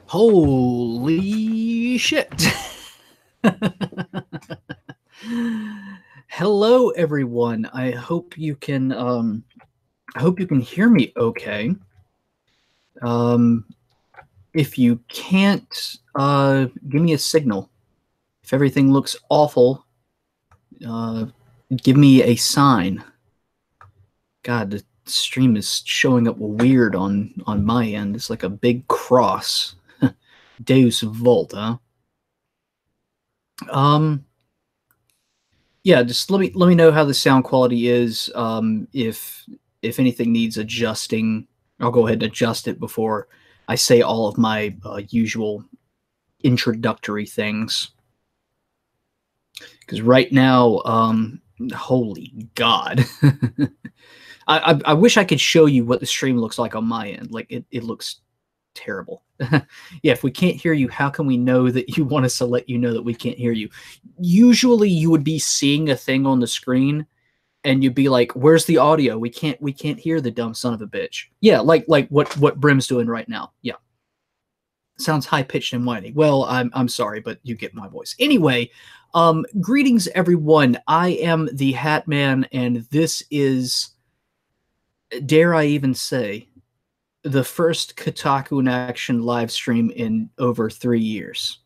Holy shit. Hello everyone. I hope you can hear me okay. If you can't, give me a signal. If everything looks awful, give me a sign. God, the stream is showing up weird on my end. It's like a big cross. Deus Vult, huh? Yeah, just let me know how the sound quality is. If anything needs adjusting, I'll go ahead and adjust it before I say all of my usual introductory things. Because right now, holy God, I wish I could show you what the stream looks like on my end. Like it looks terrible. Yeah, if we can't hear you, how can we know that you want us to let you know that we can't hear you? Usually you would be seeing a thing on the screen and you'd be like, where's the audio? We can't hear the dumb son of a bitch. Yeah, like what Brim's doing right now. Yeah. Sounds high-pitched and whiny. Well, I'm sorry, but you get my voice. Anyway, greetings everyone. I am the Hat Man, and this is, dare I even say, the first KotakuInAction live stream in over 3 years.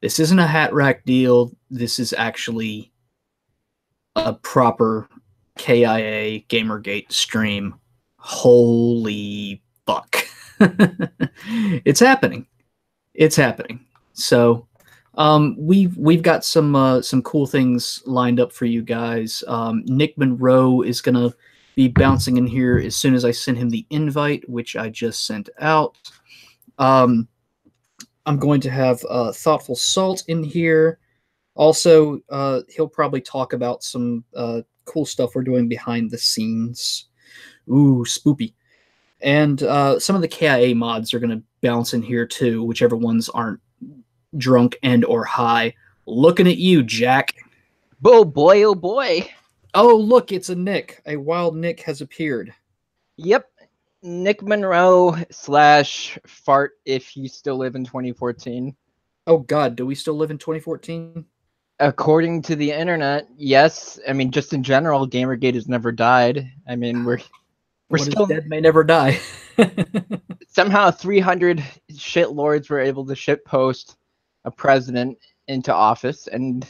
This isn't a hat rack deal. This is actually a proper KIA Gamergate stream. Holy fuck. It's happening. It's happening. So we've got some cool things lined up for you guys. Nick Monroe is gonna be bouncing in here as soon as I send him the invite, which I just sent out. I'm going to have Thoughtful Salt in here. Also, he'll probably talk about some cool stuff we're doing behind the scenes. Ooh, spoopy. And some of the KIA mods are going to bounce in here too, whichever ones aren't drunk and or high. Looking at you, Jack. Oh boy, oh boy. Oh, look, it's a Nick. A wild Nick has appeared. Yep. Nick Monroe / fart if you still live in 2014. Oh, God, do we still live in 2014? According to the internet, yes. I mean, just in general, Gamergate has never died. I mean, we're still dead may never die. Somehow 300 shitlords were able to shitpost a president into office and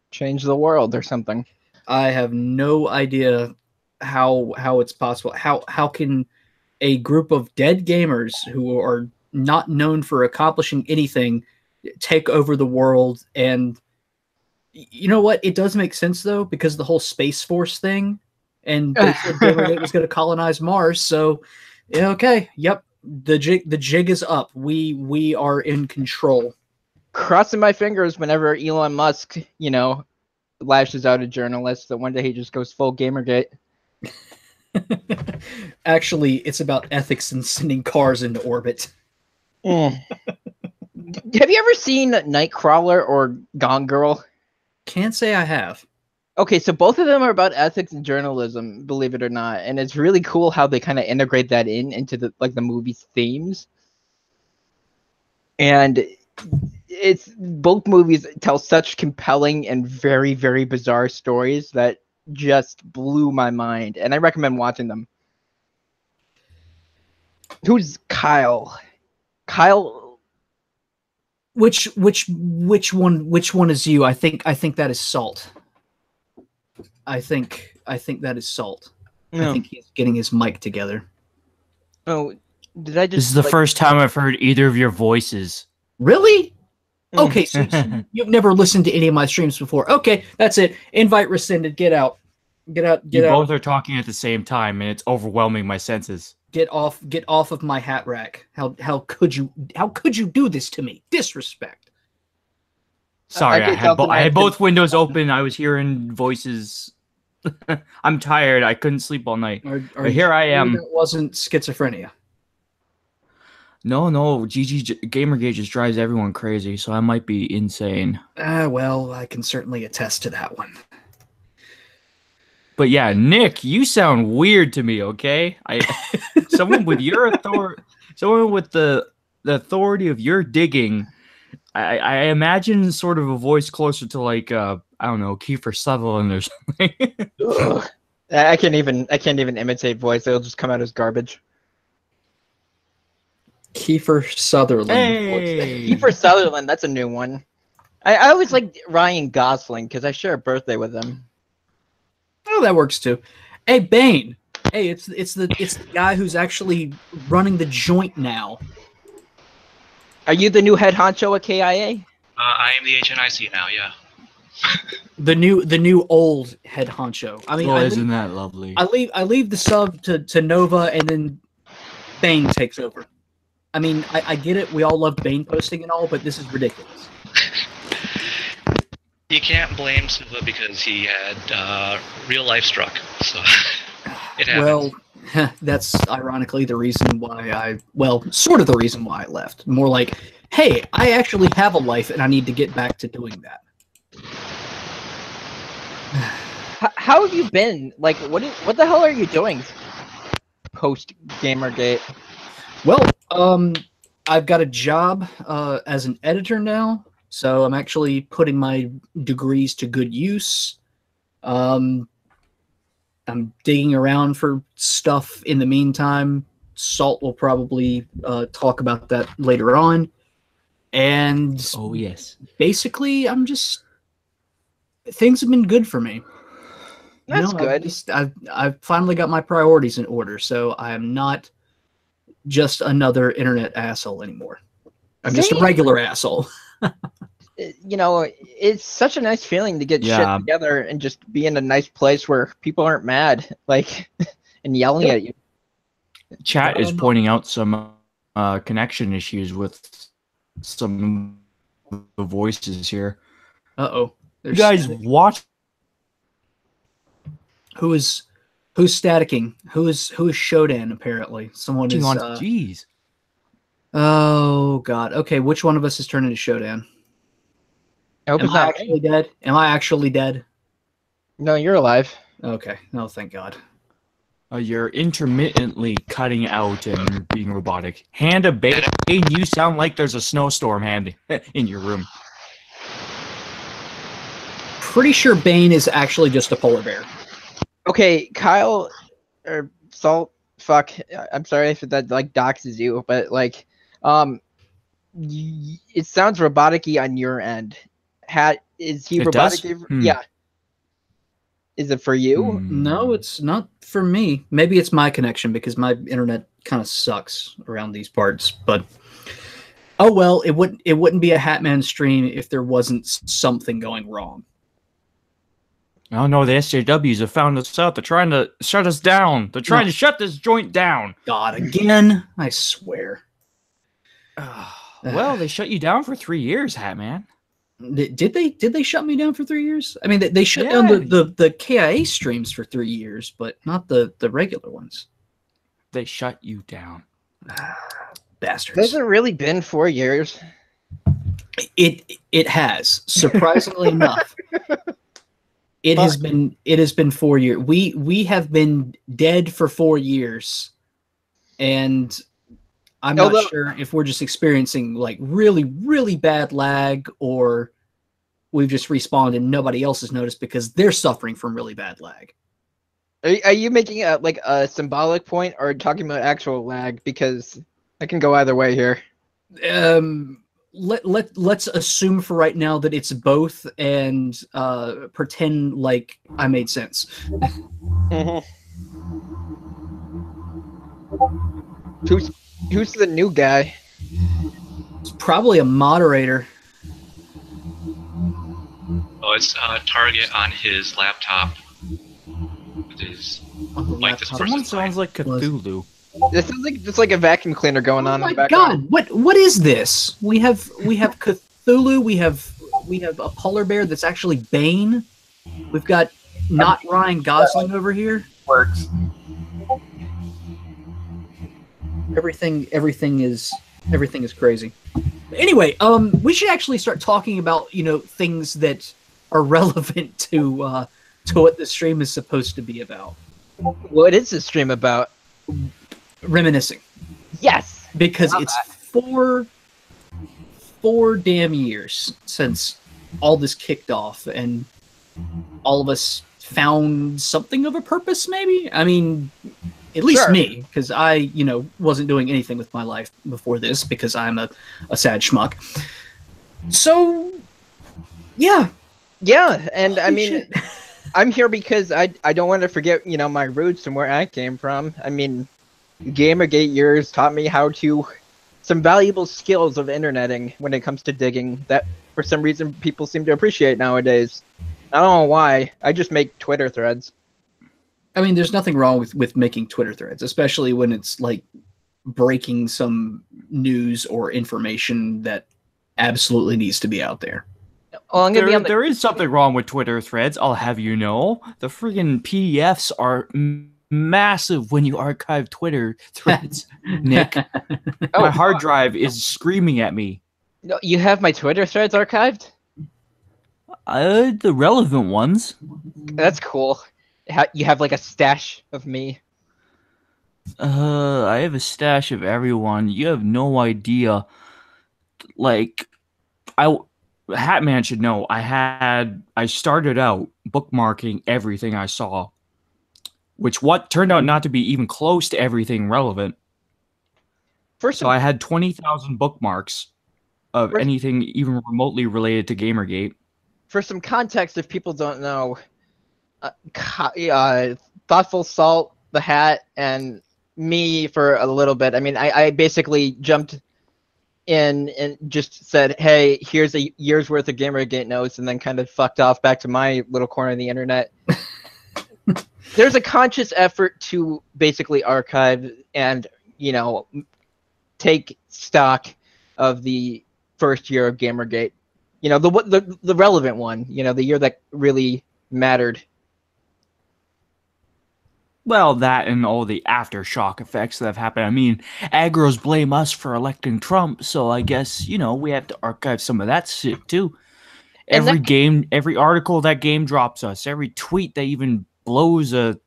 change the world or something. I have no idea how it's possible. How can a group of dead gamers who are not known for accomplishing anything take over the world? And you know what? It does make sense though, because the whole Space Force thing, and they said Gamergate was going to colonize Mars. So, yeah, okay, yep, the jig is up. We are in control. Crossing my fingers whenever Elon Musk, lashes out a journalist that one day he just goes full Gamergate. Actually, it's about ethics and sending cars into orbit. Have you ever seen Nightcrawler or Gone Girl? Can't say I have. Okay, so both of them are about ethics and journalism, believe it or not, and it's really cool how they kind of integrate that into the movie's themes. And it's both movies tell such compelling and very, very bizarre stories that just blew my mind, and I recommend watching them. Who's Kyle? Kyle. Which one is you? I think that is Salt. I think that is Salt. No. I think he's getting his mic together. Oh, did I just? This is the first time I've heard either of your voices. Really? Okay, so you've never listened to any of my streams before. Okay, that's it. Invite rescinded. Get out. Get out. You both are talking at the same time, and it's overwhelming my senses. Get off of my hat rack. How could you do this to me? Disrespect. Sorry, I had both windows open. I was hearing voices. I'm tired. I couldn't sleep all night. But here I am. That wasn't schizophrenia. No, GG Gamergate just drives everyone crazy, so I might be insane. Well, I can certainly attest to that one. But yeah, Nick, you sound weird to me, okay? Someone with your authority, someone with the authority of your digging, I imagine sort of a voice closer to like I don't know, Kiefer Sutherland or something. I can't even imitate voice. It'll just come out as garbage. Kiefer Sutherland. Hey! Kiefer Sutherland, that's a new one. I always like Ryan Gosling because I share a birthday with him. Oh, that works too. Hey, Bane. Hey, it's the guy who's actually running the joint now. Are you the new head honcho at KIA? I am the HNIC now. Yeah. The new old head honcho. I mean, isn't that lovely? I leave the sub to Nova, and then Bane takes over. I mean, I get it. We all love Bane posting and all, but this is ridiculous. You can't blame Silva because he had real life struck. So it happens. Well, that's ironically the reason why sort of the reason why I left. More like, hey, I actually have a life, and I need to get back to doing that. How have you been? Like, what the hell are you doing post Gamergate? Well, I've got a job as an editor now, so I'm actually putting my degrees to good use. I'm digging around for stuff in the meantime. Salt will probably talk about that later on. And oh yes, basically, things have been good for me. That's good. I've finally got my priorities in order, so I am not just another internet asshole anymore. I'm just a regular asshole. You know, it's such a nice feeling to get shit together and just be in a nice place where people aren't mad, like, and yelling at you. Chat is pointing out some connection issues with some of the voices here. Uh-oh. You guys watch? Who's staticking? Who is Shodan? Apparently, someone is. Jeez. Oh God. Okay, which one of us is turning to Shodan? I hope Am I actually dead? Am I actually dead? No, you're alive. Okay. No, thank God. You're intermittently cutting out and being robotic. Hand a Bane, you sound like there's a snowstorm in your room. Pretty sure Bane is actually just a polar bear. Okay, Kyle or Salt. Fuck, I'm sorry if that like doxes you, but like, it sounds robotic-y on your end. Is he robotic? Yeah. Is it for you? No, it's not for me. Maybe it's my connection because my internet kind of sucks around these parts. But oh well, it wouldn't be a Hatman stream if there wasn't something going wrong. Oh no, the SJWs have found us out. They're trying to shut us down. They're trying to shut this joint down. God, again? I swear. Well, they shut you down for 3 years, Hatman. Did they shut me down for 3 years? I mean, they shut down the KIA streams for 3 years, but not the regular ones. They shut you down. Bastards. Has it really been 4 years? It has, surprisingly enough. It has been 4 years. We have been dead for 4 years, and I'm not sure if we're just experiencing like really, really bad lag, or we've just respawned and nobody else has noticed because they're suffering from really bad lag. Are you making a symbolic point or talking about actual lag? Because I can go either way here. Let's assume for right now that it's both and pretend like I made sense. Who's the new guy? It's probably a moderator. Oh, it's Target on his laptop. Someone sounds like Cthulhu. This is just like a vacuum cleaner going on in the background. Oh my God! What is this? We have Cthulhu. We have a polar bear that's actually Bane. We've got not Ryan Gosling over here. Works. Everything is crazy. Anyway, we should actually start talking about things that are relevant to what the stream is supposed to be about. What is the stream about? Reminiscing. Yes, because it's 4 damn years since all this kicked off, and all of us found something of a purpose, maybe? I mean, at least me, because I, wasn't doing anything with my life before this, because I'm a sad schmuck. So, yeah. Yeah, and I mean, shit. I'm here because I don't want to forget, my roots and where I came from. I mean, Gamergate years taught me some valuable skills of interneting when it comes to digging that for some reason people seem to appreciate nowadays. I don't know why. I just make Twitter threads. I mean, there's nothing wrong with making Twitter threads, especially when it's like breaking some news or information that absolutely needs to be out there. Well, there is something wrong with Twitter threads, I'll have you know. The friggin' PDFs are massive when you archive Twitter threads, Nick. My hard drive is screaming at me. No, you have my Twitter threads archived? The relevant ones. That's cool. You have like a stash of me. I have a stash of everyone. You have no idea. Like, Hatman should know. I started out bookmarking everything I saw, which turned out not to be even close to everything relevant. So I had 20,000 bookmarks of anything even remotely related to Gamergate. For some context, if people don't know, Thoughtful Salt, the Hat, and me for a little bit. I mean, I basically jumped in and just said, hey, here's a year's worth of Gamergate notes, and then kind of fucked off back to my little corner of the internet. There's a conscious effort to basically archive and, take stock of the first year of Gamergate. The relevant one, the year that really mattered. Well, that and all the aftershock effects that have happened. I mean, aggros blame us for electing Trump, so I guess, we have to archive some of that shit, too. Every article that game drops us, every tweet that even blows a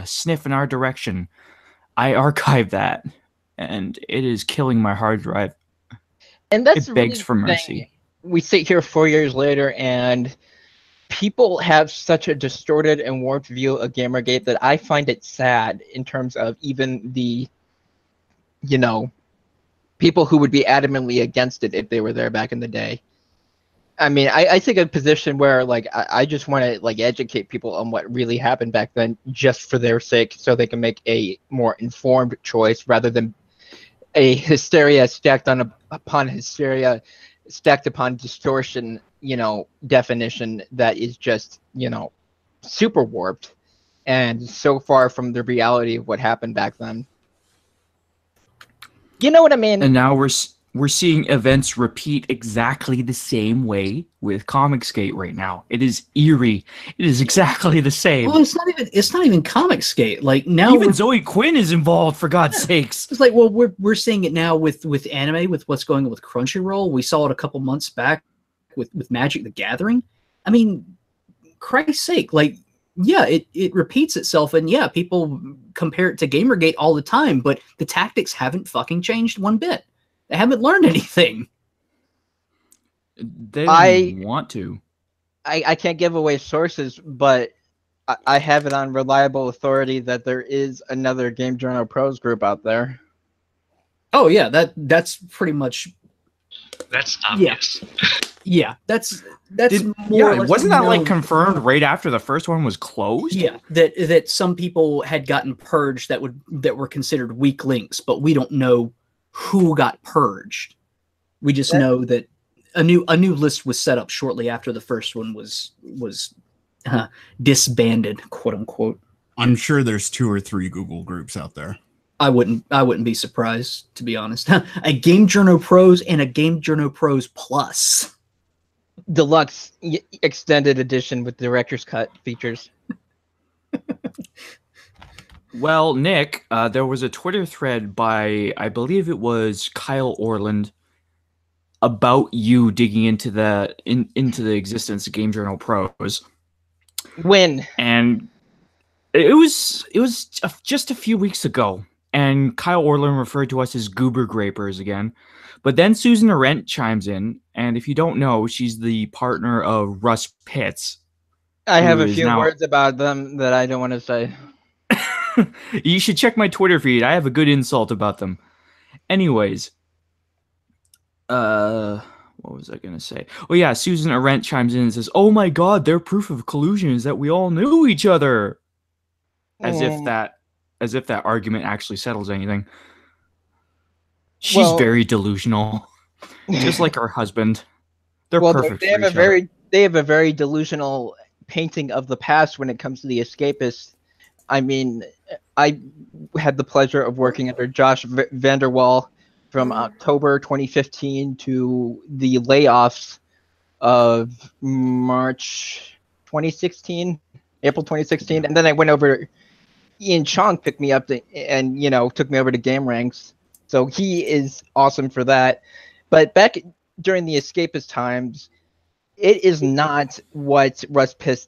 sniff in our direction, I archive that, and it is killing my hard drive. And that's it begs for mercy. We sit here 4 years later, and people have such a distorted and warped view of Gamergate that I find it sad in terms of even the, people who would be adamantly against it if they were there back in the day. I mean, I take a position where, like, I just want to, like, educate people on what really happened back then just for their sake so they can make a more informed choice rather than a hysteria stacked upon hysteria, stacked upon distortion, definition that is just, super warped and so far from the reality of what happened back then. You know what I mean? And now we're seeing events repeat exactly the same way with Comicsgate right now. It is eerie. It is exactly the same. Well, it's not even Comicsgate. Like, now even Zoe Quinn is involved, for God's sakes. It's like, well, we're seeing it now with anime, with what's going on with Crunchyroll. We saw it a couple months back with Magic the Gathering. I mean, Christ's sake, like, yeah, it repeats itself, and yeah, people compare it to Gamergate all the time, but the tactics haven't fucking changed one bit. They haven't learned anything. They don't want to. I can't give away sources, but I have it on reliable authority that there is another Game Journal Pros group out there. Oh yeah, that's pretty much. That's obvious. Yeah, that's more. Yeah, wasn't that like confirmed right after the first one was closed? Yeah, that some people had gotten purged that were considered weak links, but we don't know who got purged. We just know that a new list was set up shortly after the first one was disbanded, quote unquote. I'm sure there's 2 or 3 Google groups out there. I wouldn't be surprised, to be honest. A Game Journal Pros and a Game Journal Pros Plus. Deluxe extended edition with director's cut features. Well, Nick, there was a Twitter thread by, I believe it was Kyle Orland, about you digging into the existence of Game Journal Pros. When? And it was just a few weeks ago. and Kyle Orland referred to us as goober grapers again. But then Susan Arendt chimes in, and if you don't know, she's the partner of Russ Pitts. I have who a is few now- words about them that I don't want to say. You should check my Twitter feed. I have a good insult about them. Anyways, what was I gonna say? Oh yeah, Susan Arendt chimes in and says, "Oh my God, their proof of collusion is that we all knew each other." As if that argument actually settles anything. She's very delusional, just like her husband. They're perfect for each other. They have a very delusional painting of the past when it comes to the escapists. I mean, I had the pleasure of working under Josh Vanderwall from October 2015 to the layoffs of March 2016, April 2016, and then I went over. Ian Chong picked me up and took me over to Game Ranks, so he is awesome for that. But back during the escapist times, it is not what Russ Piss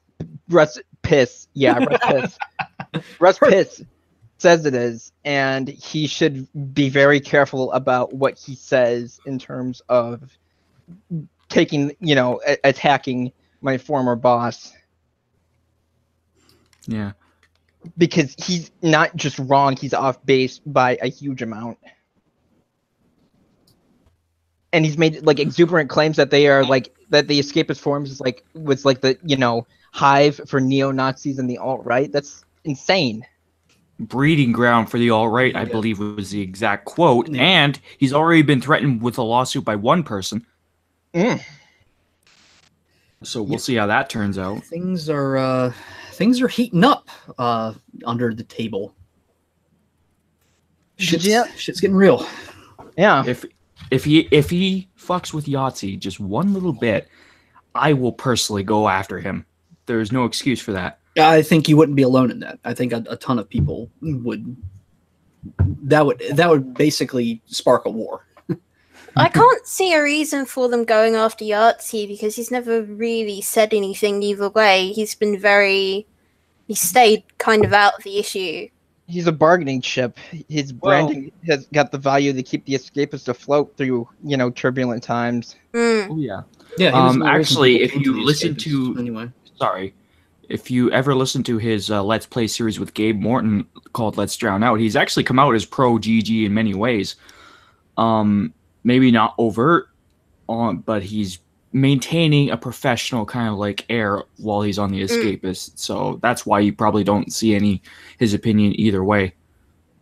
says it is, and he should be very careful about what he says in terms of attacking my former boss. Yeah. Because he's not just wrong, he's off base by a huge amount. And he's made like exuberant claims that they are like that the escapist forums was like the hive for neo-Nazis and the alt-right. That's insane. Breeding ground for the alt-right, I believe was the exact quote. Yeah. And he's already been threatened with a lawsuit by one person. So we'll see how that turns out. Things are heating up under the table. Shit's getting real. Yeah. If he fucks with Yahtzee just one little bit, I will personally go after him. There's no excuse for that. I think you wouldn't be alone in that. I think a ton of people would. That would basically spark a war. I can't see a reason for them going after Yahtzee because he's never really said anything either way. He stayed kind of out of the issue. He's a bargaining chip. His branding has got the value to keep the escapists afloat through, turbulent times. Oh yeah. Yeah. Actually, if you listen to if you ever listen to his Let's Play series with Gabe Morton called Let's Drown Out, he's actually come out as pro GG in many ways. Maybe not overt, but he's maintaining a professional kind of like air while he's on the escapist. So that's why you probably don't see his opinion either way.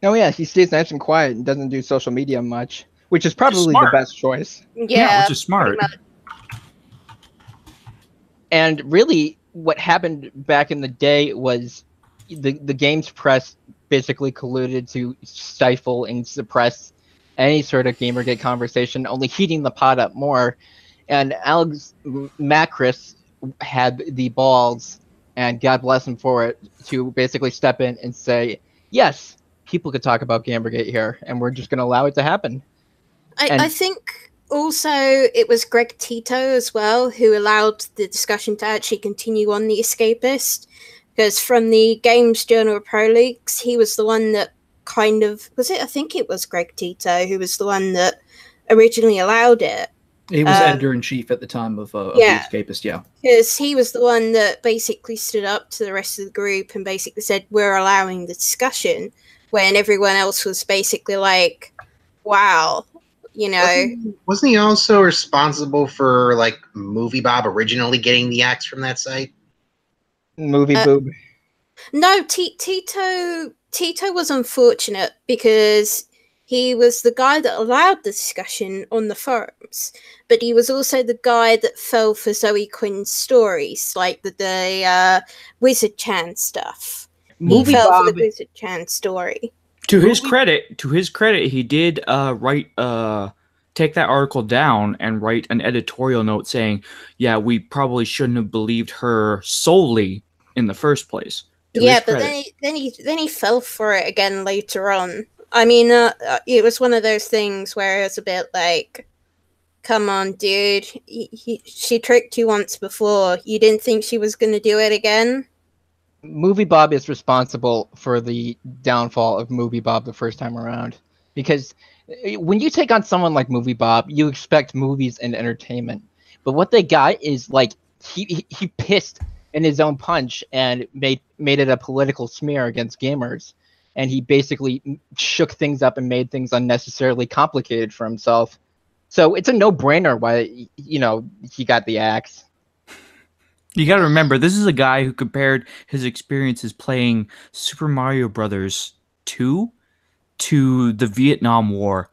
Oh yeah, he stays nice and quiet and doesn't do social media much, which is probably the best choice. Yeah, which is smart. And really, what happened back in the day was the games press basically colluded to stifle and suppress any sort of Gamergate conversation, only heating the pot up more. And Alex Macris had the balls, and God bless him for it, to basically step in and say, yes, people could talk about Gamergate here, and we're just going to allow it to happen. I think also it was Greg Tito as well who allowed the discussion to actually continue on the escapist, because from the Games Journal of Pro Leagues, he was the one that I think it was Greg Tito who was the one that originally allowed it. He was editor-in-chief at the time of the escapist, yeah. Because he was the one that basically stood up to the rest of the group and basically said, we're allowing the discussion, when everyone else was basically like, wow, Wasn't he also responsible for, Movie Bob originally getting the axe from that site? Movie Boob. No, Tito was unfortunate because he was the guy that allowed the discussion on the forums, but he was also the guy that fell for Zoe Quinn's stories, like the Wizard Chan stuff. He fell for the Wizard Chan story. To his credit, he did take that article down and write an editorial note saying, "Yeah, we probably shouldn't have believed her solely in the first place." Yeah, but then he fell for it again later on. I mean, it was one of those things where it was a bit like, come on, dude. She tricked you once before. You didn't think she was going to do it again? Movie Bob is responsible for the downfall of Movie Bob the first time around. Because when you take on someone like Movie Bob, you expect movies and entertainment. But what they got is like he pissed in his own punch and made it a political smear against gamers. And he basically shook things up and made things unnecessarily complicated for himself. So it's a no-brainer why, you know, he got the axe. You got to remember, this is a guy who compared his experiences playing Super Mario Brothers 2 to the Vietnam War.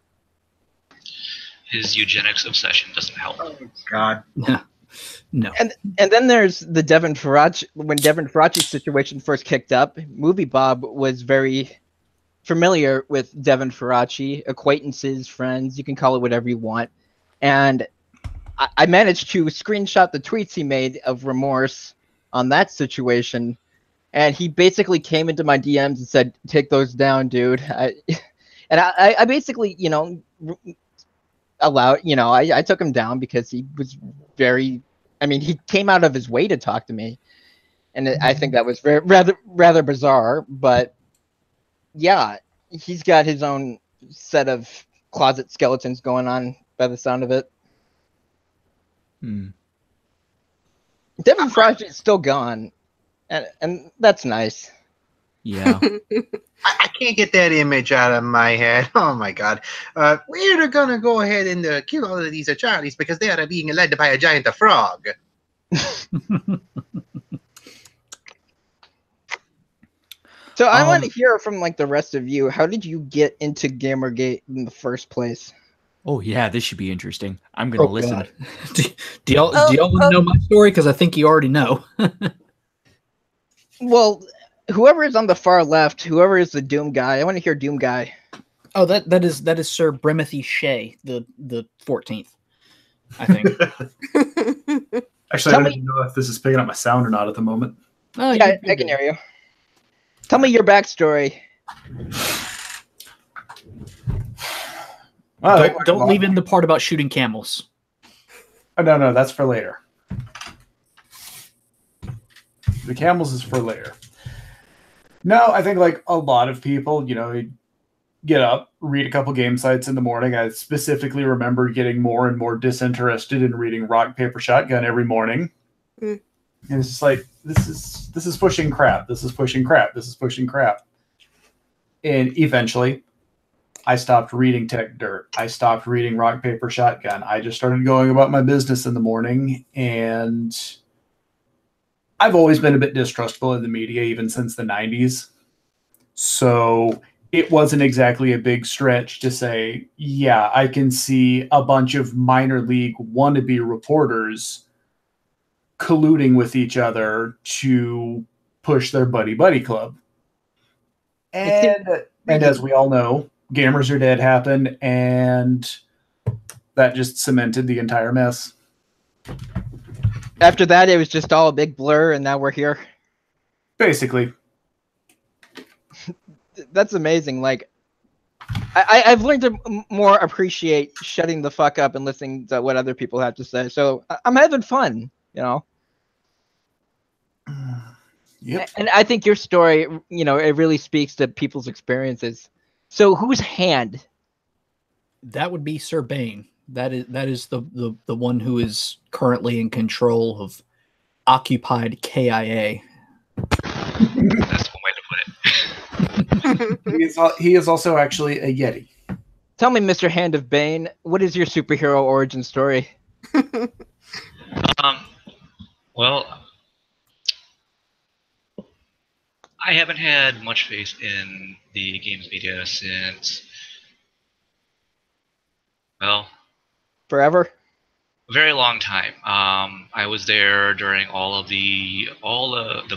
His eugenics obsession doesn't help. Oh God. No. And then there's the Devin Faraci. When Devin Faraci's situation first kicked up, Movie Bob was very familiar with Devin Faraci, acquaintances, friends, you can call it whatever you want. And I managed to screenshot the tweets he made of remorse on that situation. And he basically came into my DMs and said, "Take those down, dude." I basically, you know, allowed, you know, I took him down because he was very, I mean, he came out of his way to talk to me. And I think that was rather bizarre, but yeah, he's got his own set of closet skeletons going on by the sound of it. Devin Faraci is still gone, and that's nice. Yeah. I can't get that image out of my head. Oh my God. We're gonna go ahead and kill all of these Charlies because they are being led by a giant frog. So I want to hear from like the rest of you. How did you get into Gamergate in the first place? Oh yeah, this should be interesting. I'm gonna listen. God. do y'all want to know my story? Because I think you already know. Well, whoever is on the far left, whoever is the Doom guy, I want to hear Doom guy. Oh, that is Sir Brimothy Shea, the 14th, I think. Actually, I don't even know if this is picking up my sound or not at the moment. Oh, Yeah, I can hear you. Tell me your backstory. Don't leave in the part about shooting camels. Oh, no, that's for later. The camels is for later. No, I think like a lot of people, you know, get up, read a couple game sites in the morning. I specifically remember getting more and more disinterested in reading Rock, Paper, Shotgun every morning. And it's just like, this is pushing crap. This is pushing crap. This is pushing crap. And eventually, I stopped reading Tech Dirt. I stopped reading Rock, Paper, Shotgun. I just started going about my business in the morning. And I've always been a bit distrustful of the media, even since the 90s. So it wasn't exactly a big stretch to say, yeah, I can see a bunch of minor league wannabe reporters colluding with each other to push their buddy club. And as we all know, Gamers Are Dead happened, and that just cemented the entire mess. After that, it was just all a big blur, and now we're here. Basically. That's amazing. Like, I've learned to more appreciate shutting the fuck up and listening to what other people have to say. So I'm having fun, you know? Yep. And I think your story, you know, it really speaks to people's experiences. So whose hand? That would be Sir Bane. That is the one who is currently in control of occupied KIA. That's one way to put it. He is also actually a Yeti. Tell me, Mr. Hand of Bane, what is your superhero origin story? Well, I haven't had much faith in the games media since, well, Forever? a very long time. I was there during all the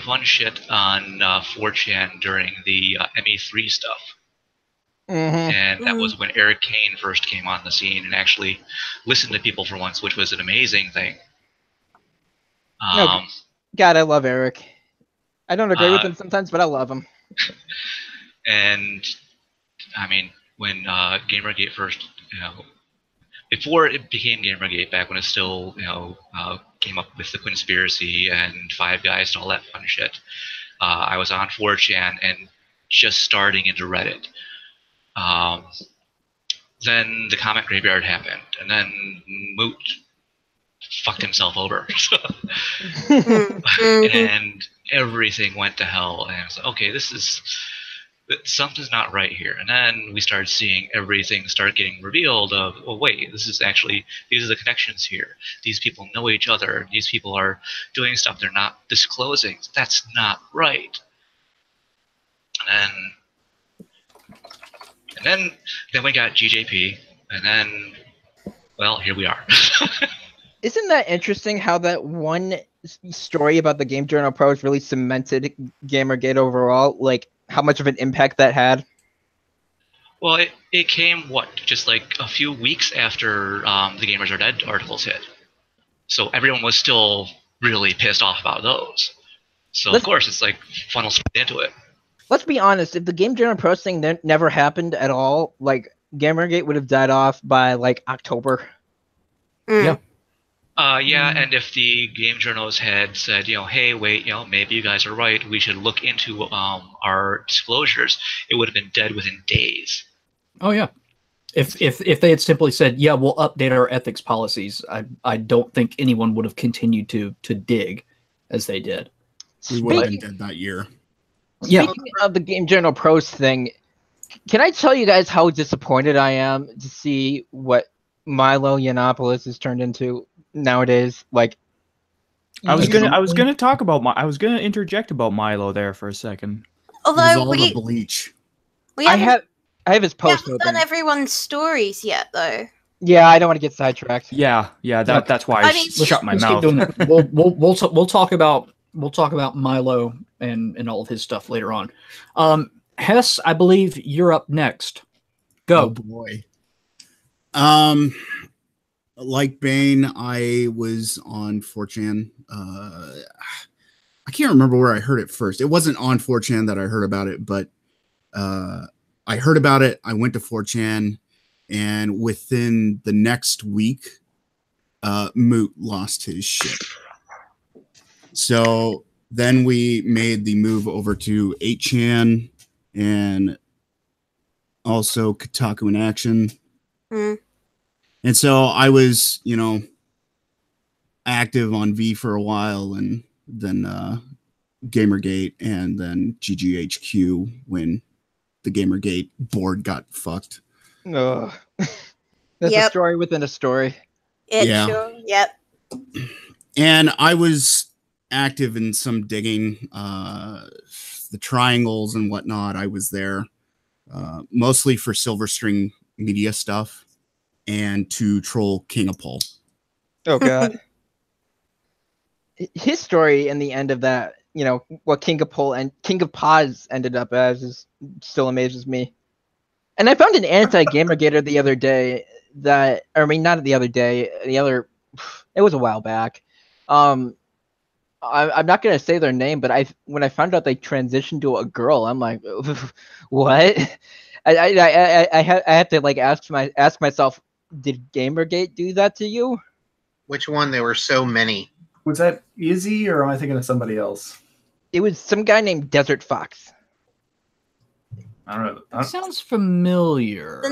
fun shit on 4chan during the ME3 stuff. And that was when Eric Kane first came on the scene and actually listened to people for once, which was an amazing thing. God, I love Eric. I don't agree with him sometimes, but I love him. And I mean, when Gamergate first, you know, before it became Gamergate, back when it still, you know, came up with the conspiracy and Five Guys and all that fun shit, I was on 4chan and just starting into Reddit. Then the comment graveyard happened, and then Moot fucked himself over. And everything went to hell, and I was like, okay, something's not right here. And then we started seeing everything start getting revealed of, oh wait, these are the connections here. These people know each other. These people are doing stuff they're not disclosing. That's not right. And then we got GJP, and then, well, here we are. Isn't that interesting how that one story about the Game Journal Pros really cemented Gamergate overall? Like, how much of an impact that had? Well, it came, just like a few weeks after the Gamers Are Dead articles hit. So everyone was still really pissed off about those. So, of course, it's like funnel straight into it. Let's be honest, if the Game Journal Pros thing never happened at all, like, Gamergate would have died off by, like, October. Yeah. And if the Game Journals had said, hey, wait, maybe you guys are right, we should look into our disclosures, it would have been dead within days. Oh yeah. If they had simply said, yeah, we'll update our ethics policies, I don't think anyone would have continued to dig as they did. We would have been dead that year. Yeah. Speaking of the Game Journal Pros thing, can I tell you guys how disappointed I am to see what Milo Yiannopoulos has turned into nowadays? Like, I was gonna interject about Milo there for a second. Although all the bleach. I have his post haven't open. done everyone's stories yet, though. Yeah, I don't want to get sidetracked. Yeah, that's why I shut my let's mouth. keep doing it. We'll talk about Milo and all of his stuff later on. Hess, I believe you're up next. Go. Oh boy. Like Bane, I was on 4chan. I can't remember where I heard it first. It wasn't on 4chan that I heard about it, but I heard about it. I went to 4chan, and within the next week, Moot lost his shit. So then we made the move over to 8chan and also KotakuInAction. And so I was, active on V for a while, and then Gamergate, and then GGHQ when the Gamergate board got fucked. Ugh. That's a story within a story. Yep. And I was active in some digging, the triangles and whatnot. I was there mostly for Silver String Media stuff and to troll King of Pole. Oh god. His story in the end of that, what King of Pole and King of Paws ended up as still amazes me. And I found an anti-Gamergator the other day not the other day, it was a while back. I'm not gonna say their name, but when I found out they transitioned to a girl, I'm like, what? I had to like ask myself, did Gamergate do that to you? Which one? There were so many. Was that Izzy, or am I thinking of somebody else? It was some guy named Desert I don't know. That sounds familiar. The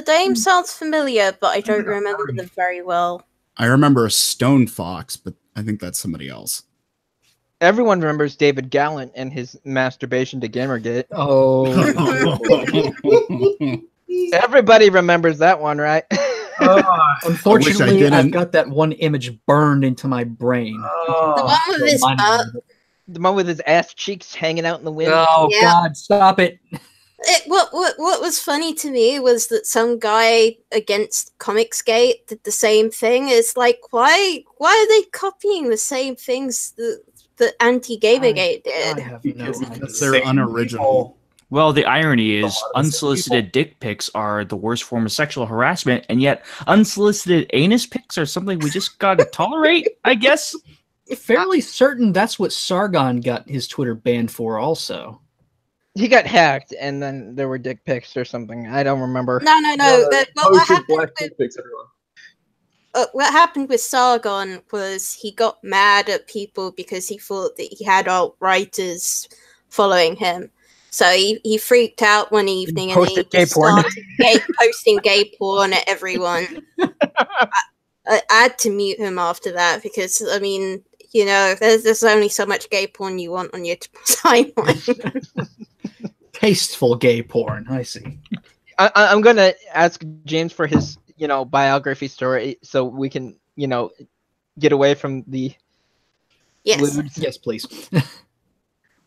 name sounds familiar, but I don't remember them very well. I remember a Stone Fox, but I think that's somebody else. Everyone remembers David Gallant and his masturbation to Gamergate. Oh. Everybody remembers that one, right? Unfortunately, I've got that one image burned into my brain. The one with his butt. The one with his ass cheeks hanging out in the wind. Oh, yeah. God, stop it. What was funny to me was that some guy against Comicsgate did the same thing. It's like, why are they copying the same things that anti-Gamergate did? Because they're unoriginal. Well, the irony is unsolicited dick pics are the worst form of sexual harassment, and yet unsolicited anus pics are something we just gotta tolerate, I guess. Fairly certain that's what Sargon got his Twitter banned for also. He got hacked, and then there were dick pics or something. I don't remember. No. What happened what happened with Sargon was he got mad at people because he thought that he had alt-righters following him. So he freaked out one evening and he just started posting gay porn at everyone. I had to mute him after that because, I mean, you know, there's only so much gay porn you want on your timeline. Tasteful gay porn, I see. I'm going to ask James for his, you know, biography story so we can, you know, get away from the lewds. Yes, please.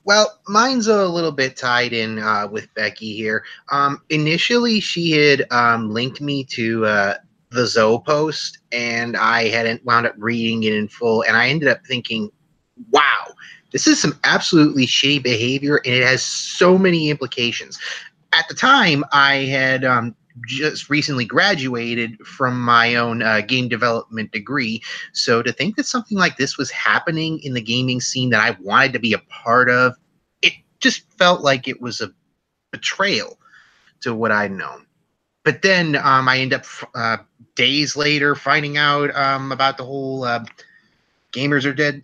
Well, mine's a little bit tied in with Becky here. Initially, she had linked me to the Zoe post, and I hadn't wound up reading it in full, and I ended up thinking, wow, this is some absolutely shitty behavior, and it has so many implications. At the time, I had just recently graduated from my own game development degree. So to think that something like this was happening in the gaming scene that I wanted to be a part of, it just felt like it was a betrayal to what I'd known. But then I end up days later finding out about the whole Gamers Are Dead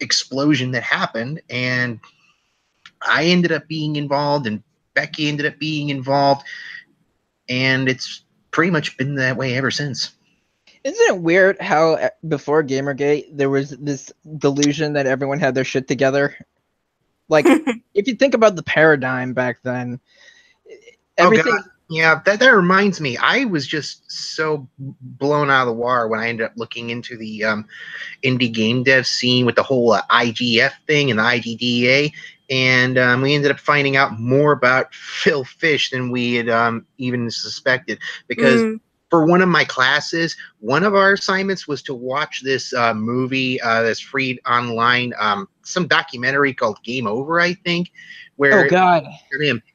explosion that happened. And I ended up being involved, and Becky ended up being involved. And it's pretty much been that way ever since. Isn't it weird how before Gamergate there was this delusion that everyone had their shit together? Like, if you think about the paradigm back then, everything. Oh God. Yeah, that reminds me. I was just so blown out of the water when I ended up looking into the indie game dev scene with the whole IGF thing and the IGDA. And we ended up finding out more about Phil Fish than we had even suspected. Because for one of my classes, one of our assignments was to watch this movie that's free online, some documentary called Game Over, I think. Where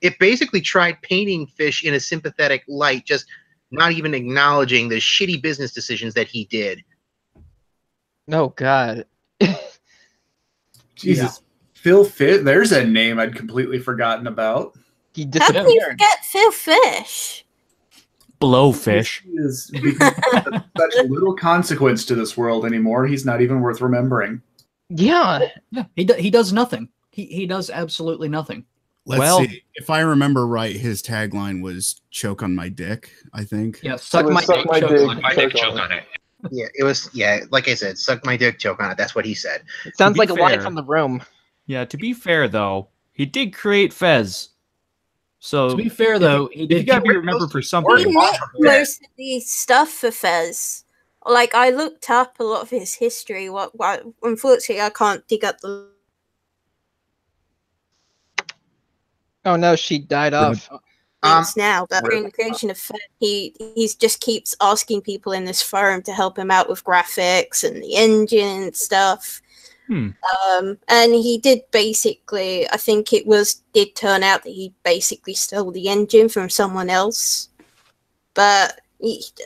it basically tried painting Fish in a sympathetic light, just not even acknowledging the shitty business decisions that he did. Oh, God. Jesus. Yeah. Phil Fish, there's a name I'd completely forgotten about. He How can you forget Phil Fish? Blowfish. He is such little consequence to this world anymore. He's not even worth remembering. Yeah. He does nothing. He does absolutely nothing. Let's see. If I remember right, his tagline was "choke on my dick," I think. Yeah, suck my dick, choke on it. Yeah, it was. Yeah, like I said, suck my dick, choke on it. That's what he said. It sounds like a line from The Room. Yeah, to be fair though, he did create Fez. So to be fair though, he did. You gotta be remembered for something. He made most of the stuff for Fez. Like, I looked up a lot of his history. What unfortunately, I can't dig up the. Oh no, she died off. Now, but during the creation of Fez, he just keeps asking people in this forum to help him out with graphics and the engine and stuff. And he did basically, I think did turn out that he basically stole the engine from someone else. But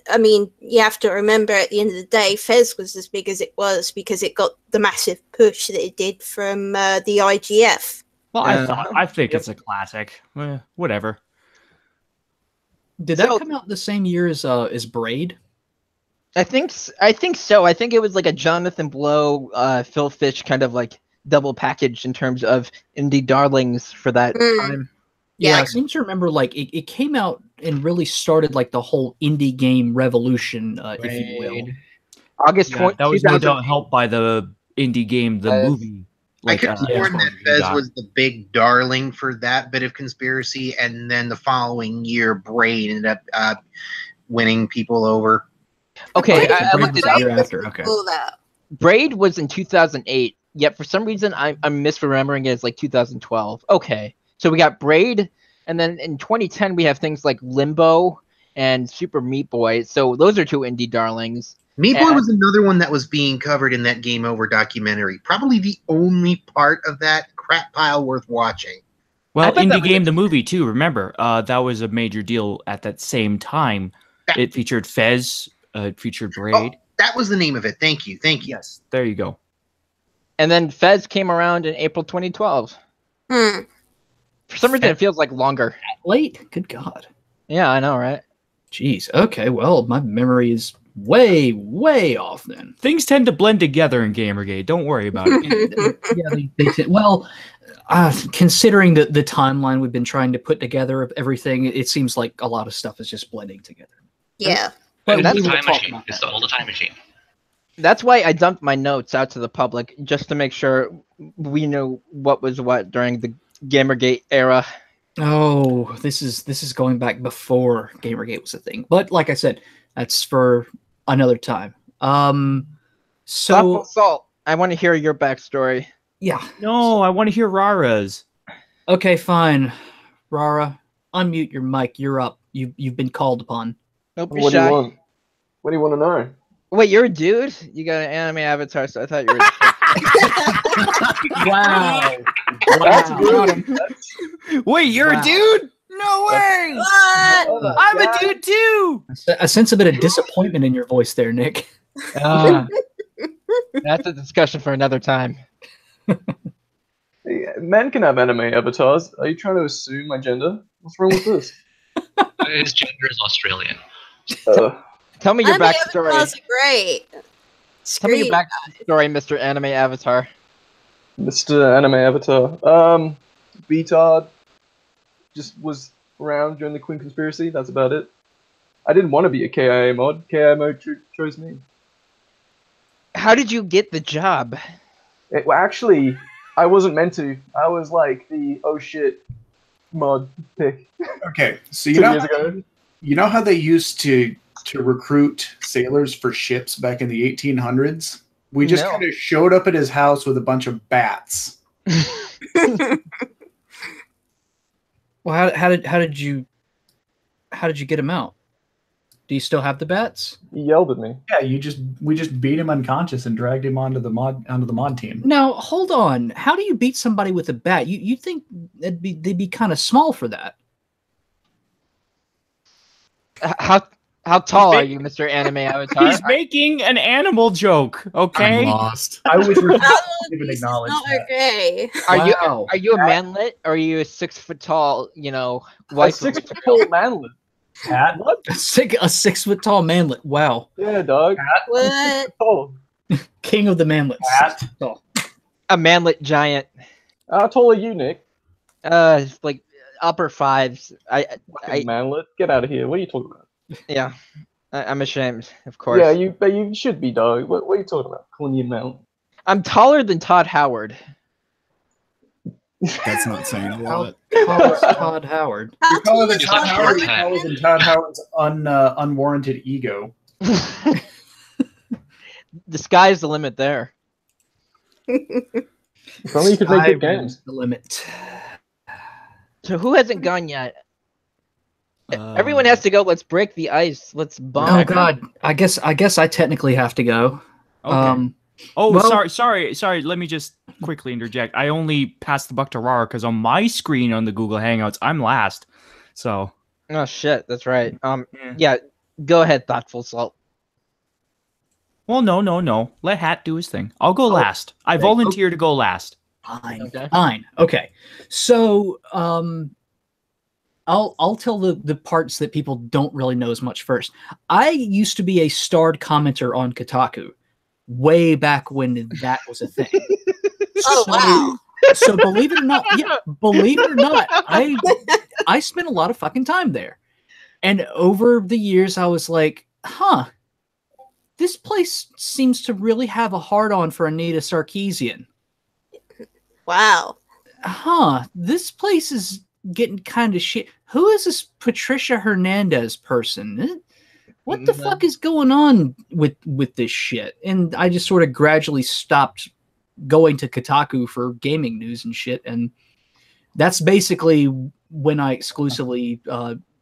I mean, you have to remember at the end of the day, Fez was as big as it was because it got the massive push that it did from the IGF. Well, I think it's a classic. Whatever. Did that come out the same year as Braid? I think so. I think it was like a Jonathan Blow, Phil Fish kind of like double package in terms of indie darlings for that time. Yeah, I seem to remember like it came out and really started like the whole indie game revolution, if you will. August 20. That was no doubt helped by the indie game, the movie. Like, I could have sworn that Fez was the big darling for that bit of conspiracy, and then the following year, Braid ended up winning people over. Okay, I looked it up. After. Okay. Braid was in 2008, yet for some reason I'm misremembering it as like 2012. Okay, so we got Braid, and then in 2010 we have things like Limbo and Super Meat Boy. So those are two indie darlings. Meat Boy was another one that was being covered in that Game Over documentary. Probably the only part of that crap pile worth watching. Well, Indie Game, the movie, too. Remember, that was a major deal at that same time. It featured Fez. It featured Braid. Oh, that was the name of it. Thank you. Yes, there you go. And then Fez came around in April 2012. For some reason, it feels like longer. Late? Good God. Yeah, I know, right? Jeez. Okay, well, my memory is way off then. Things tend to blend together in Gamergate. Don't worry about it. Yeah, well, considering the timeline we've been trying to put together of everything, it seems like a lot of stuff is just blending together. Yeah. But It's we the will time talk machine. about It's that. all the time machine. That's why I dumped my notes out to the public, just to make sure we knew what was what during the Gamergate era. Oh, this is going back before Gamergate was a thing. But like I said, that's for another time. So Thoughtful Salt, I want to hear your backstory. yeah. No, I want to hear Rara's. Okay, fine. Rara, unmute your mic. You're up. You've been called upon. Don't be What do shy. you want? What do you want to know? Wait, you're a dude? You got an anime avatar, so I thought you were. Wow. That's Wow. good. Wait, you're Wow. a dude? No way! What? I'm a dude too! I sense a bit of disappointment in your voice there, Nick. That's a discussion for another time. Hey, men can have anime avatars. Are you trying to assume my gender? What's wrong with this? His gender is Australian. Tell me your Anime backstory. avatars are great. Tell me your Scream. backstory, Mr. Anime Avatar. Mr. Anime Avatar. Betard just was around during the Queen Conspiracy. That's about it. I didn't want to be a KIA mod. KIA mod chose me. How did you get the job? Well, actually, I wasn't meant to. I was like the oh shit mod pick Okay, so 2 years ago. you know how they used to recruit sailors for ships back in the 1800s? We just No. kind of showed up at his house with a bunch of bats. Well, how did you get him out? Do you still have the bats? He yelled at me. Yeah, we just beat him unconscious and dragged him onto the mod team. Now, hold on. How do you beat somebody with a bat? You think they'd be kind of small for that? How tall are you, Mr. Anime Avatar? He's making an animal joke, okay? I'm lost. I would refuse Oh, to even this is acknowledge not that. okay. Wow. Are you a manlet or are you a 6 foot tall, A wife? 6 foot tall manlet. Pat, A 6 foot tall manlet. Wow. Yeah, dog. What? Tall. King of the manlets. Pat. Oh. A manlet giant. How tall are you, Nick? Like upper fives. Fucking manlet. Get out of here. What are you talking about? Yeah. I'm ashamed, of course. Yeah, you should be, dog. What are you talking about? Calling you manlet. I'm taller than Todd Howard. That's not saying a How lot. tall is Todd Howard? How You're taller tall than is He's Todd like Todd Howard. short You're time. taller than Todd Howard's unwarranted ego. The sky's the limit there. If only you could make good Skyrim's games. the limit. So who hasn't gone yet? Everyone has to go. Let's break the ice. Let's Oh bond. God. I guess I technically have to go. Okay. Oh, well- sorry. Let me just quickly interject. I only passed the buck to Rara because on my screen on the Google Hangouts, I'm last. So Oh shit, that's right. Yeah. Yeah. Go ahead, Thoughtful Salt. well, no. Let Hat do his thing. I'll go last. I volunteer to go last. Fine. Okay. Fine. Okay. So I'll tell the parts that people don't really know as much first. I used to be a starred commenter on Kotaku way back when that was a thing. Oh, wow. So believe it or not, I spent a lot of fucking time there. And over the years I was like, this place seems to really have a hard-on for Anita Sarkeesian. Wow. This place is getting kind of shit. Who is this Patricia Hernandez person? What the fuck is going on with this shit? And I just sort of gradually stopped going to Kotaku for gaming news and shit. And that's basically when I exclusively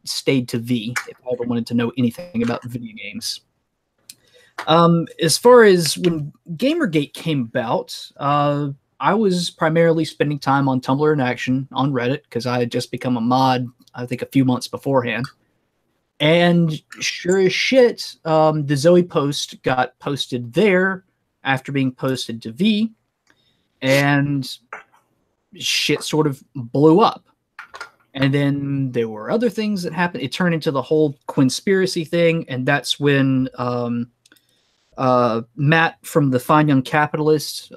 stayed to V, if I ever wanted to know anything about video games. As far as when Gamergate came about, I was primarily spending time on KotakuInAction on Reddit because I had just become a mod, I think, a few months beforehand. And sure as shit, the Zoe post got posted there after being posted to V, and shit sort of blew up. And then there were other things that happened. It turned into the whole conspiracy thing, and that's when Matt from the Fine Young Capitalist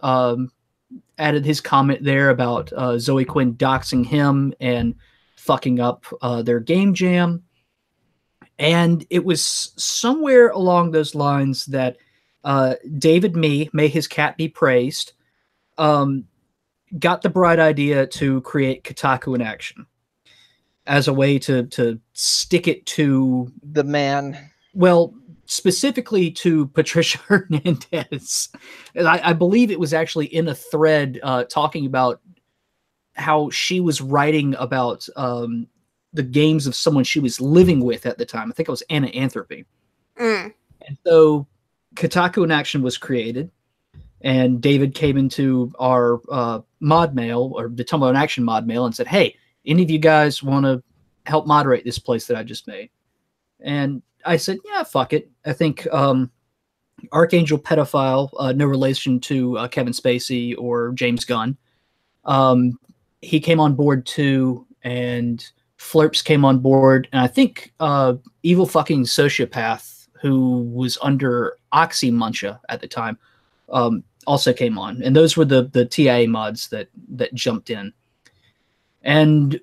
added his comment there about Zoe Quinn doxing him and fucking up their game jam. And it was somewhere along those lines that David Mee, may his cat be praised, got the bright idea to create KotakuInAction as a way to stick it to the man. Well, specifically to Patricia Hernandez. And I believe it was actually in a thread talking about how she was writing about the games of someone she was living with at the time. I think it was Anna Anthropy. And so KotakuInAction was created, and David came into our mod mail, or the Tumblr in Action mod mail, and said, hey, any of you guys want to help moderate this place that I just made? And I said, yeah, fuck it. I think Archangel Pedophile, no relation to Kevin Spacey or James Gunn, he came on board too, and Flirps came on board, and I think Evil Fucking Sociopath, who was under Oxy Muncha at the time, also came on. And those were the TIA mods that jumped in. And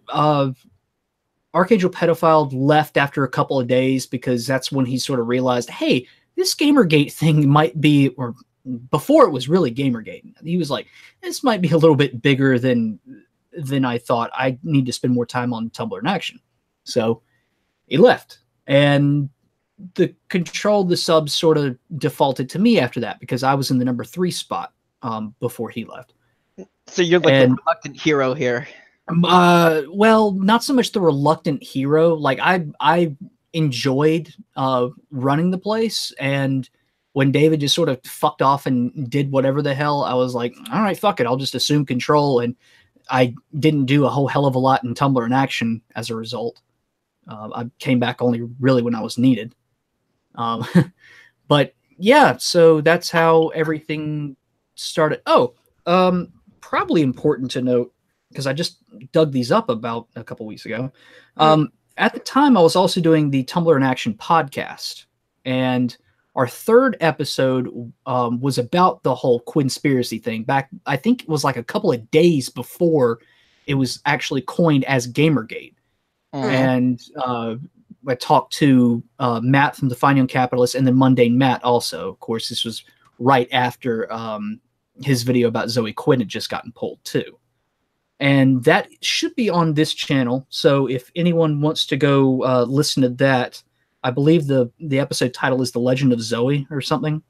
Archangel Pedophile left after a couple of days because that's when he sort of realized, hey, this Gamergate thing might be, or before it was really Gamergate, he was like, this might be a little bit bigger than I thought. I need to spend more time on Tumblr in Action. So he left. And the control of the subs sort of defaulted to me after that because I was in the number 3 spot before he left. So you're like the reluctant hero here. Well, not so much the reluctant hero. Like I enjoyed running the place, and when David just sort of fucked off and did whatever the hell, I was like, all right, fuck it, I'll just assume control. And I didn't do a whole hell of a lot in Tumblr in Action as a result. I came back only really when I was needed. But yeah, so that's how everything started. Oh, probably important to note, because I just dug these up about a couple weeks ago. At the time, I was also doing the Tumblr in Action podcast, and our 3rd episode was about the whole Quinspiracy thing. Back, I think it was like a couple of days before it was actually coined as Gamergate. And I talked to Matt from the Fine Young Capitalist, and then Mundane Matt also. Of course, this was right after his video about Zoe Quinn had just gotten pulled too. And that should be on this channel. So if anyone wants to go listen to that, I believe the episode title is The Legend of Zoe or something.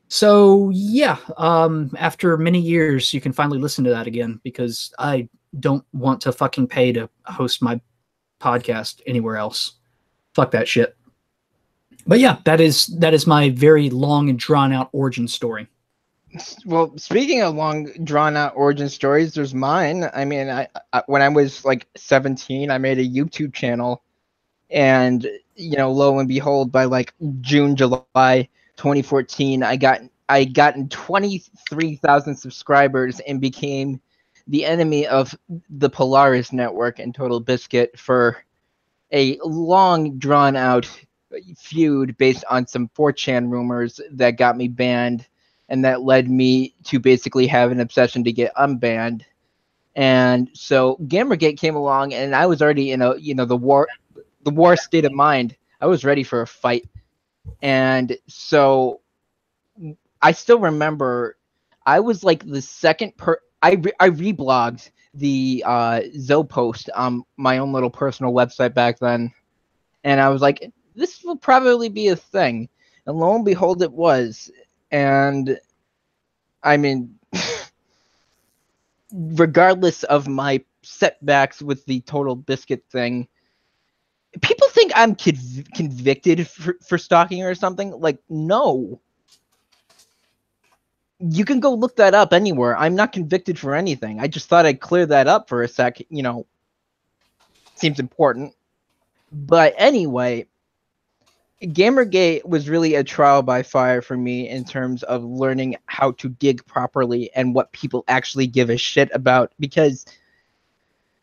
So yeah, after many years, you can finally listen to that again, because I don't want to fucking pay to host my podcast anywhere else. Fuck that shit. But yeah, that is my very long and drawn out origin story. Well, speaking of long, drawn-out origin stories, there's mine. I mean, I when I was like 17, I made a YouTube channel, and lo and behold, by like June, July 2014, I gotten 23,000 subscribers and became the enemy of the Polaris Network and Total Biscuit for a long, drawn-out feud based on some 4chan rumors that got me banned. And that led me to basically have an obsession to get unbanned. And so Gamergate came along, and I was already in the war state of mind. I was ready for a fight. And so I still remember I was like the second I reblogged the Zoe post on my own little personal website back then. And I was like, this will probably be a thing. And lo and behold, it was. And I mean, regardless of my setbacks with the Total Biscuit thing, people think I'm convicted for stalking or something. Like, no. You can go look that up anywhere. I'm not convicted for anything. I just thought I'd clear that up for a sec. Seems important. But anyway, Gamergate was really a trial by fire for me in terms of learning how to dig properly and what people actually give a shit about. Because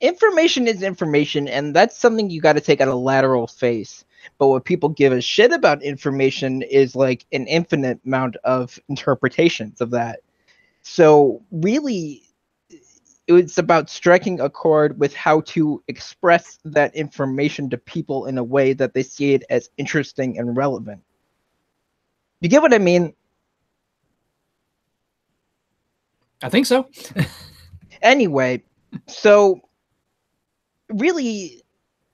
information is information, and that's something you got to take at a lateral face. But what people give a shit about information is like an infinite amount of interpretations of that. So really, it's about striking a chord with how to express that information to people in a way that they see it as interesting and relevant. You get what I mean? I think so. Anyway, so really,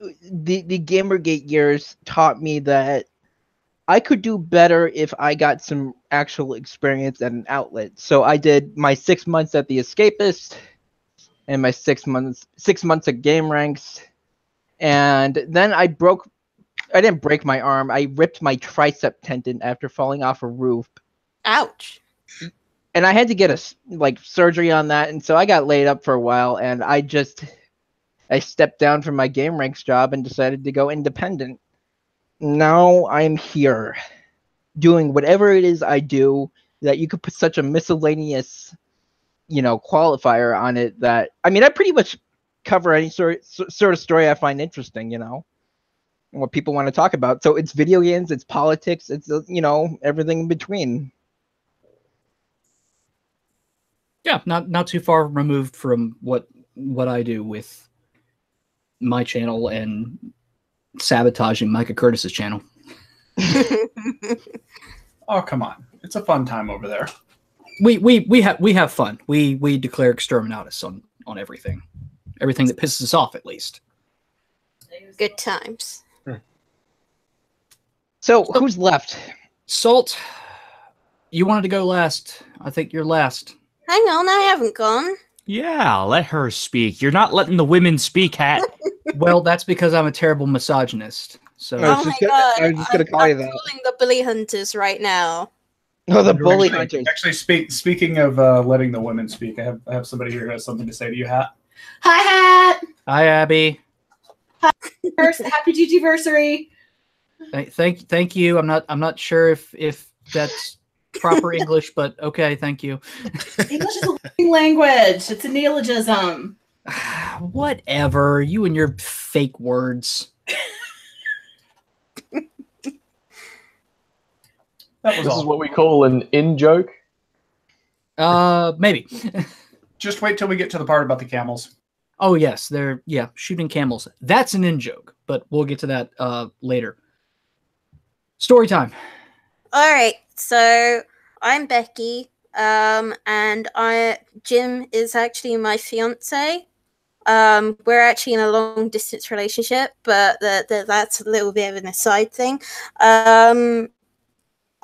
the Gamergate years taught me that I could do better if I got some actual experience at an outlet. So I did my 6 months at the Escapist and my 6 months at Game Ranks, and then I didn't break my arm. I ripped my tricep tendon after falling off a roof. Ouch. And I had to get a surgery on that, and so I got laid up for a while, and I stepped down from my Game Ranks job and decided to go independent. Now I'm here doing whatever it is I do that you could put such a miscellaneous, qualifier on it that, I mean, I pretty much cover any sort of story I find interesting, and what people want to talk about. So it's video games, it's politics, it's, everything in between. Yeah, not too far removed from what I do with my channel and sabotaging Micah Curtis's channel. Oh, come on. It's a fun time over there. We have fun. We declare exterminatus on everything. Everything that pisses us off, at least. Good times. So who's left? Salt, you wanted to go last. I think you're last. Hang on, I haven't gone. Yeah, let her speak. You're not letting the women speak, Hat. Well, that's because I'm a terrible misogynist. So I was just gonna call you that. I'm calling the bully hunters right now. Oh, the bully hunters. Actually, speaking of letting the women speak, I have somebody here who has something to say to you, Hat. Hi, Hat. Hi, Abby. First, happy GGversary. Thank you. I'm not sure if that's proper English, but okay, thank you. English is a living language. It's a neologism. Whatever. You and your fake words. This is what we call an in-joke. Maybe. Just wait till we get to the part about the camels. Oh yes, they're shooting camels. That's an in-joke, but we'll get to that later. Story time. All right, so I'm Becky, and Jim is actually my fiance. We're actually in a long distance relationship, but that's a little bit of an aside thing.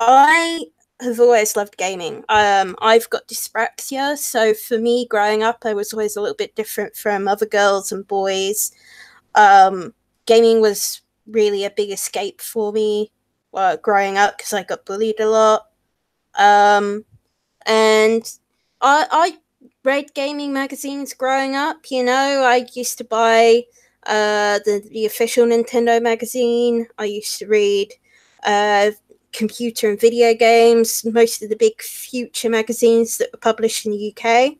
I have always loved gaming. I've got dyspraxia, so for me growing up, I was always a little bit different from other girls and boys. Gaming was really a big escape for me growing up because I got bullied a lot. And I read gaming magazines growing up. I used to buy the official Nintendo magazine. I used to read computer and video games, most of the big future magazines that were published in the UK.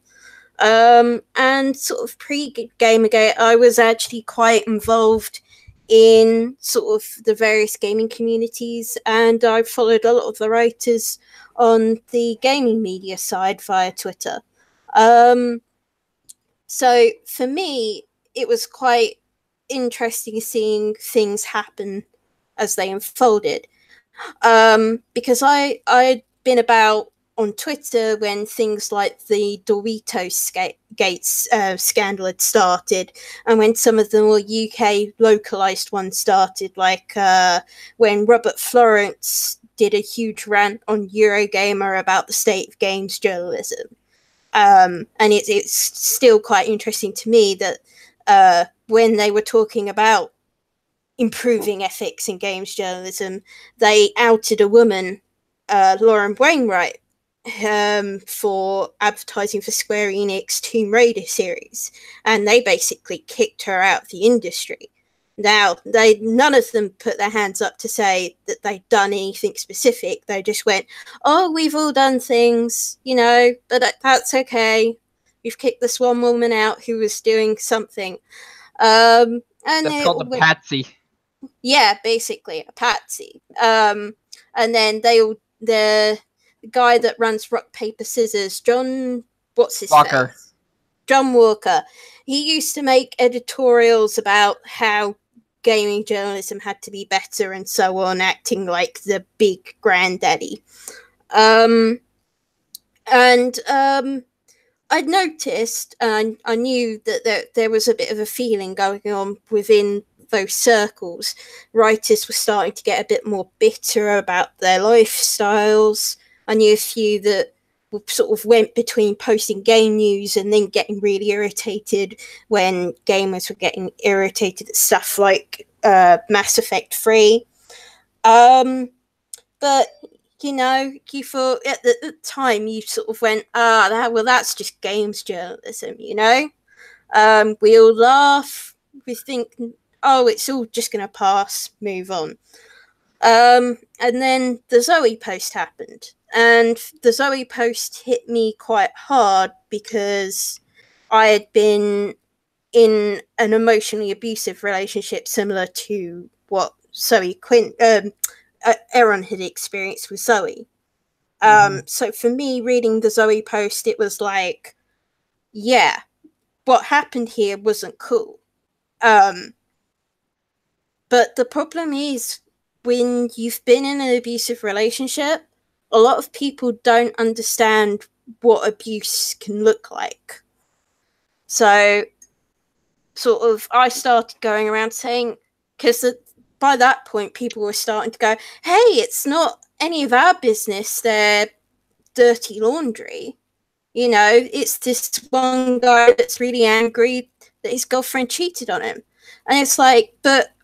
And sort of pre-Gamergate, I was actually quite involved in sort of the various gaming communities, and I followed a lot of the writers on the gaming media side via Twitter. So for me, it was quite interesting seeing things happen as they unfolded. Because I'd been about on Twitter when things like the Doritos Gates scandal had started, and when some of the more UK localized ones started, like when Robert Florence did a huge rant on Eurogamer about the state of games journalism. And it's still quite interesting to me that when they were talking about improving ethics in games journalism, they outed a woman, Lauren Wainwright, for advertising for Square Enix Tomb Raider series, and they basically kicked her out of the industry. Now, none of them put their hands up to say that they'd done anything specific. They just went, "Oh, we've all done things, but that's okay. we've kicked this one woman out who was doing something. And That's called a patsy. Yeah, basically a patsy. And then the guy that runs Rock Paper Scissors, John, what's his Walker. face? John Walker. He used to make editorials about how gaming journalism had to be better and so on, acting like the big granddaddy. I'd noticed, and I knew that there was a bit of a feeling going on within those circles. Writers were starting to get a bit more bitter about their lifestyles. I knew a few that sort of went between posting game news and then getting really irritated when gamers were getting irritated at stuff like Mass Effect 3. But you know, you thought at the time you sort of went, that's just games journalism, you know? We all laugh, we think, oh, it's all just going to pass, move on. And then the Zoe post happened. And the Zoe post hit me quite hard because I had been in an emotionally abusive relationship similar to what Aaron had experienced with Zoe. So for me, reading the Zoe post, it was like, yeah, what happened here wasn't cool. But the problem is, when you've been in an abusive relationship, a lot of people don't understand what abuse can look like. So, sort of, I started going around saying, because by that point, people were starting to go, hey, it's not any of our business, they're dirty laundry. You know, it's this one guy that's really angry that his girlfriend cheated on him. And it's like, but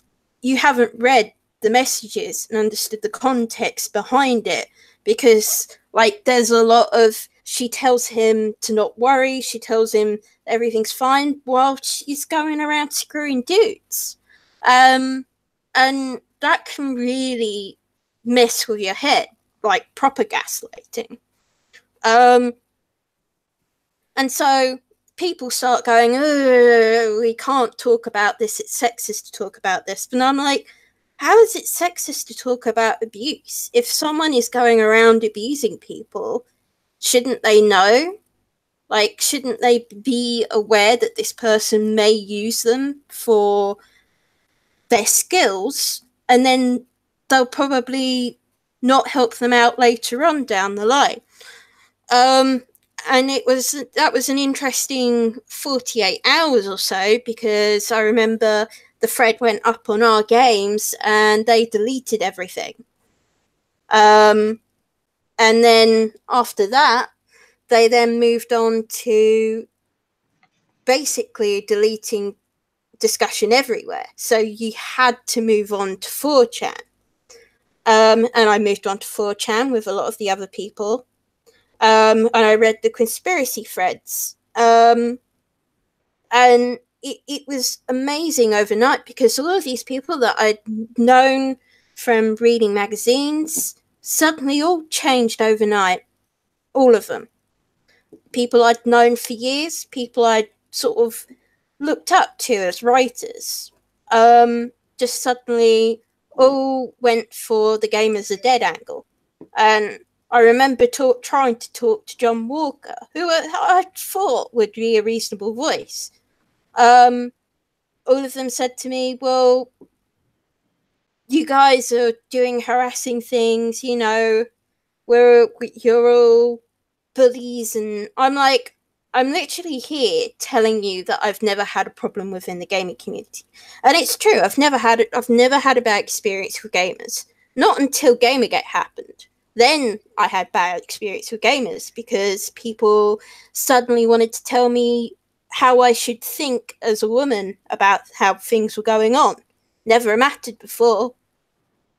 you haven't read the messages and understood the context behind it, because, like, there's a lot of, she tells him to not worry, she tells him everything's fine while she's going around screwing dudes. And that can really mess with your head, like proper gaslighting. And so people start going, oh, we can't talk about this, it's sexist to talk about this. But I'm like, how is it sexist to talk about abuse? If someone is going around abusing people, shouldn't they know? Like, shouldn't they be aware that this person may use them for their skills, and then they'll probably not help them out later on down the line? And that was an interesting 48 hours or so, because I remember the thread went up on our games and they deleted everything. And then after that, they then moved on to basically deleting discussion everywhere. So you had to move on to 4chan. And I moved on to 4chan with a lot of the other people. And I read the conspiracy threads. And it was amazing overnight, because all of these people that I'd known from reading magazines suddenly all changed overnight. All of them. People I'd known for years, people I'd sort of looked up to as writers, just suddenly all went for the gamers are dead angle. And I remember trying to talk to John Walker, who I thought would be a reasonable voice. All of them said to me, well, you guys are doing harassing things, you know, you're all bullies. And I'm like, I'm literally here telling you that I've never had a problem within the gaming community. And it's true, I've never had a bad experience with gamers. Not until Gamergate happened. Then I had bad experience with gamers, because people suddenly wanted to tell me how I should think as a woman about how things were going on. Never mattered before.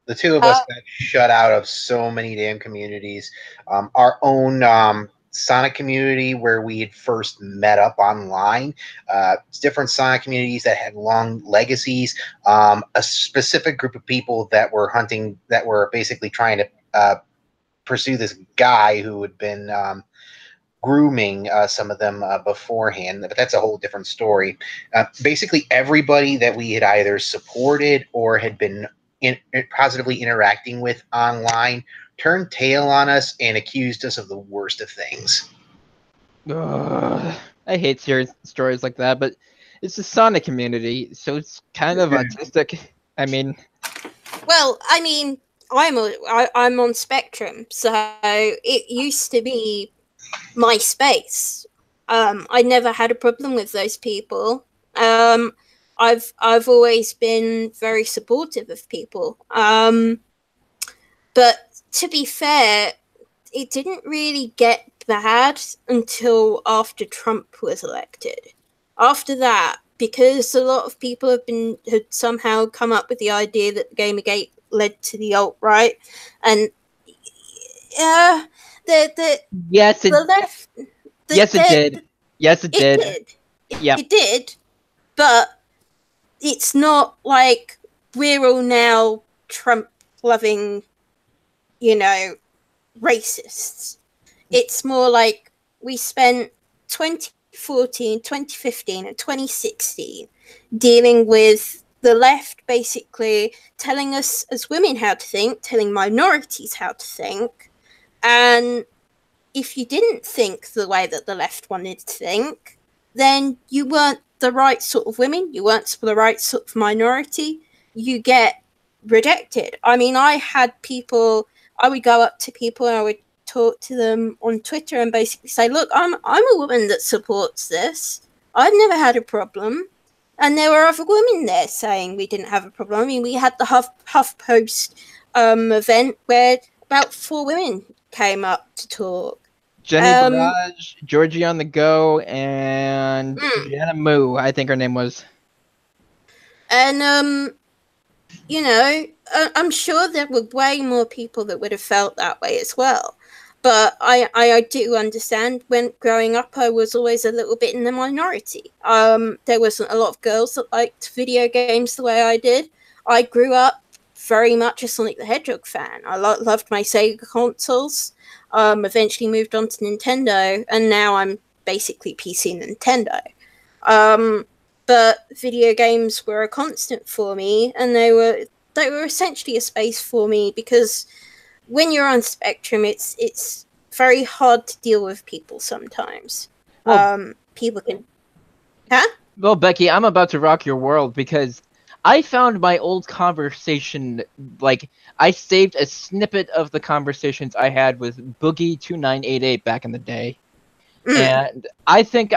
The two of us got shut out of so many damn communities. Our own Sonic community, where we had first met up online, different Sonic communities that had long legacies, a specific group of people that were hunting, that were basically trying to pursue this guy who had been grooming some of them beforehand, but that's a whole different story. Basically, everybody that we had either supported or had been positively interacting with online turned tail on us and accused us of the worst of things. Ugh, I hate stories like that, but it's the Sonic community, so it's kind of autistic. I mean, Well, I mean, I'm on Spectrum, so it used to be MySpace. I never had a problem with those people. I've always been very supportive of people. But to be fair, it didn't really get bad until after Trump was elected. After that, because a lot of people had somehow come up with the idea that Gamergate led to the alt-right, and yes, it the left. yes it did. Yes, it did. Yeah, It did, but it's not like we're all now Trump-loving, racists. It's more like we spent 2014, 2015, and 2016 dealing with the left basically telling us as women how to think, telling minorities how to think, and if you didn't think the way that the left wanted to think, then you weren't the right sort of women, you weren't the right sort of minority, you get rejected. I mean, I would go up to people and I would talk to them on Twitter and basically say, look, I'm a woman that supports this. I've never had a problem. And there were other women there saying we didn't have a problem. I mean, we had the HuffPost event where about 4 women came up to talk. Jenny Barrage, Georgie on the Go, and Jenna Moo, I think her name was. And I'm sure there were way more people that would have felt that way as well. But I do understand when growing up, I was always a little bit in the minority. There wasn't a lot of girls that liked video games the way I did. I grew up very much a Sonic the Hedgehog fan. I loved my Sega consoles. Eventually moved on to Nintendo, and now I'm basically PC Nintendo. But video games were a constant for me, and they were essentially a space for me because when you're on Spectrum, it's very hard to deal with people sometimes. Well, People can, huh? Well, Becky, I'm about to rock your world because I found my old conversation, like, I saved a snippet of the conversations I had with Boogie2988 back in the day. And I think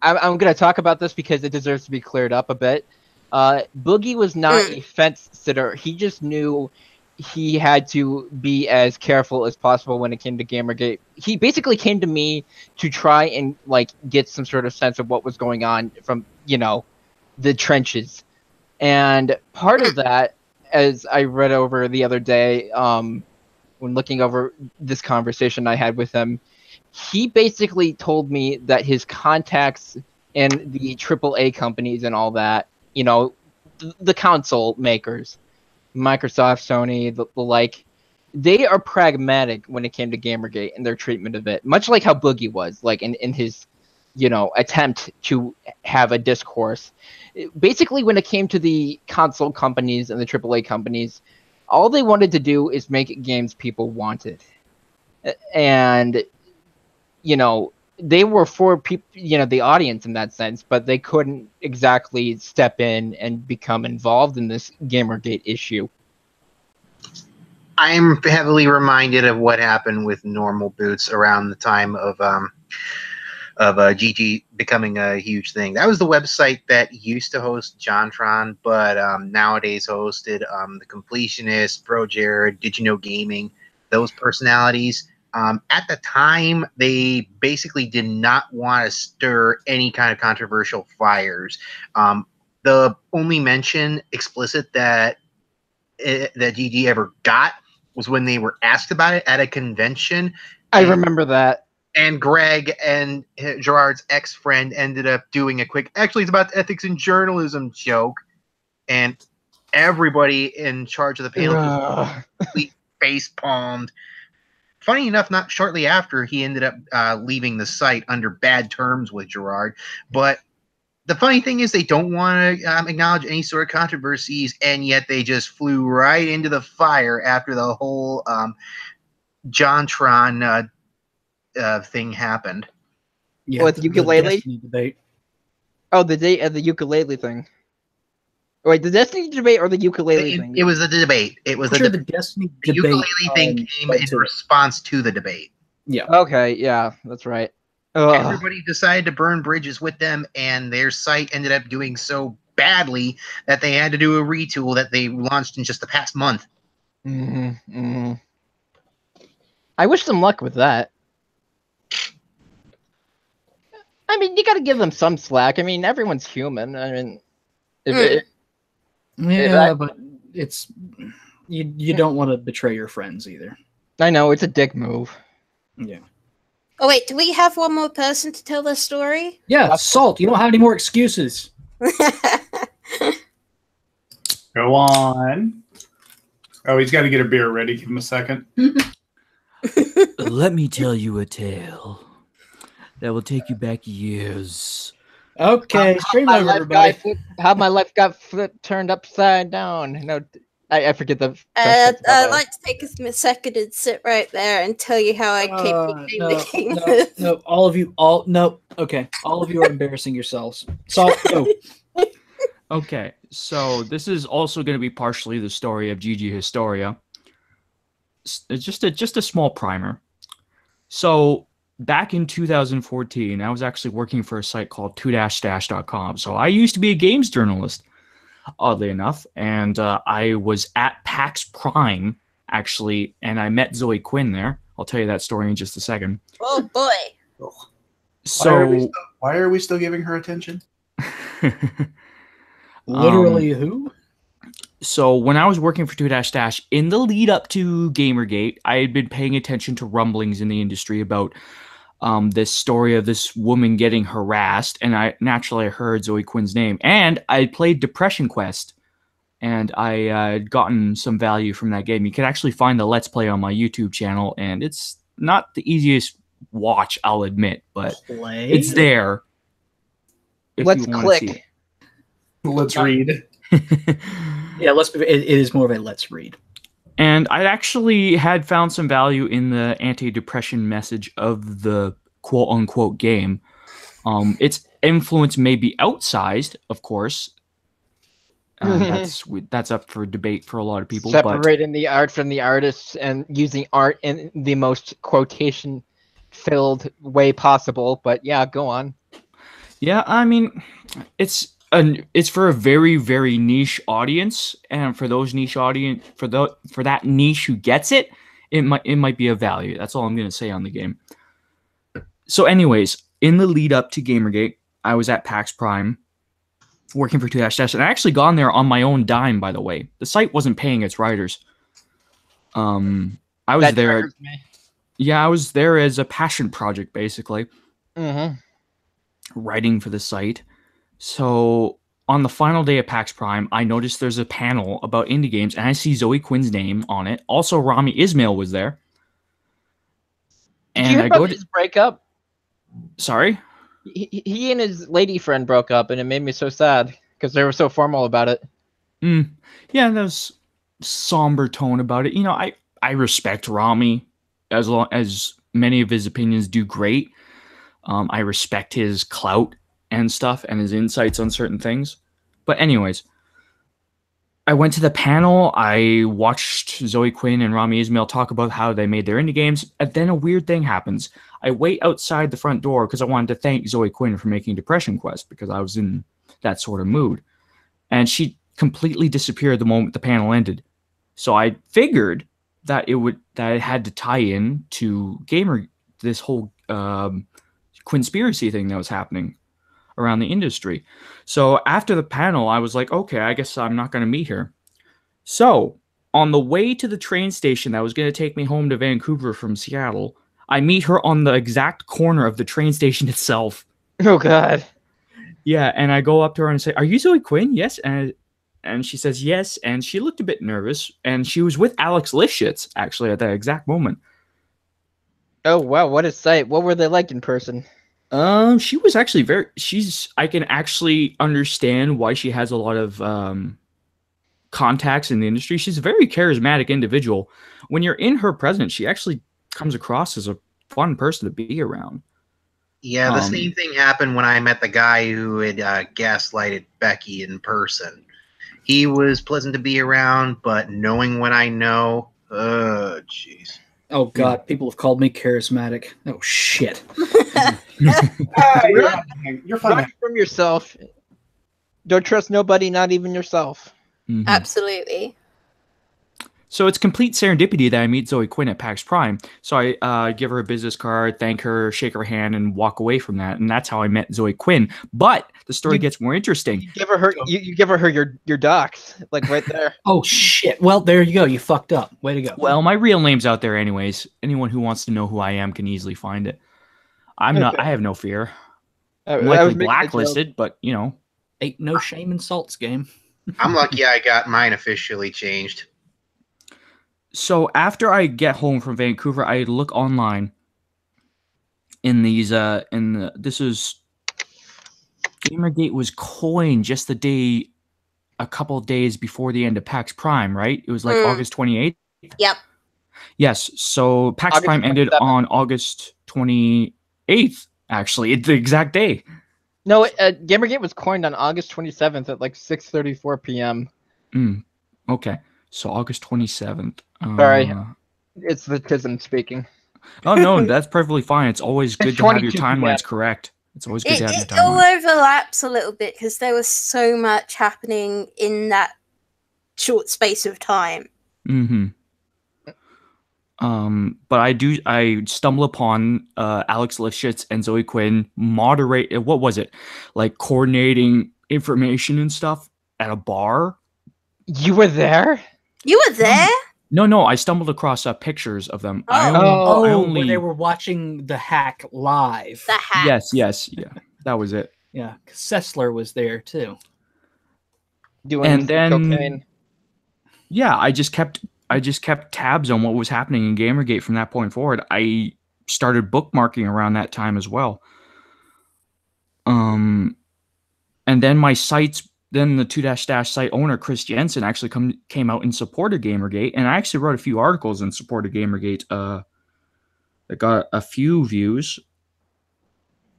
I'm going to talk about this because it deserves to be cleared up a bit. Boogie was not a fence sitter. He just knew he had to be as careful as possible when it came to Gamergate. He basically came to me to try and, like, get some sort of sense of what was going on from, the trenches. And part of that, as I read over the other day, when looking over this conversation I had with him, he basically told me that his contacts in the AAA companies and all that, the console makers, Microsoft, Sony, the like, they are pragmatic when it came to Gamergate and their treatment of it, much like how Boogie was, like in his, attempt to have a discourse. Basically, when it came to the console companies and the AAA companies, all they wanted to do is make games people wanted. And, they were for people, the audience in that sense, but they couldn't exactly step in and become involved in this Gamergate issue. I'm heavily reminded of what happened with Normal Boots around the time of GG becoming a huge thing. That was the website that used to host JonTron, but nowadays hosted The Completionist, Bro Jared, Did You Know Gaming, those personalities. At the time, they basically did not want to stir any kind of controversial fires. The only mention explicit that GG ever got was when they were asked about it at a convention. I remember that. And Greg and Gerard's ex-friend ended up doing a quick, actually it's about ethics in journalism joke, and everybody in charge of the panel just completely face-palmed. funny enough, not shortly after, he ended up leaving the site under bad terms with Gerard. But the funny thing is they don't want to acknowledge any sort of controversies, and yet they just flew right into the fire after the whole JonTron thing happened. Yeah, What, the ukulele? Destiny debate. Oh, the ukulele thing. Wait, the Destiny debate or the ukulele thing? It was the debate. It was The Destiny the debate. ukulele thing came in response to the debate. Yeah. Okay, yeah, that's right. Ugh. Everybody decided to burn bridges with them, and their site ended up doing so badly that they had to do a retool that they launched in just the past month. I wish them luck with that. I mean, you got to give them some slack. I mean, everyone's human. I mean, but it's you don't want to betray your friends either. I know it's a dick move. Yeah. Oh wait, do we have one more person to tell their story? Yeah, Salt. You don't have any more excuses. Go on. Oh, he's got to get a beer ready. Give him a second. Let me tell you a tale that will take you back years. Okay, stream over, everybody. How my life got turned upside down. No, I forget the. I'd like to take a second and sit right there and tell you how I became the No, all of you, okay, all of you are embarrassing yourselves. Salt, go. Okay, so this is also going to be partially the story of Gigi Historia. It's just a small primer. So back in 2014, I was actually working for a site called 2-stash.com. So I used to be a games journalist, oddly enough, and I was at PAX Prime, actually, and I met Zoe Quinn there. I'll tell you that story in just a second. Oh, boy. So why are we still giving her attention? Literally who? So when I was working for 2-Stash, in the lead up to Gamergate, I had been paying attention to rumblings in the industry about this story of this woman getting harassed, and I naturally heard Zoe Quinn's name, and I played Depression Quest, and I had gotten some value from that game. You can actually find the Let's Play on my YouTube channel, and it's not the easiest watch, I'll admit, but it's there. Let's click. Let's read. Yeah, it is more of a let's read. And I actually had found some value in the anti-depression message of the quote-unquote game. Its influence may be outsized, of course. That's up for debate for a lot of people. Separating the art from the artist and using art in the most quotation-filled way possible. But yeah, go on. Yeah, I mean, it's for a very, very niche audience, and for those niche audience, for that niche who gets it, it might be of value. That's all I'm going to say on the game. So, anyways, in the lead up to Gamergate, I was at PAX Prime, working for 2-Stash, and I actually gone there on my own dime. By the way, the site wasn't paying its writers. I was there. Yeah, I was there as a passion project, basically. Writing for the site. So on the final day of PAX Prime, I noticed there's a panel about indie games, and I see Zoe Quinn's name on it. Also, Rami Ismail was there. And Did you hear about his breakup? Sorry? He and his lady friend broke up, and it made me so sad because they were so formal about it. Yeah, there's somber tone about it. You know, I respect Rami as long as many of his opinions do great. I respect his clout and stuff and his insights on certain things. But anyways, I went to the panel. I watched Zoe Quinn and Rami Ismail talk about how they made their indie games. And then a weird thing happens. I wait outside the front door because I wanted to thank Zoe Quinn for making Depression Quest because I was in that sort of mood. And she completely disappeared the moment the panel ended. So I figured that it had to tie in to this whole conspiracy thing that was happening around the industry. So after the panel, I was like, okay, I guess I'm not going to meet her. So on the way to the train station that was going to take me home to Vancouver from Seattle, I meet her on the exact corner of the train station itself. Oh, God. Yeah, and I go up to her and say, are you Zoe Quinn? Yes. And she says yes, and she looked a bit nervous, and she was with Alex Lifshitz, actually, at that exact moment. Oh wow, what a sight! What were they like in person? She was actually I can actually understand why she has a lot of contacts in the industry. She's a very charismatic individual. When you're in her presence, she actually comes across as a fun person to be around. Yeah, the same thing happened when I met the guy who had gaslighted Becky in person. He was pleasant to be around, but knowing what I know, jeez. Oh God, people have called me charismatic. Oh shit. You're fine. Run from yourself. Don't trust nobody, not even yourself. Mhm. Absolutely. So it's complete serendipity that I meet Zoe Quinn at PAX Prime. So I give her a business card, thank her, shake her hand, and walk away from that. And that's how I met Zoe Quinn. But the story gets more interesting. You give her your docs, like right there. Oh shit. Well, there you go. You fucked up. Way to go. Well, my real name's out there anyways. Anyone who wants to know who I am can easily find it. I have no fear. I'm likely blacklisted, but you know. Ain't no shame in salts game. I'm lucky I got mine officially changed. So after I get home from Vancouver, I look online in these this is Gamergate was coined just a couple of days before the end of PAX Prime, right? It was like August 28th. Yep. Yes. So PAX August Prime ended 27th. on August 28th. Actually, it's the exact day. No, Gamergate was coined on August 27th at like 6:34 p.m. Okay. So August 27th. Sorry, it's the Tism speaking. Oh no, that's perfectly fine. It's always good to have your 22 timelines correct. It's always good to have your It all timelines. overlaps a little bit because there was so much happening in that short space of time. But I stumble upon Alex Lifshitz and Zoe Quinn moderate. What was it? Like coordinating information and stuff at a bar. You were there? You were there? No, I stumbled across pictures of them. I Oh, only when they were watching the hack live. The hack. Yes, yeah, that was it. Yeah, 'cause Sessler was there too. Doing And then cocaine. yeah, I just kept tabs on what was happening in Gamergate from that point forward. I started bookmarking around that time as well. And then the 2-dash site owner, Chris Jensen, actually came out and supported Gamergate. And I actually wrote a few articles in support of Gamergate that got a few views.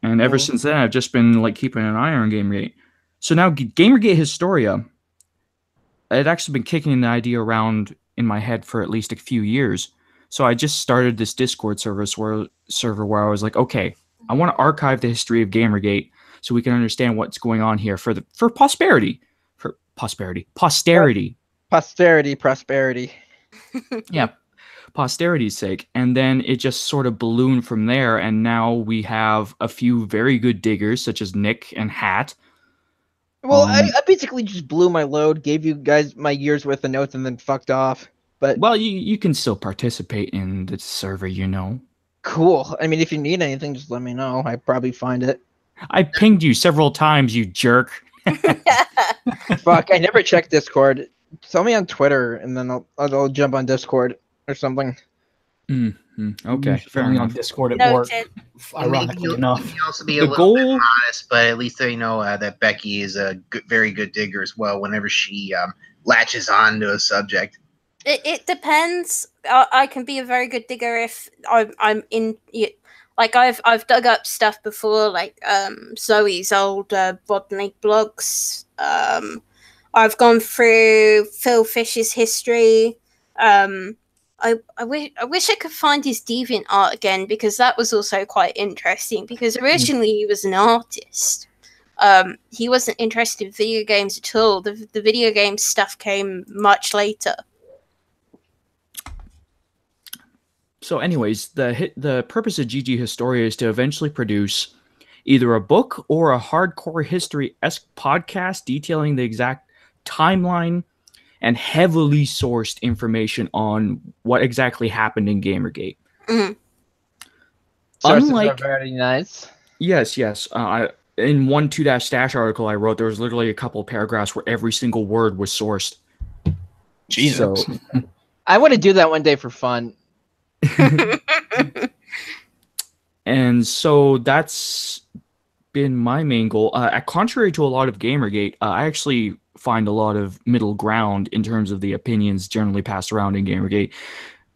And ever since then, I've just been like keeping an eye on Gamergate. So now Gamergate Historia, I'd actually been kicking the idea around in my head for at least a few years. So I just started this Discord server where I was like, okay, I want to archive the history of Gamergate so we can understand what's going on here for posterity. Prosperity. Yeah, posterity's sake. And then it just sort of ballooned from there. And now we have a few very good diggers such as Nick and Hat. Well, I basically just blew my load, gave you guys my year's worth of notes, and then fucked off. But well, you can still participate in the server, you know. Cool. I mean, if you need anything, just let me know. I'd probably find it. I pinged you several times, you jerk. Fuck, I never checked Discord. Tell me on Twitter, and then I'll jump on Discord or something. Okay, fair on enough. Discord at Noted. work. Ironically enough. You can also be a little bit modest, but at least they know that Becky is a very good digger as well whenever she latches on to a subject. It depends. I can be a very good digger if I'm in. Like I've dug up stuff before, like Zoe's old Bodley blogs. I've gone through Phil Fish's history. I wish I could find his Deviant art again because that was also quite interesting. Because originally he was an artist. He wasn't interested in video games at all. The video game stuff came much later. So anyways, the purpose of GG Historia is to eventually produce either a book or a hardcore history-esque podcast detailing the exact timeline and heavily sourced information on what exactly happened in Gamergate. Mm-hmm. Sources are very nice. Yes. In one 2-dash article I wrote, there was literally a couple of paragraphs where every single word was sourced. Jesus. I want to do that one day for fun. And so that's been my main goal. Contrary to a lot of Gamergate, I actually find a lot of middle ground in terms of the opinions generally passed around in Gamergate,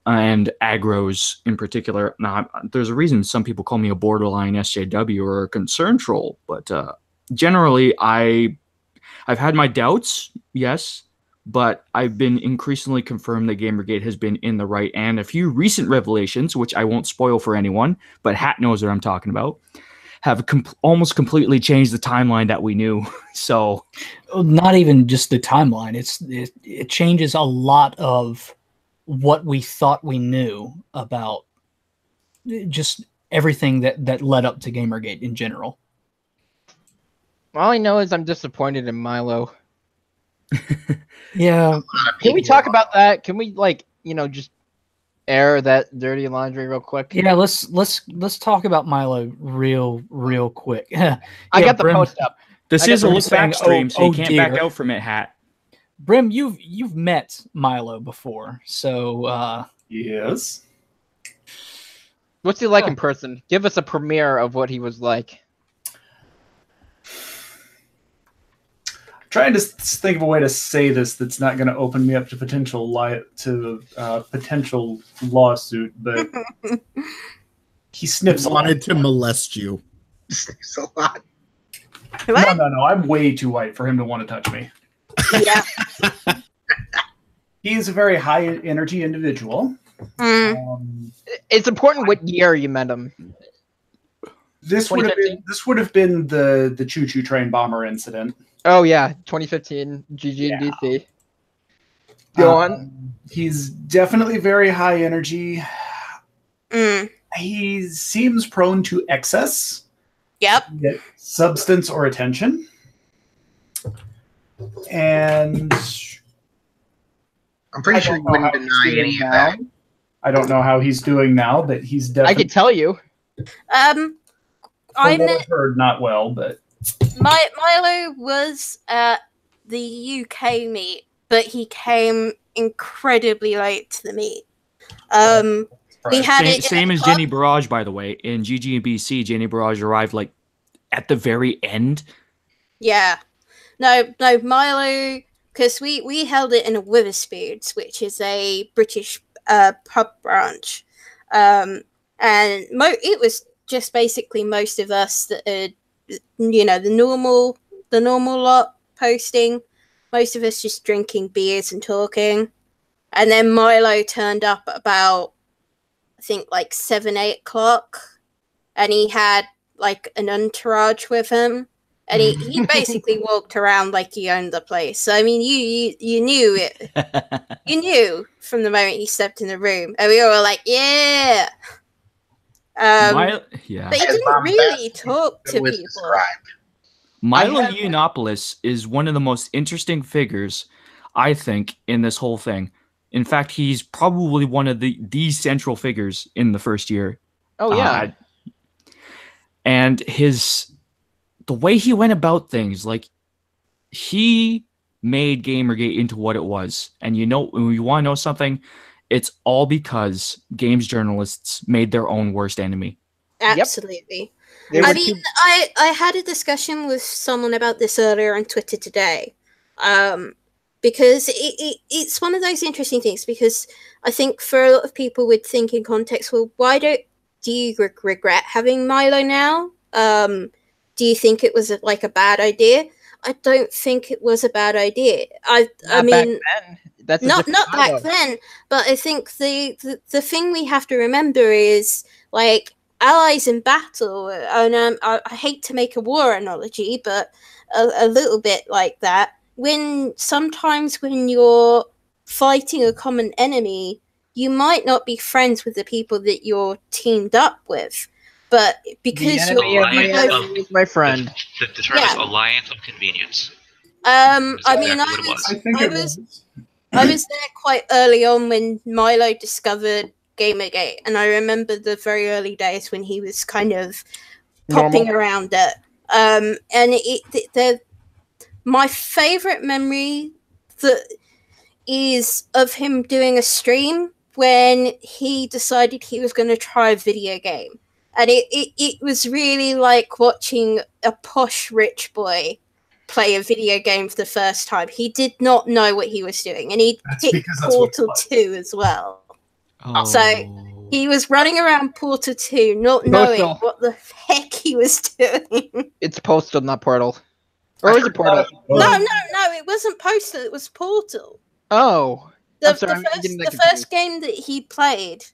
and aggros in particular. Now, there's a reason some people call me a borderline SJW or a concern troll, but generally, I've had my doubts, yes, but I've been increasingly confirmed that Gamergate has been in the right, and a few recent revelations, which I won't spoil for anyone, but Hat knows what I'm talking about, have almost completely changed the timeline that we knew. So, not even just the timeline; it changes a lot of what we thought we knew about just everything that led up to Gamergate in general. All I know is I'm disappointed in Milo. Yeah. Can we talk about that? Can we just air that dirty laundry real quick? Yeah, let's talk about Milo real quick. I got the post up. This is a look back stream, so you can't back out from it, Hat. Brim, you've met Milo before, so yes. What's he like in person? Give us a premiere of what he was like. Trying to think of a way to say this that's not going to open me up to potential lawsuit, but he sniffs. Wanted to molest you. Sniffs a lot. No. I'm way too white for him to want to touch me. Yeah. He is a very high energy individual. It's important what year you met him. This would have been the choo-choo train bomber incident. Oh yeah, 2015 GG and DC. Go on. He's definitely very high energy. He seems prone to excess. Yep. Substance or attention. And I'm pretty sure you wouldn't deny any of that. I don't know how he's doing now, but he's definitely. I can tell you. I heard not well, but Milo was at the UK meet, but he came incredibly late to the meet. We had same as Jenny Barrage, by the way. In GG and BC, Jenny Barrage arrived at the very end. Yeah. No, Milo, because we held it in a Witherspoons, which is a British pub branch, and it was just basically most of us that had, the normal lot posting, most of us just drinking beers and talking, and then Milo turned up at about, I think, 7-8 o'clock, and he had an entourage with him. And he basically walked around like he owned the place. So, I mean, you knew it. You knew from the moment he stepped in the room. And we were like, yeah. But he didn't really talk to people. Milo Yiannopoulos is one of the most interesting figures, I think, in this whole thing. In fact, he's probably one of the central figures in the first year. Oh, yeah. And the way he went about things, he made Gamergate into what it was. And when you want to know something, it's all because games journalists made their own worst enemy. Absolutely. Yep. I mean, I had a discussion with someone about this earlier on Twitter today, because it's one of those interesting things, because I think for a lot of people would think in context, well, why do you regret having Milo now? Do you think it was a bad idea? I don't think it was a bad idea. I mean, that's not back then, but I think the thing we have to remember is allies in battle. And I hate to make a war analogy, but a little bit like that. Sometimes when you're fighting a common enemy, you might not be friends with the people that you're teamed up with. But because you're my friend, the term is alliance of convenience. I mean, I was there quite early on when Milo discovered Gamergate, and I remember the very early days when he was kind of popping around it. And my favorite memory is of him doing a stream when he decided he was going to try a video game. And it was really like watching a posh rich boy play a video game for the first time. He did not know what he was doing. And he picked Portal 2 as well. Oh. So he was running around Portal 2 not knowing what the heck he was doing. It's Postal, not Portal. Or is it Portal? No, it wasn't Postal, it was Portal. Oh. The first game that he played,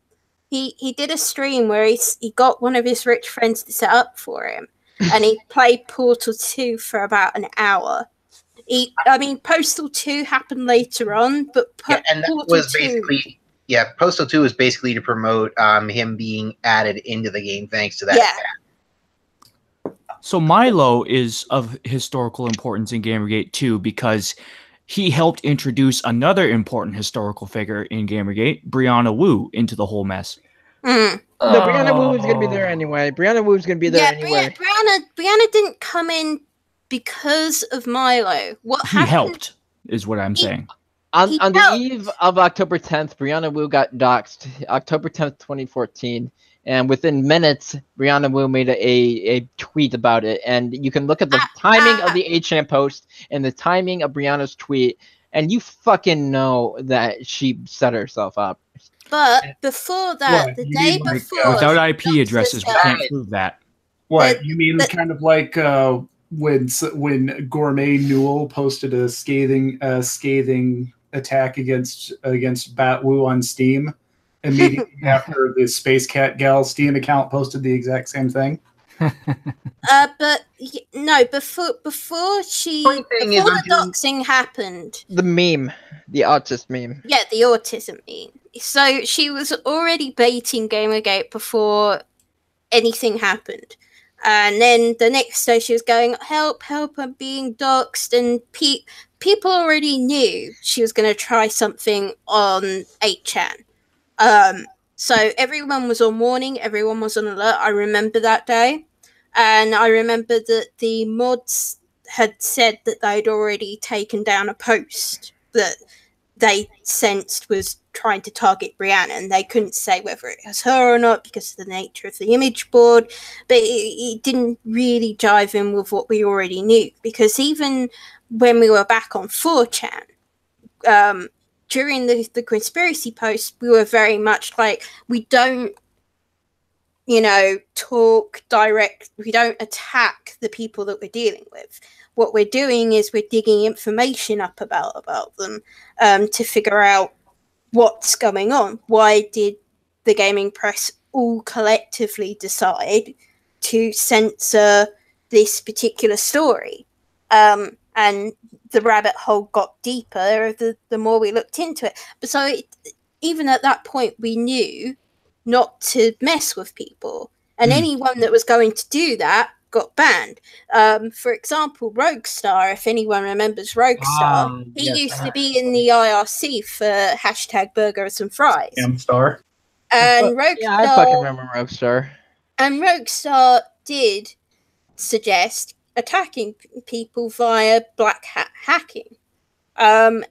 he did a stream where he got one of his rich friends to set up for him, and he played Portal 2 for about an hour. Postal 2 happened later on, but and that was basically Postal 2 was basically to promote him being added into the game thanks to that. Yeah. So Milo is of historical importance in Gamergate too, because he helped introduce another important historical figure in Gamergate, Brianna Wu, into the whole mess. Mm. No, Brianna Wu was going to be there anyway. Brianna Wu was going to be there anyway. Brianna didn't come in because of Milo. He helped, is what I'm saying. On the eve of October 10th, Brianna Wu got doxxed. October 10th, 2014. And within minutes, Brianna Wu made a tweet about it. And you can look at the timing of the 8chan post and the timing of Brianna's tweet, and you fucking know that she set herself up. But before that, the day before... Without IP addresses, we can't prove that. What, you mean kind of like when Gourmet Newell posted a scathing attack against Bat Wu on Steam? Immediately after the Space Cat Gal Steam account posted the exact same thing. But no, before the doxing happened, the autism meme. Yeah, the autism meme. So she was already baiting Gamergate before anything happened, and then the next day she was going, "Help! Help! I'm being doxed," and people already knew she was going to try something on 8chan. So everyone was on warning, everyone was on alert. I remember that day. And I remember that the mods had said that they'd already taken down a post that they sensed was trying to target Brianna, and they couldn't say whether it was her or not because of the nature of the image board, but it didn't really jive in with what we already knew, because even when we were back on 4chan, during the conspiracy post, we were very much like, we don't, talk direct, we don't attack the people that we're dealing with. What we're doing is we're digging information up about them to figure out what's going on. Why did the gaming press all collectively decide to censor this particular story? And the rabbit hole got deeper the more we looked into it. But so even at that point, we knew not to mess with people. And anyone that was going to do that got banned. For example, Roguestar, if anyone remembers Roguestar, he used to be in the IRC for hashtag burgers and fries. M-Star. And Roguestar... Yeah, I fucking remember Roguestar. And Roguestar did suggest attacking people via black hat hacking. And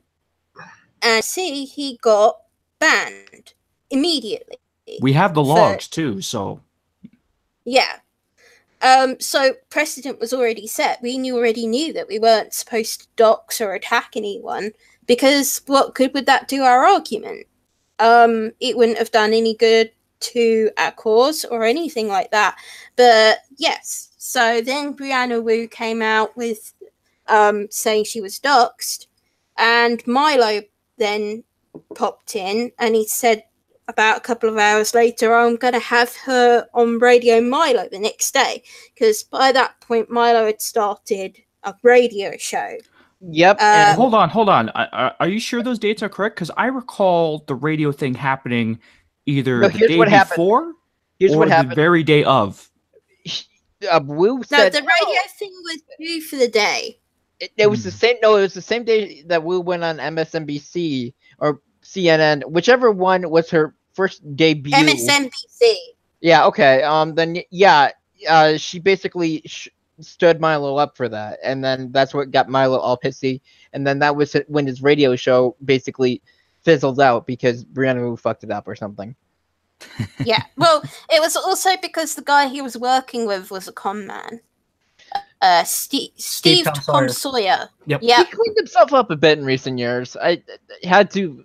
he got banned immediately. We have the logs too, so... Yeah. So precedent was already set. We already knew that we weren't supposed to dox or attack anyone, because what good would that do our argument? It wouldn't have done any good to our cause or anything like that. But yes, so then Brianna Wu came out with saying she was doxed, and Milo then popped in and he said about a couple of hours later, I'm going to have her on Radio Milo the next day, because by that point Milo had started a radio show. Yep. Hold on. Are you sure those dates are correct? Because I recall the radio thing happening either the day before or the very day of. Wu said, the radio thing was due for the day. It was the same. No, it was the same day that Wu went on MSNBC or CNN, whichever one was her first debut. MSNBC. Yeah. Okay. Then she basically stood Milo up for that, and then that's what got Milo all pissy. And then that was when his radio show basically fizzled out because Brianna fucked it up or something. Yeah. Well, it was also because the guy he was working with was a con man. Steve Tom Sawyer. Yep. He cleaned himself up a bit in recent years. I had to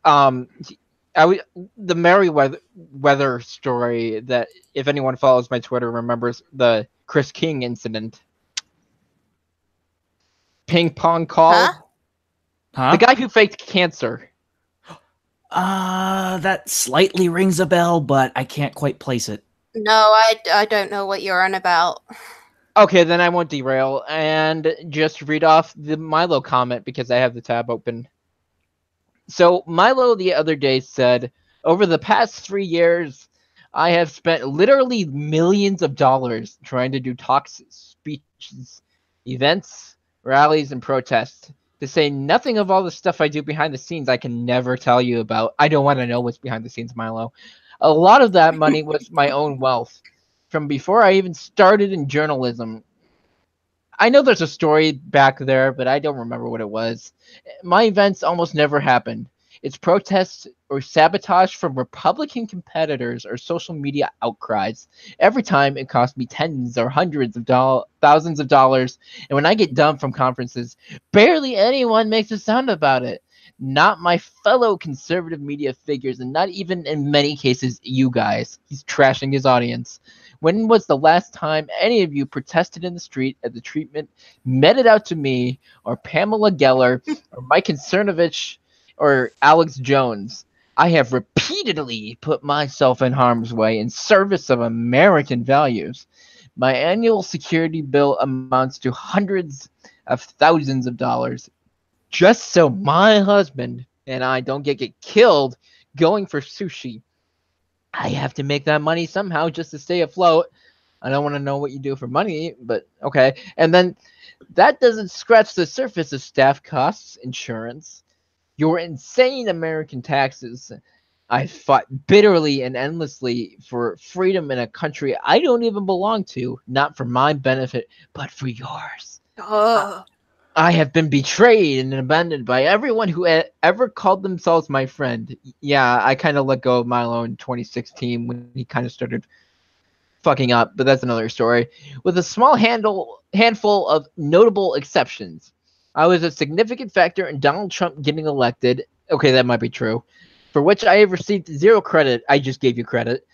the Merriweather story that if anyone follows my Twitter remembers the Chris King incident. Ping pong call. Huh? The guy who faked cancer. That slightly rings a bell, but I can't quite place it. No, I don't know what you're on about. Okay, then I won't derail and just read off the Milo comment because I have the tab open. So Milo the other day said, over the past 3 years, I have spent literally millions of dollars trying to do talks, speeches, events, rallies, and protests. To say nothing of all the stuff I do behind the scenes I can never tell you about. I don't want to know what's behind the scenes, Milo. A lot of that money was my own wealth. From before I even started in journalism. I know there's a story back there, but I don't remember what it was. My events almost never happened. It's protests or sabotage from Republican competitors or social media outcries. Every time it cost me tens or hundreds of thousands of dollars, and when I get done from conferences, barely anyone makes a sound about it. Not my fellow conservative media figures, and not even in many cases you guys. He's trashing his audience. When was the last time any of you protested in the street at the treatment meted out to me, or Pamela Geller, or Mike Cernovich, or Alex Jones? I have repeatedly put myself in harm's way in service of American values. My annual security bill amounts to hundreds of thousands of dollars just so my husband and I don't get killed going for sushi. I have to make that money somehow just to stay afloat. I don't want to know what you do for money, but okay. And then that doesn't scratch the surface of staff costs, insurance, your insane American taxes. I fought bitterly and endlessly for freedom in a country I don't even belong to, not for my benefit, but for yours. Oh. I have been betrayed and abandoned by everyone who ever called themselves my friend. Yeah, I kind of let go of Milo in 2016 when he kind of started fucking up, but that's another story. With a small handful of notable exceptions. I was a significant factor in Donald Trump getting elected. Okay, that might be true. For which I have received zero credit. I just gave you credit.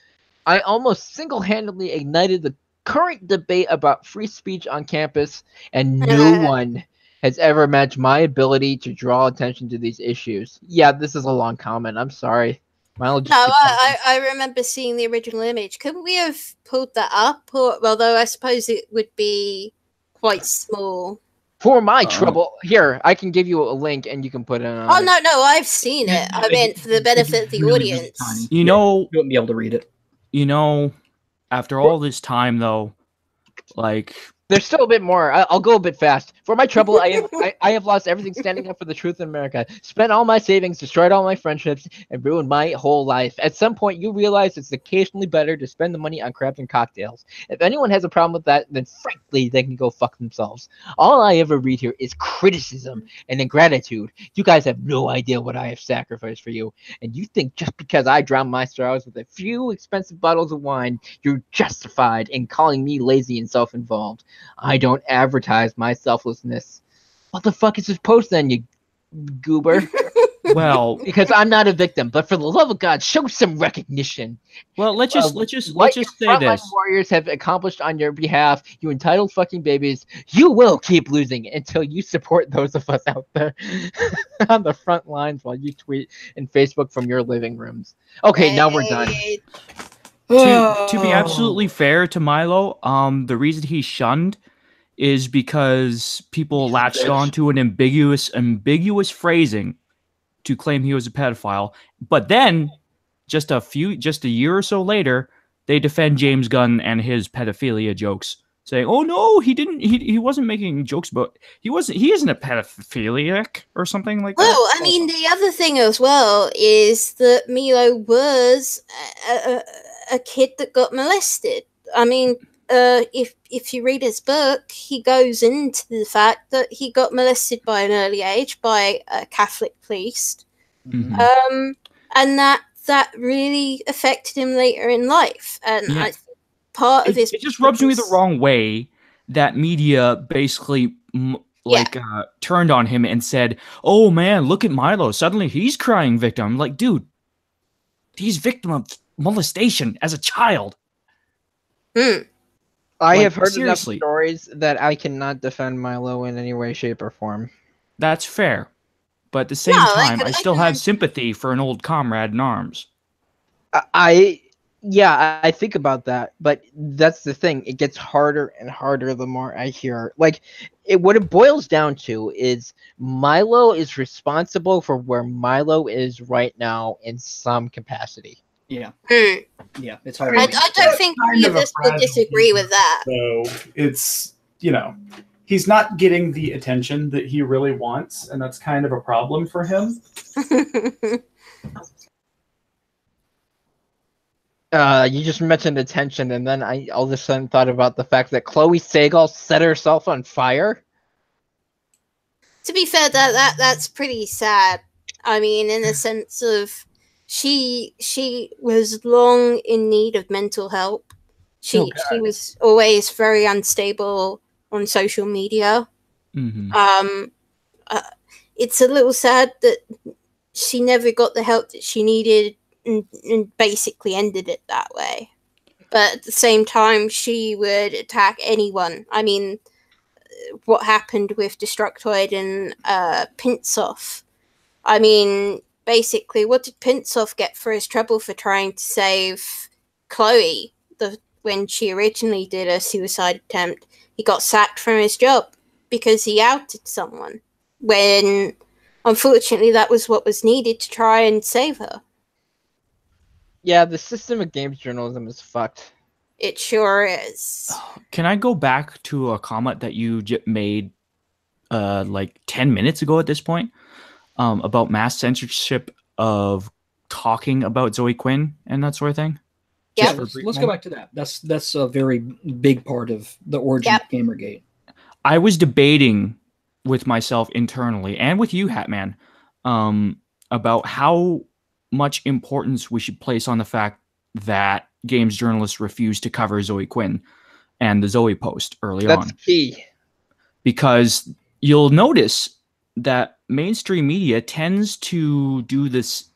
I almost single-handedly ignited the current debate about free speech on campus, and no one has ever matched my ability to draw attention to these issues. Yeah, this is a long comment. I'm sorry. No, I remember seeing the original image. Couldn't we have pulled that up? Or, although I suppose it would be quite small. For my trouble, here, I can give you a link and you can put it on. Oh, no, I've seen it. I meant for the benefit of the audience. You know, you wouldn't be able to read it. You know, after all this time, though, like... There's still a bit more. I'll go a bit fast. For my trouble, I have lost everything standing up for the truth in America. Spent all my savings, destroyed all my friendships, and ruined my whole life. At some point, you realize it's occasionally better to spend the money on crafting cocktails. If anyone has a problem with that, then frankly, they can go fuck themselves. All I ever read here is criticism and ingratitude. You guys have no idea what I have sacrificed for you. And you think just because I drowned my sorrows with a few expensive bottles of wine, you're justified in calling me lazy and self-involved. I don't advertise my selflessness. What the fuck is this post then, you goober? Well, because I'm not a victim, but for the love of God, show some recognition. Well, let's just say this: warriors have accomplished on your behalf, you entitled fucking babies. You will keep losing until you support those of us out there on the front lines while you tweet and Facebook from your living rooms. Okay, now we're done. To be absolutely fair to Milo, the reason he's shunned is because people latched on to an ambiguous phrasing to claim he was a pedophile. But then, just a year or so later, they defend James Gunn and his pedophilia jokes, saying, "Oh no, he wasn't making jokes about he isn't a pedophiliac or something like that." Well, I mean, the other thing as well is that Milo was a kid that got molested. I mean, if you read his book, he goes into the fact that he got molested by an early age by a Catholic priest. Mhm. And that really affected him later in life. And Yeah. I think part of his It just rubs me the was- wrong way that media basically turned on him and said, "Oh man, look at Milo. Suddenly he's crying victim." I'm like, dude, he's victim of molestation as a child. I Like, have heard seriously. enough stories that I cannot defend Milo in any way, shape, or form. That's fair. But at the same No, I time, could- I I still can- have sympathy for an old comrade in arms. I think about that, but that's the thing. It gets harder and harder the more I hear. Like, what it boils down to is Milo is responsible for where Milo is right now in some capacity. Yeah. Mm. Yeah, it's I hard. don't think kind any of of a us would fragile disagree with that. So it's, he's not getting the attention that he really wants, and that's kind of a problem for him. You just mentioned attention, and then I all of a sudden thought about the fact that Chloe Sagal set herself on fire. To be fair, that's pretty sad. I mean, in the sense of she was long in need of mental help. She was always very unstable on social media. Mhm. It's a little sad that she never got the help that she needed and basically ended it that way. But at the same time, she would attack anyone. I mean, what happened with Destructoid and Pintsoff. I mean, basically, what did Pintsoff get for his trouble for trying to save Chloe when she originally did a suicide attempt? He got sacked from his job because he outed someone, when unfortunately that was what was needed to try and save her. Yeah, the system of games journalism is fucked. It sure is. Can I go back to a comment that you made like 10 minutes ago at this point about mass censorship of talking about Zoe Quinn and that sort of thing? Yeah, let's go back to that. That's a very big part of the origin of Gamergate. I was debating with myself internally and with you, Hatman, about how much importance we should place on the fact that games journalists refused to cover Zoe Quinn and the Zoe post early on. That's key. Because you'll notice that mainstream media tends to do this,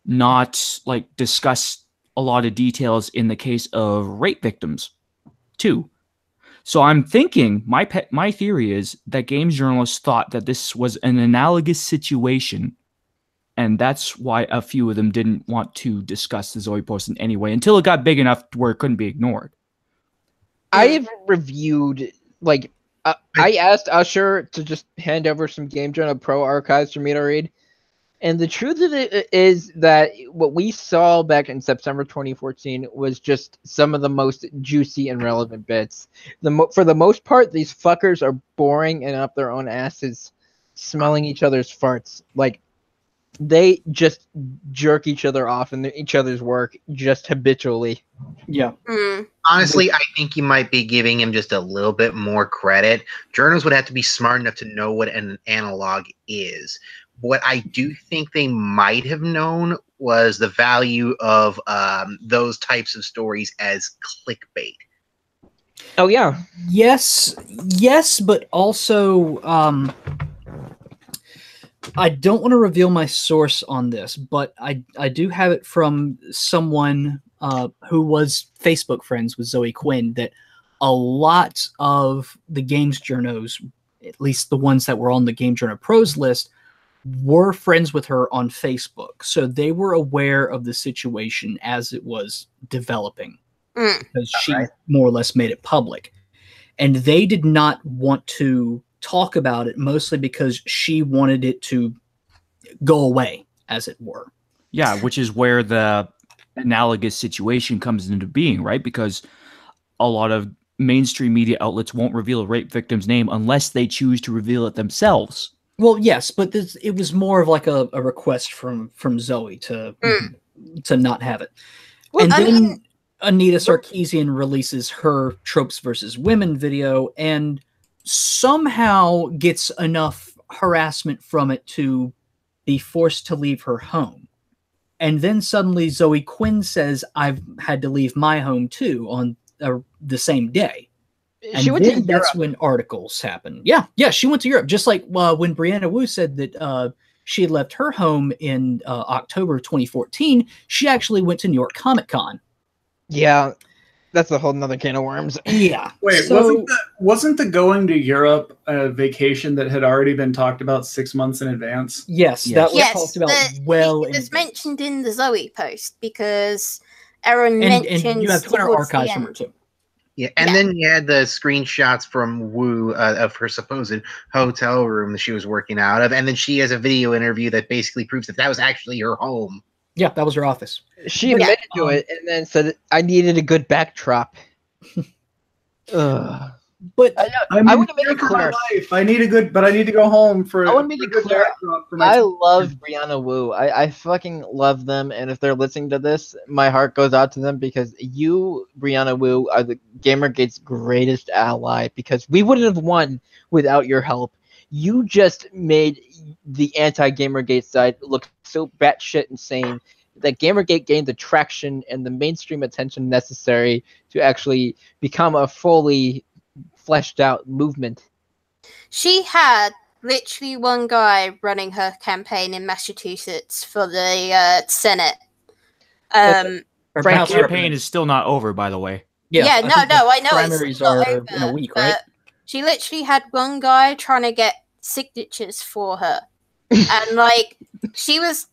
not like discuss a lot of details in the case of rape victims too. So I'm thinking my theory is that games journalists thought that this was an analogous situation, and that's why a few of them didn't want to discuss the Zoe post in any way until it got big enough where it couldn't be ignored. I've reviewed, like, I asked Usher to just hand over some Game Journal Pro archives for me to read. And the truth of it is that what we saw back in September 2014 was just some of the most juicy and relevant bits. For the most part, these fuckers are boring and up their own asses, smelling each other's farts. Like, they just jerk each other off in each other's work just habitually. Yeah. Honestly, I think you might be giving him just a little bit more credit. Journalists would have to be smart enough to know what an analog is. What I do think they might have known was the value of those types of stories as clickbait. Oh, yeah. Yes, but also I don't want to reveal my source on this, but I do have it from someone who was Facebook friends with Zoe Quinn, that a lot of the games journos, at least the ones that were on the Game Journal Pros list, were friends with her on Facebook. So they were aware of the situation as it was developing, because she more or less made it public. And they did not want to talk about it, mostly because she wanted it to go away, as it were. Yeah, which is where the analogous situation comes into being, right? Because a lot of mainstream media outlets won't reveal a rape victim's name unless they choose to reveal it themselves. Well, yes, but it was more of like a request from Zoe to not have it. Well, and I then mean- Anita Sarkeesian releases her Tropes versus Women video and somehow gets enough harassment from it to be forced to leave her home. And then suddenly Zoe Quinn says, I've had to leave my home too on the same day. And She went to then that's Europe. when articles happen. Yeah, she went to Europe. Just like when Brianna Wu said that she had left her home in October of 2014, she actually went to New York Comic Con. Yeah, that's a whole nother can of worms. Yeah. Wait, wasn't the going to Europe a vacation that had already been talked about 6 months in advance? Yes, that was talked about well. It was mentioned in the Zoe post because Aaron mentions and you have Twitter towards the archives from her end. too. Yeah, and then you had the screenshots from Wu of her supposed hotel room that she was working out of, and then she has a video interview that basically proves that was actually her home. Yeah, that was her office. She admitted to it and then said, I needed a good backdrop. Ugh. But I want to make it for my clear. life. I need to go home for. I want to make it good clear. backdrop for my I love Brianna Wu. I fucking love them, and if they're listening to this, my heart goes out to them because you, Brianna Wu, are the Gamergate's greatest ally. Because we wouldn't have won without your help. You just made the anti-Gamergate side look so batshit insane that Gamergate gained the traction and the mainstream attention necessary to actually become a fully fleshed out movement. She had literally one guy running her campaign in Massachusetts for the Senate. Her campaign is still not over, by the way. I know it's primaries not are over, in a week, right? She literally had one guy trying to get signatures for her. And like she was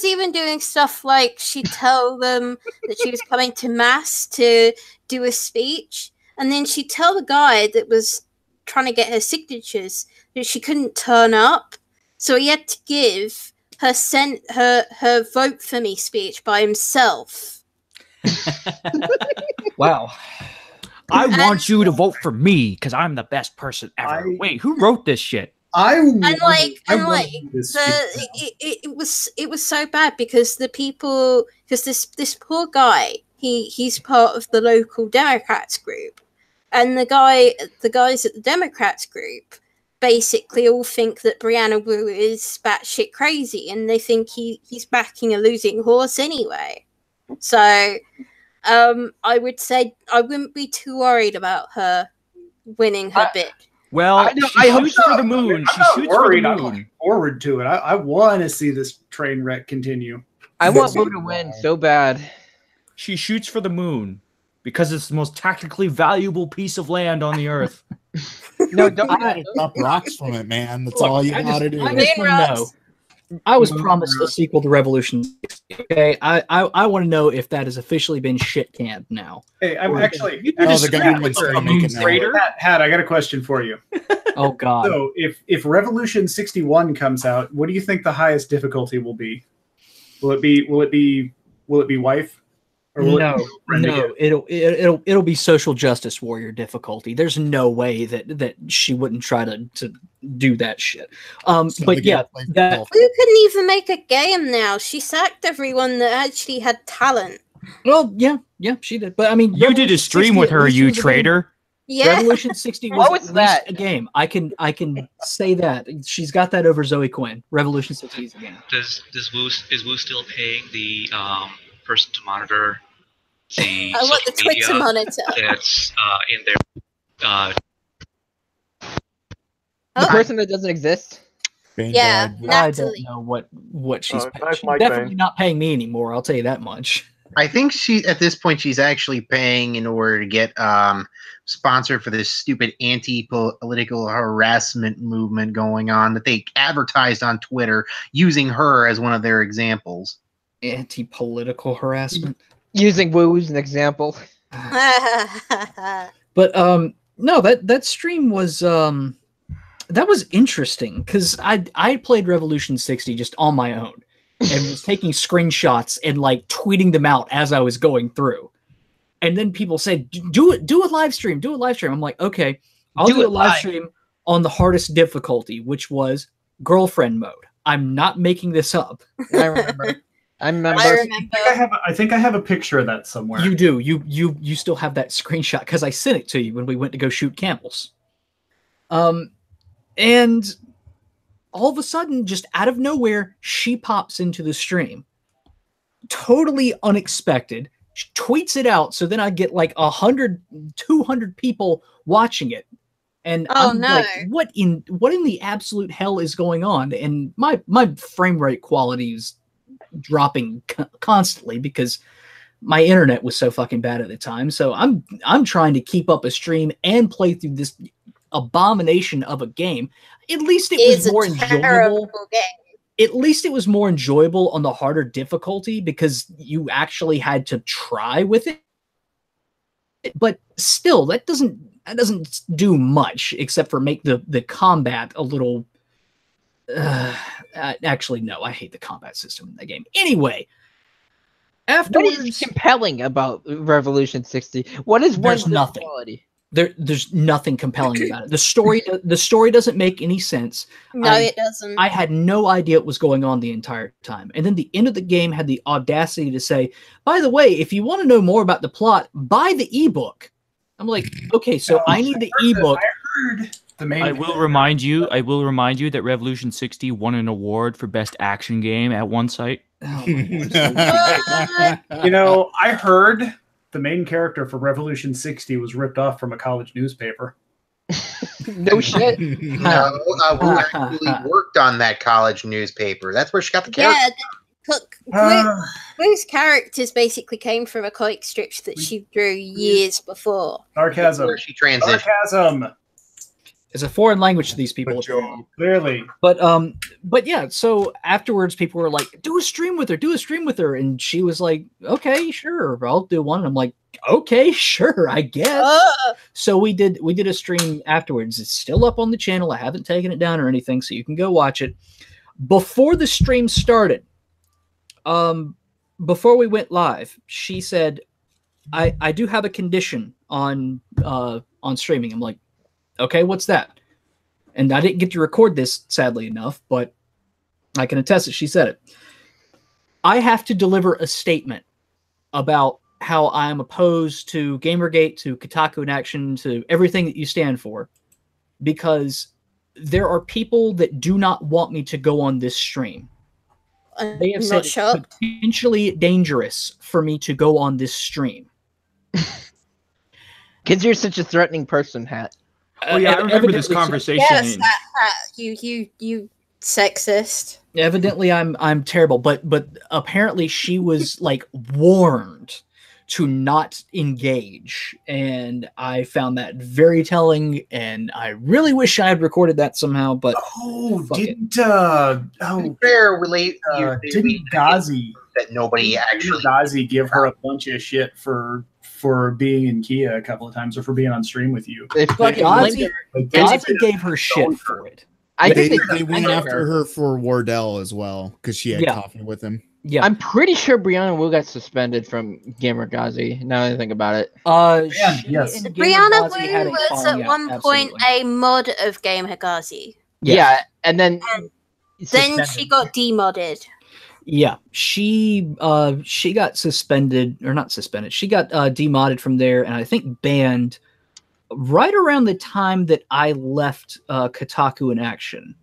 even doing stuff like she'd tell them that she was coming to mass to do a speech, and then she'd tell the guy that was trying to get her signatures that she couldn't turn up, so he had to give her vote for me speech by himself. Wow. I want you to vote for me because I'm the best person ever. Wait, who wrote this shit? It was so bad because this poor guy, he's part of the local Democrats group, and the guys at the Democrats group basically all think that Brianna Wu is batshit crazy, and they think he's backing a losing horse anyway. So I would say I wouldn't be too worried about her winning her bid. Well, I hope shoots for the moon. I'm not worried. I'm looking forward to it. I want to see this train wreck continue. I want Wu to win so bad. She shoots for the moon because it's the most tactically valuable piece of land on the earth. No, don't drop rocks from it, man. That's Look, all you gotta do. I just want to know. I was promised a sequel to Revolution 60. Okay, I want to know if that has officially been shit canned now. Hey, I'm actually. the government's gonna make it now. Hat, I got a question for you. Oh God. So if Revolution 61 comes out, what do you think the highest difficulty will be? Will it be wife? Or will it'll be social justice warrior difficulty. There's no way that she wouldn't try to do that shit. But yeah, that Who couldn't even make a game now? She sacked everyone that actually had talent. well, yeah, she did. But I mean, You did a stream with her, you traitor. Yeah. Revolution 60 was What at was least that? a game. I can say that she's got that over Zoe Quinn. Revolution 60 is a game. Is Wu still paying the person to monitor the I want the social media Twitter monitor. that's in their The person that doesn't exist? Yeah, I don't Natalie. know what she's paying. nice She's mic, definitely Bane. not paying me anymore. I'll tell you that much. I think at this point she's actually paying in order to get sponsored for this stupid anti-political harassment movement going on that they advertised on Twitter using her as one of their examples. Anti-political harassment. Using Wu as an example. But no, that stream was that was interesting because I played Revolution 60 just on my own and was taking screenshots and like tweeting them out as I was going through. And then people said, do a live stream. I'm like, okay, I'll do a live stream on the hardest difficulty, which was girlfriend mode. I'm not making this up. I remember. I think I have a picture of that somewhere. You do. You still have that screenshot because I sent it to you when we went to go shoot camels. And all of a sudden, just out of nowhere, she pops into the stream. Totally unexpected. She tweets it out, so then I get like 100, 200 people watching it. And I'm like, what in the absolute hell is going on? And my frame rate quality is dropping constantly because my internet was so fucking bad at the time. So I'm trying to keep up a stream and play through this abomination of a game. At least it was more enjoyable. At least it was more enjoyable on the harder difficulty because you actually had to try with it. But still, that doesn't do much except for make the combat a little. Actually, no, I hate the combat system in the game. Anyway, afterwards, what is compelling about Revolution 60? What is there's nothing. Quality? There's nothing compelling about it. The story doesn't make any sense. No, it doesn't. I had no idea what was going on the entire time. And then the end of the game had the audacity to say, by the way, if you want to know more about the plot, buy the ebook. I'm like, okay, so I need the ebook. I heard the main. I will remind you that Revolution 60 won an award for best action game at one site. Oh you know, I heard the main character for Revolution 60 was ripped off from a college newspaper. No shit. No, who actually worked on that college newspaper? That's where she got the character. Blue's characters basically came from a comic strip that she drew years before. Sarcasm. Where she transitioned. Sarcasm. It's a foreign language to these people. Clearly. But yeah, so afterwards people were like, do a stream with her. And she was like, okay, sure, I'll do one. And I'm like, okay, sure, I guess. So we did a stream afterwards. It's still up on the channel. I haven't taken it down or anything, so you can go watch it. Before the stream started, before we went live, she said, I do have a condition on streaming. I'm like, okay, what's that? And I didn't get to record this, sadly enough, but I can attest that she said it. I have to deliver a statement about how I am opposed to Gamergate, to KotakuInAction, to everything that you stand for, because there are people that do not want me to go on this stream. They have said it's potentially dangerous for me to go on this stream. Because you're such a threatening person, Hat. Oh yeah, I remember this conversation. Yes, you sexist. Evidently, I'm terrible, but apparently she was like warned to not engage, and I found that very telling. And I really wish I had recorded that somehow. But didn't Gazi that nobody actually Gazi give her a bunch of shit for being in Kia a couple of times or for being on stream with you? Gazi gave her shit for it. They went after her for Wardell as well because she had coffee with him. Yeah, I'm pretty sure Brianna Wu got suspended from Gamer Gazi. Now that I think about it. Yes. Brianna Wu was at one point a mod of Gamer Gazi. Yeah, and then she got demodded. Yeah, she got suspended, or not suspended. She got demodded from there, and I think banned right around the time that I left KotakuInAction.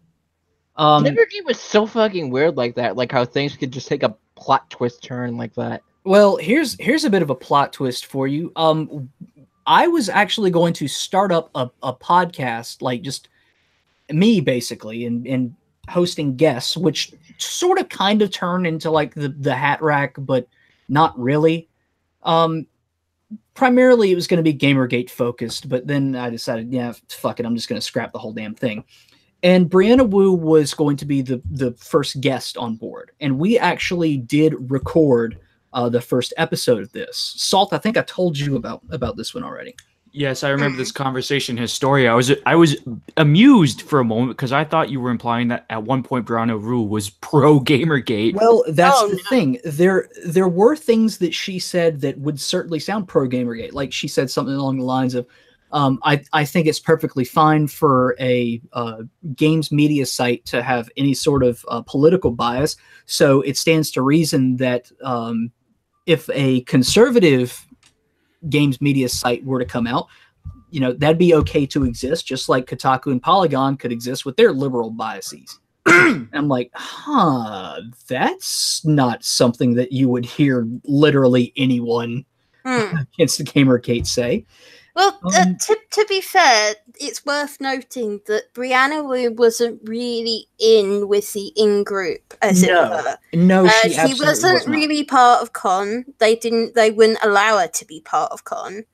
Gamergate was so fucking weird like that, like how things could just take a plot twist turn like that. Well, here's a bit of a plot twist for you. I was actually going to start up a podcast, like just me basically, and hosting guests, which sort of kind of turned into like the Hat Rack, but not really. Primarily it was going to be Gamergate focused, but then I decided, yeah, fuck it, I'm just going to scrap the whole damn thing. And Brianna Wu was going to be the first guest on board. And we actually did record the first episode of this. Salt, I think I told you about this one already. Yes, I remember this conversation. Historia. I was amused for a moment because I thought you were implying that at one point Brianna Wu was pro Gamergate. Well, that's the thing. There were things that she said that would certainly sound pro Gamergate. Like she said something along the lines of, I think it's perfectly fine for a games media site to have any sort of political bias. So it stands to reason that if a conservative games media site were to come out, that'd be okay to exist, just like Kotaku and Polygon could exist with their liberal biases. I'm like, that's not something that you would hear literally anyone against the Gamer Kate say. Well, to be fair, it's worth noting that Brianna wasn't really in with the in-group, as it were. No, she wasn't was not. really part of Con. They wouldn't allow her to be part of Con.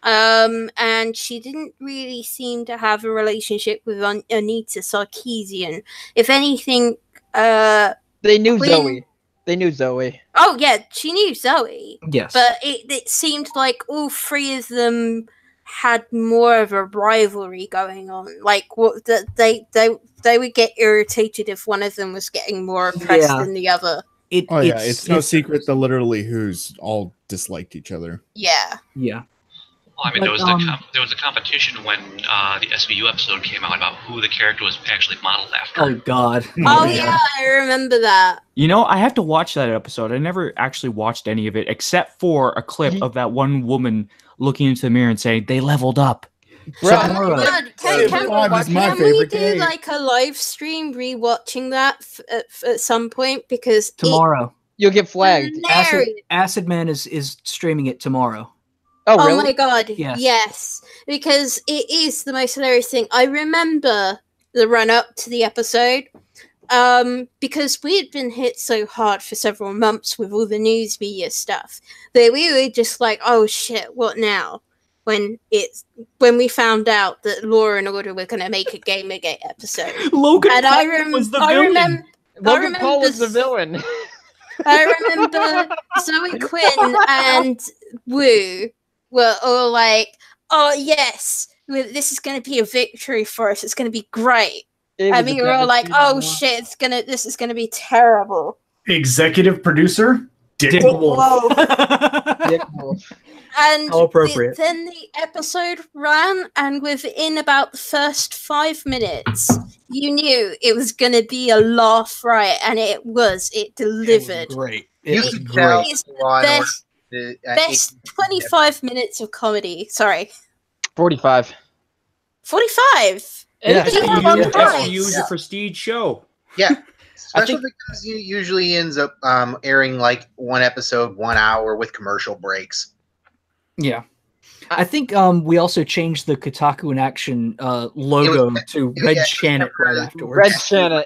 And she didn't really seem to have a relationship with Anita Sarkeesian. If anything, they knew Zoe. They knew Zoe. Oh yeah, she knew Zoe. Yes, but it seemed like all three of them had more of a rivalry going on. Like what they would get irritated if one of them was getting more oppressed than the other. It's no secret the Literally Who's all disliked each other. Yeah. Well, I mean, there was a competition when the SVU episode came out about who the character was actually modeled after. Oh God! Oh yeah, I remember that. You know, I have to watch that episode. I never actually watched any of it except for a clip of that one woman looking into the mirror and saying they leveled up. Can we do like a live stream rewatching that at some point? Because tomorrow you'll get flagged. Acid Man is streaming it tomorrow. Oh, really? My God! Yes. Yes, because it is the most hilarious thing. I remember the run up to the episode, because we had been hit so hard for several months with all the news media stuff that we were just like, "Oh shit, what now?" When we found out that Law and Order were going to make a Gamergate episode, Logan and Paul was the villain. Logan Paul was the villain. I remember Zoe Quinn and Wu were all like, "Oh yes, this is going to be a victory for us. It's going to be great." And we were all like, "Oh shit, this is going to be terrible." Executive producer Dick Wolf. Dick Wolf. And how appropriate. Then the episode ran, and within about the first 5 minutes, you knew it was going to be a laugh riot, and it was. It delivered. Great. It's the best 25 minutes of comedy. Sorry. 45. 45? Yeah. SVU is a prestige show. Yeah. Especially because it usually ends up airing like one episode, 1 hour with commercial breaks. Yeah. I think we also changed the KotakuInAction logo to Red Shannon right afterwards. Red Shannon.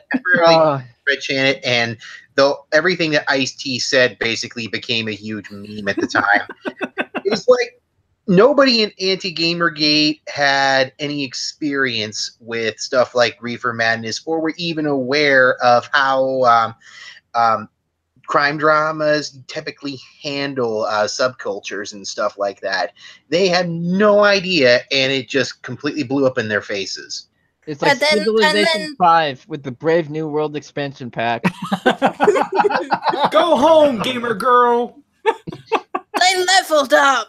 Red Shannon, and though everything that Ice-T said basically became a huge meme at the time. It was like nobody in Anti-Gamergate had any experience with stuff like Reefer Madness, or were even aware of how crime dramas typically handle subcultures and stuff like that. They had no idea, and it just completely blew up in their faces. It's like Civilization 5 with the Brave New World expansion pack. Go home, gamer girl! They leveled up!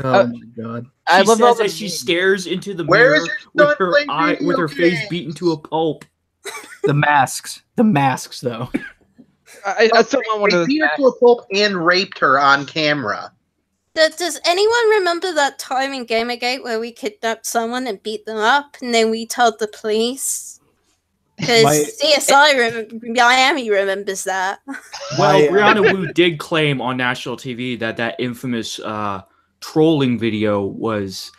Oh my God. She says as she stares into the mirror with her face beaten to a pulp. The masks, though. I still want one of those. They beat her to a pulp and raped her on camera. Does anyone remember that time in Gamergate where we kidnapped someone and beat them up, and then we told the police? Because CSI Miami remembers that. Well, Brianna Wu did claim on national TV that infamous trolling video was...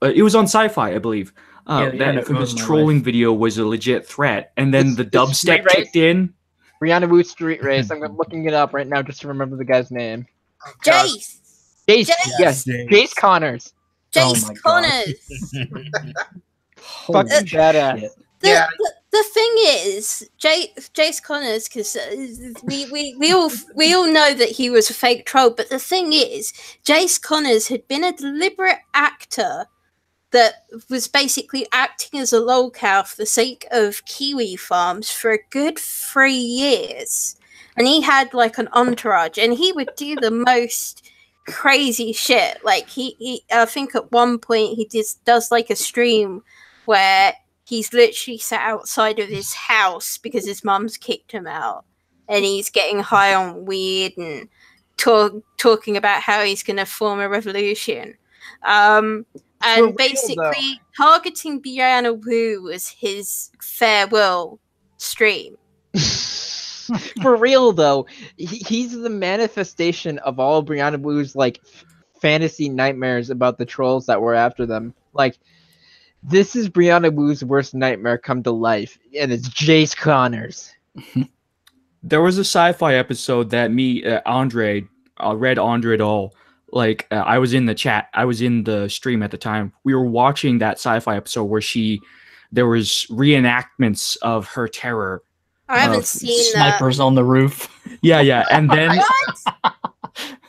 it was on Sci-Fi, I believe. That infamous trolling video was a legit threat, and then the dubstep kicked in. Brianna Wu Street Race. I'm looking it up right now just to remember the guy's name. Jace! Yes, Jace Connors. Jace Connors. Fucking badass. The thing is, Jace Connors, because we all know that he was a fake troll, but the thing is, Jace Connors had been a deliberate actor that was basically acting as a lolcow for the sake of Kiwi Farms for a good 3 years. And he had like an entourage, and he would do the most crazy shit. Like he I think at one point he does like a stream where he's literally sat outside of his house because his mum's kicked him out, and he's getting high on weed and talking about how he's going to form a revolution. And real, basically targeting Brianna Wu was his farewell stream. For real though, he's the manifestation of all Brianna Wu's like fantasy nightmares about the trolls that were after them. Like, this is Brianna Wu's worst nightmare come to life, and it's Jace Connors. There was a sci-fi episode that me, Andre, read Andre it all. Like, I was in the chat. I was in the stream at the time. We were watching that sci-fi episode where there was reenactments of her terror. I haven't seen snipers on the roof. Yeah, and then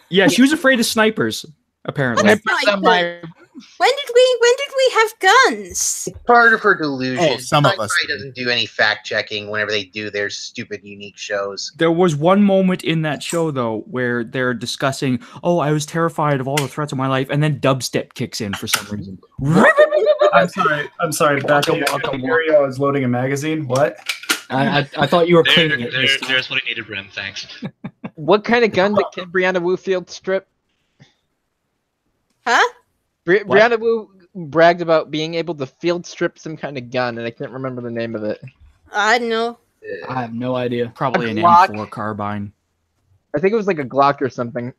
yeah, she was afraid of snipers. Apparently, When did we have guns? It's part of her delusion. Oh, some of us Sci-Fi doesn't do any fact checking whenever they do their stupid, unique shows. there was one moment in that show though where they're discussing, "Oh, I was terrified of all the threats of my life," and then dubstep kicks in for some reason. I'm sorry. Back in the area, I was loading a magazine. What? I thought you were cleaning it. There's what he needed, Brim. Thanks. What kind of gun did Brianna Wu field strip? Huh? Brianna Wu bragged about being able to field strip some kind of gun, and I can't remember the name of it. I don't know. I have no idea. Probably an Glock. M4 carbine. I think it was like a Glock or something.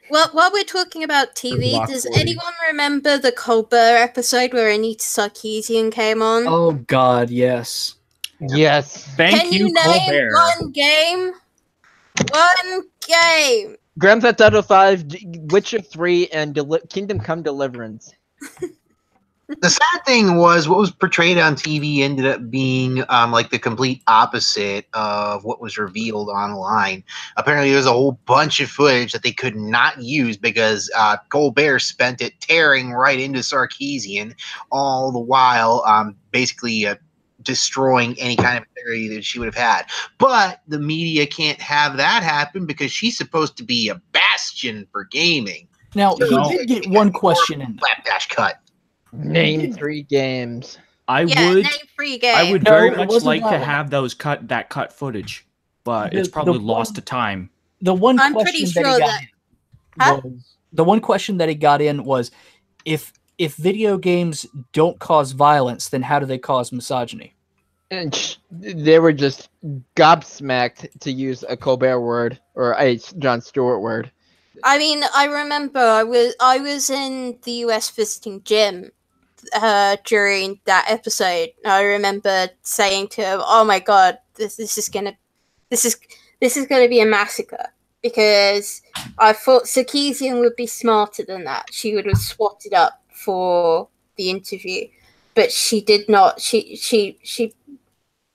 Well, while we're talking about TV, Block does 40. anyone remember the Colbert episode where Anita Sarkeesian came on? Oh God, yes. Yes. Thank Can you name Colbert. one game? One game. Grand Theft Auto 5, Witcher 3, and Kingdom Come Deliverance. The sad thing was what was portrayed on TV ended up being like the complete opposite of what was revealed online. Apparently, there's a whole bunch of footage that they could not use because Colbert spent it tearing right into Sarkeesian, all the while basically destroying any kind of integrity that she would have had. But the media can't have that happen because she's supposed to be a bastion for gaming. Now he did get one question in. Slapdash cut. Name 3 games. I Yeah, would. name 3 games. I would No, very it much wasn't like that to one. have that cut footage, but it's The probably one- lost to time. The one I'm question pretty that sure he got that- in Huh? was the one question that he got in was if video games don't cause violence, then how do they cause misogyny? And they were just gobsmacked, to use a Colbert word or a Jon Stewart word. I mean, I remember I was in the US visiting Jim during that episode. I remember saying to him, "Oh my God, this is gonna be a massacre," because I thought Sarkeesian would be smarter than that. She would have swatted up for the interview, but she did not. She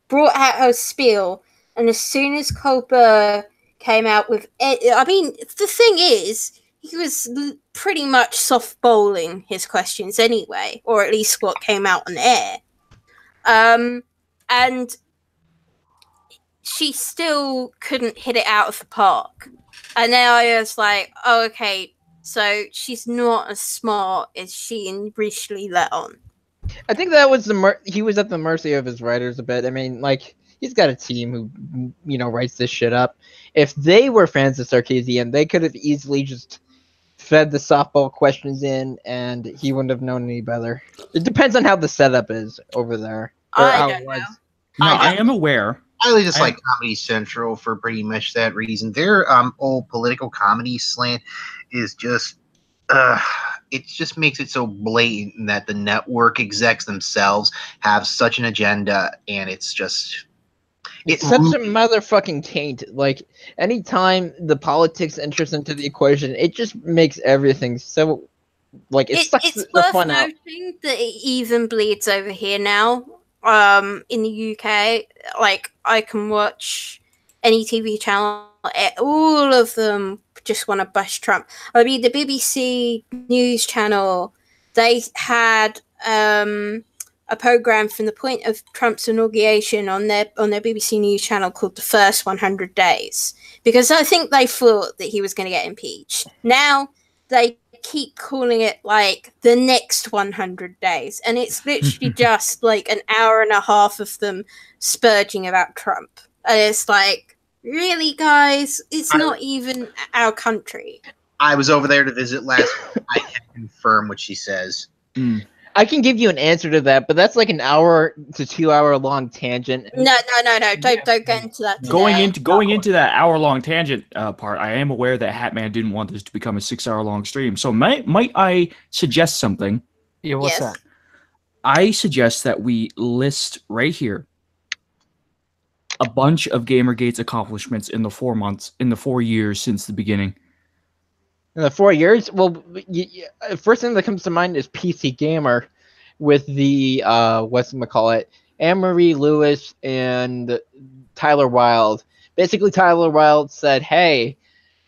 brought out her spiel, and as soon as Colbert came out with it, I mean, the thing is, he was pretty much softballing his questions anyway, or at least what came out on air. And she still couldn't hit it out of the park. And now I was like, oh, okay, so she's not as smart as she initially let on. I think that was he was at the mercy of his writers a bit. I mean, like, he's got a team who, writes this shit up. If they were fans of Sarkeesian, they could have easily just fed the softball questions in, and he wouldn't have known any better. It depends on how the setup is over there. Or how I it don't was. know. No, I am aware. I really just like Comedy Central for pretty much that reason. Their old political comedy slant is just it just makes it so blatant that the network execs themselves have such an agenda, and it's just It's such a motherfucking taint. Like, anytime the politics enters into the equation, it just makes everything so, like, it sucks It's the worth fun out. noting that it even bleeds over here now. In the UK, like, I can watch any TV channel, all of them just want to bash Trump. I mean, the BBC News channel, they had a program from the point of Trump's inauguration on their BBC News channel called The First 100 Days, because I think they thought that he was going to get impeached. Now they keep calling it like the next 100 days, and it's literally just like an hour and a half of them spurging about Trump, and it's like, really, guys, it's not even our country. I was over there to visit last week. I can confirm what she says. I can give you an answer to that, but that's like an hour to 2 hour long tangent. No. Don't get into that. Going into that hour-long tangent part, I am aware that Hatman didn't want this to become a 6-hour-long stream. So might I suggest something? Yeah, what's that? I suggest that we list right here a bunch of Gamergate's accomplishments in the 4 years since the beginning. In the 4 years, well, first thing that comes to mind is PC Gamer, with the whatchamacallit, Anne-Marie Lewis and Tyler Wilde. Basically, Tyler Wilde said, "Hey,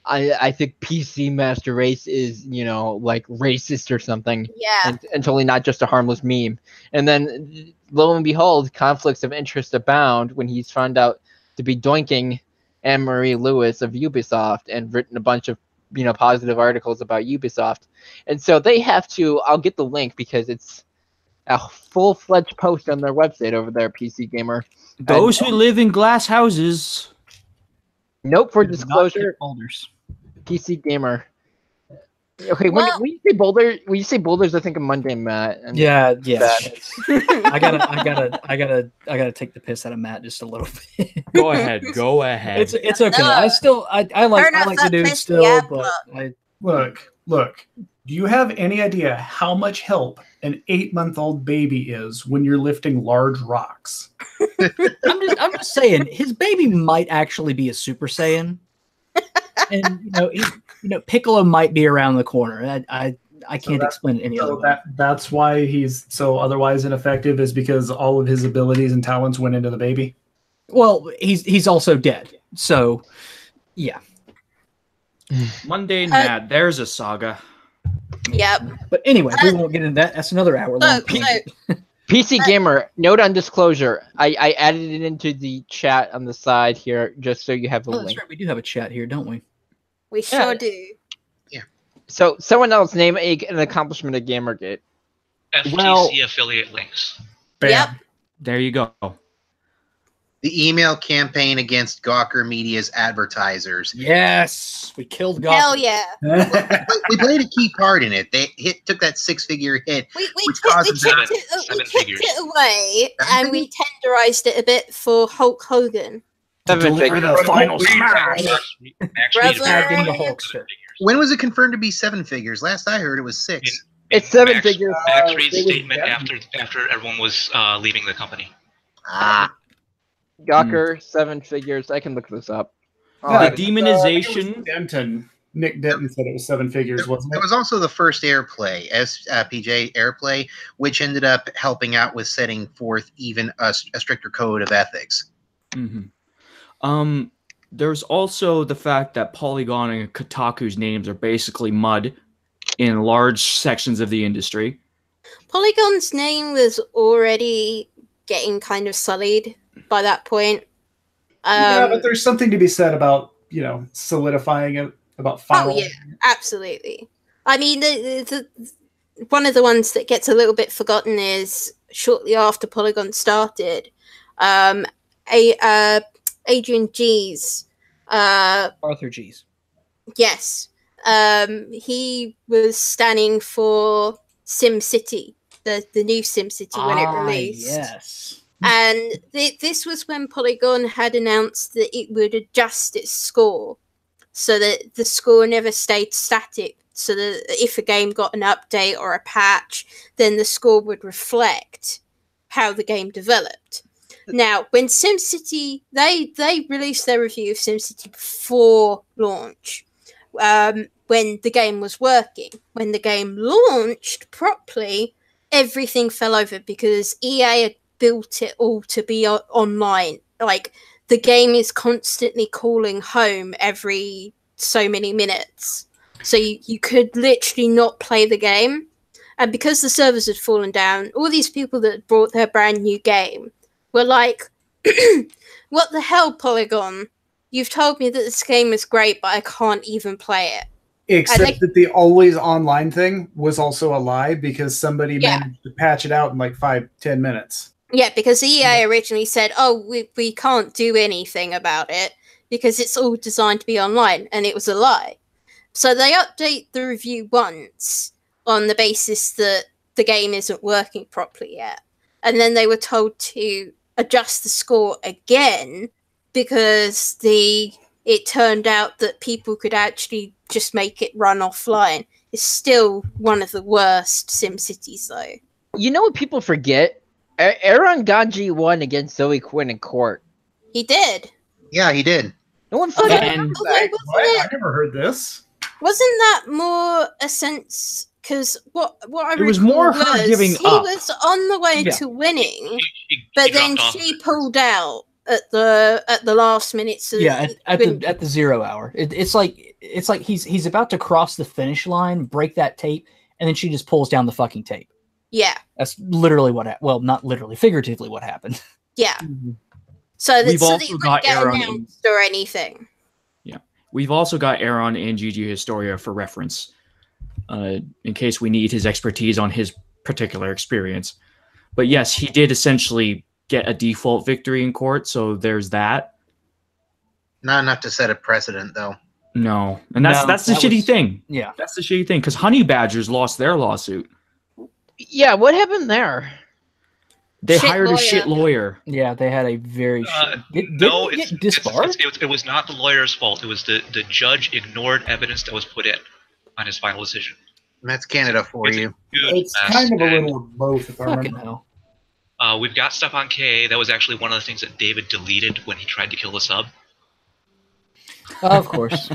I think PC Master Race is, like racist or something. Yeah. And totally not just a harmless meme." And then, lo and behold, conflicts of interest abound when he's found out to be doinking Anne-Marie Lewis of Ubisoft and written a bunch of positive articles about Ubisoft. And so they have to, I'll get the link because it's a full-fledged post on their website over there, PC Gamer. Those who live in glass houses. Note for disclosure, Boulders. PC Gamer. Okay, when you say boulders, I think of Mundane Matt. And Yeah. I gotta take the piss out of Matt just a little bit. Go ahead. It's okay. I like the dude still, but Look. Do you have any idea how much help an 8-month-old baby is when you're lifting large rocks? I'm just saying, his baby might actually be a Super Saiyan, and Piccolo might be around the corner. I can't explain it any other way. That's why he's so otherwise ineffective, is because all of his abilities and talents went into the baby. Well, he's also dead, so yeah. Mundane Matt, there's a saga. Yep. But anyway, we won't get into that. That's another hour long. PC Gamer, note on disclosure. I added it into the chat on the side here just so you have the link. That's right. We do have a chat here, don't we? We sure do. Yeah. So someone else name an accomplishment of Gamergate. FTC affiliate links. Bam. Yep. There you go. The email campaign against Gawker Media's advertisers. Yes, we killed Gawker. Hell yeah. We played a key part in it. They took that 6-figure hit, We which caused them tipped it away, and we tenderized it a bit for Hulk Hogan. The final smash. Tagged in the Hulkster. When was it confirmed to be 7 figures? Last I heard, it was 6. It's 7 figures. Max Reed's statement after everyone was leaving the company. Gawker, 7 figures. I can look this up. The demonization. Nick Denton said it was 7 figures, wasn't it? It was also the first Airplay, PJ Airplay, which ended up helping out with setting forth even a stricter code of ethics. Mm-hmm. There's also the fact that Polygon and Kotaku's names are basically mud in large sections of the industry. Polygon's name was already getting kind of sullied by that point. Yeah, but there's something to be said about, solidifying it, about final. Oh, yeah, absolutely. I mean, the one of the ones that gets a little bit forgotten is shortly after Polygon started, Adrian G's. Arthur G's. Yes. He was standing for SimCity, the new SimCity when it released. Yes. And this was when Polygon had announced that it would adjust its score so that the score never stayed static. So that if a game got an update or a patch, then the score would reflect how the game developed. Now, when SimCity, they released their review of SimCity before launch, when the game was working. When the game launched properly, everything fell over because EA had built it all to be online. Like, the game is constantly calling home every so many minutes. So you could literally not play the game. And because the servers had fallen down, all these people that brought their brand new game were like, what the hell, Polygon? You've told me that this game is great, but I can't even play it. Except that the always online thing was also a lie because somebody managed to patch it out in like 5-10 minutes. Yeah, because EA originally said, oh, we can't do anything about it because it's all designed to be online, and it was a lie. So they update the review once on the basis that the game isn't working properly yet. And then they were told to adjust the score again because it turned out that people could actually just make it run offline. It's still one of the worst SimCities, though. You know what people forget? Aaron Ganji won against Zoe Quinn in court. He did. Yeah, he did. No one Although, forget. And- although I never heard this. wasn't that more a sense? Because what I It was recall more her giving he up. was on the way Yeah. to winning, He but dropped then off. she pulled out at the last minute. So Yeah, he at couldn't- the 0 hour. It's like he's about to cross the finish line, break that tape, and then she just pulls down the fucking tape. yeah, That's literally well, not literally, figuratively what happened. yeah. So that We've so that also it wouldn't got get Aaron in- announced or anything. We've also got Aaron and GG Historia for reference, in case we need his expertise on his particular experience. But yes, he did essentially get a default victory in court, so there's that. Not enough to set a precedent, though. No, and that's No, that's the that shitty was- thing. Yeah. That's the shitty thing because Honey Badgers lost their lawsuit. Yeah, what happened there? They Shit hired a lawyer. shit lawyer. Yeah, they had a very No, didn't it's, get disbarred? it was not the lawyer's fault. It was the judge ignored evidence that was put in on his final decision. And that's Canada for It's a you. huge It's mess, kind of a and, little of both, if I Fucking remember. hell. We've got stuff on K. That was actually one of the things that David deleted when he tried to kill the sub. Of course.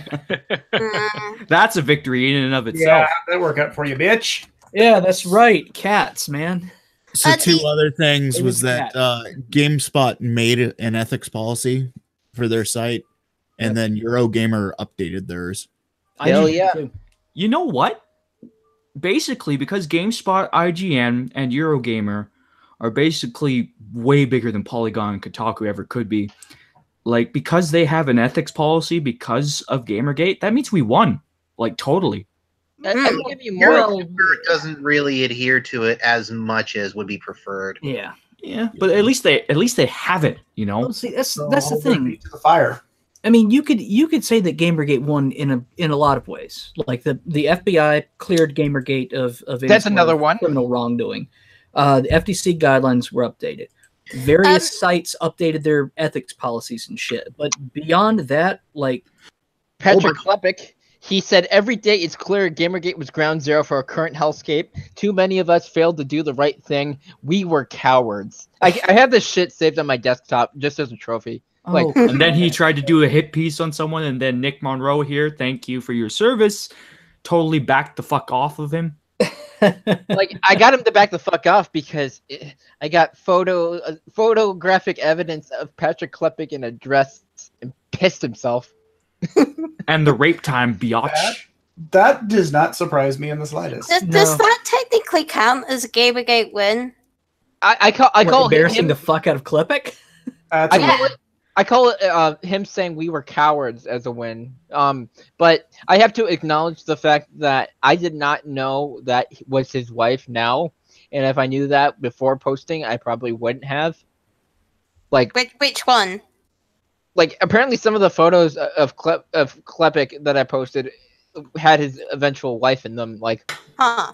That's a victory in and of Yeah, itself. that work out for you, bitch. Yeah, that's right. Cats, man. So two the- other things it was was that that. GameSpot made an ethics policy for their site, and then Eurogamer updated theirs. Hell IGN yeah. too. You know what? Basically, because GameSpot, IGN, and Eurogamer are basically way bigger than Polygon and Kotaku ever could be. Like, because they have an ethics policy because of Gamergate, that means we won. Like, totally. I will give you more. Eurogamer doesn't really adhere to it as much as would be preferred. Yeah. Yeah, but at least they have it, you know. Well, see, that's So the hold their thing. feet to the fire. I mean, you could say that Gamergate won in a lot of ways. Like the FBI cleared Gamergate of any That's sort another of one. criminal wrongdoing. The FTC guidelines were updated. Various sites updated their ethics policies and shit. But beyond that, like Patrick Klepek, he said every day it's clear Gamergate was ground zero for our current hellscape. Too many of us failed to do the right thing. We were cowards. I have this shit saved on my desktop just as a trophy. Like- oh, And then he tried to do a hit piece on someone, and then Nick Monroe here, thank you for your service, totally backed the fuck off of him. Like I got him to back the fuck off because I got photographic evidence of Patrick Klepek in a dress and pissed himself. And the rape time, biatch. That does not surprise me in the slightest. Does No. that technically count as a Gamergate win? I call embarrassing him, the fuck out of Klepek. That's I a call win. it, I call it him saying we were cowards as a win. But I have to acknowledge the fact that I did not know that was his wife now, and if I knew that before posting, I probably wouldn't have. Like Which one? apparently some of the photos of Klepek that I posted had his eventual wife in them. Like Huh.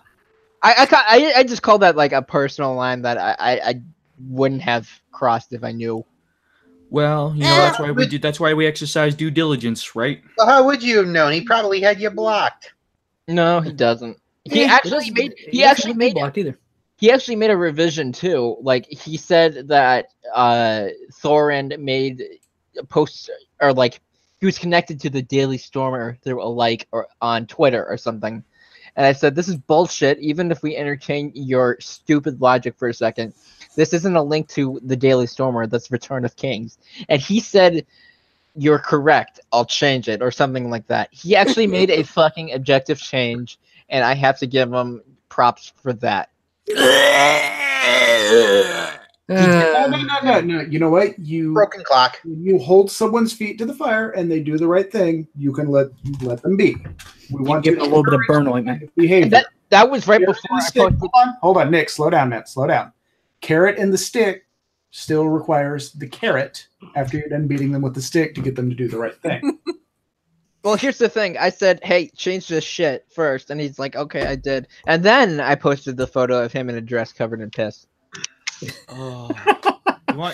I just call that like a personal line that I wouldn't have crossed if I knew. Well, you know, that's why we do. That's why we exercise due diligence, right? Well, how would you have known? He probably had you blocked. No, he doesn't. He Yeah, actually it made. doesn't- He it doesn't actually get me made. blocked either. He actually made a revision too. Like he said that Thorin made a post or like he was connected to the Daily Stormer through a like or on Twitter or something. And I said, this is bullshit. Even if we entertain your stupid logic for a second, this isn't a link to the Daily Stormer. That's Return of Kings. And he said, you're correct. I'll change it or something like that. He actually made a fucking objective change, and I have to give him props for that. No. You know what? Broken clock. When you hold someone's feet to the fire and they do the right thing, you can let them be. We want Give to it a little bit of burn ointment. behavior. That was right Carrot before and I the stick. posted. Hold on, Nick. Slow down, man. Slow down. Carrot and the stick still requires the carrot after you're done beating them with the stick to get them to do the right thing. Well, here's the thing. I said, "Hey, change this shit first," and he's like, "Okay, I did." And then I posted the photo of him in a dress covered in piss. Oh,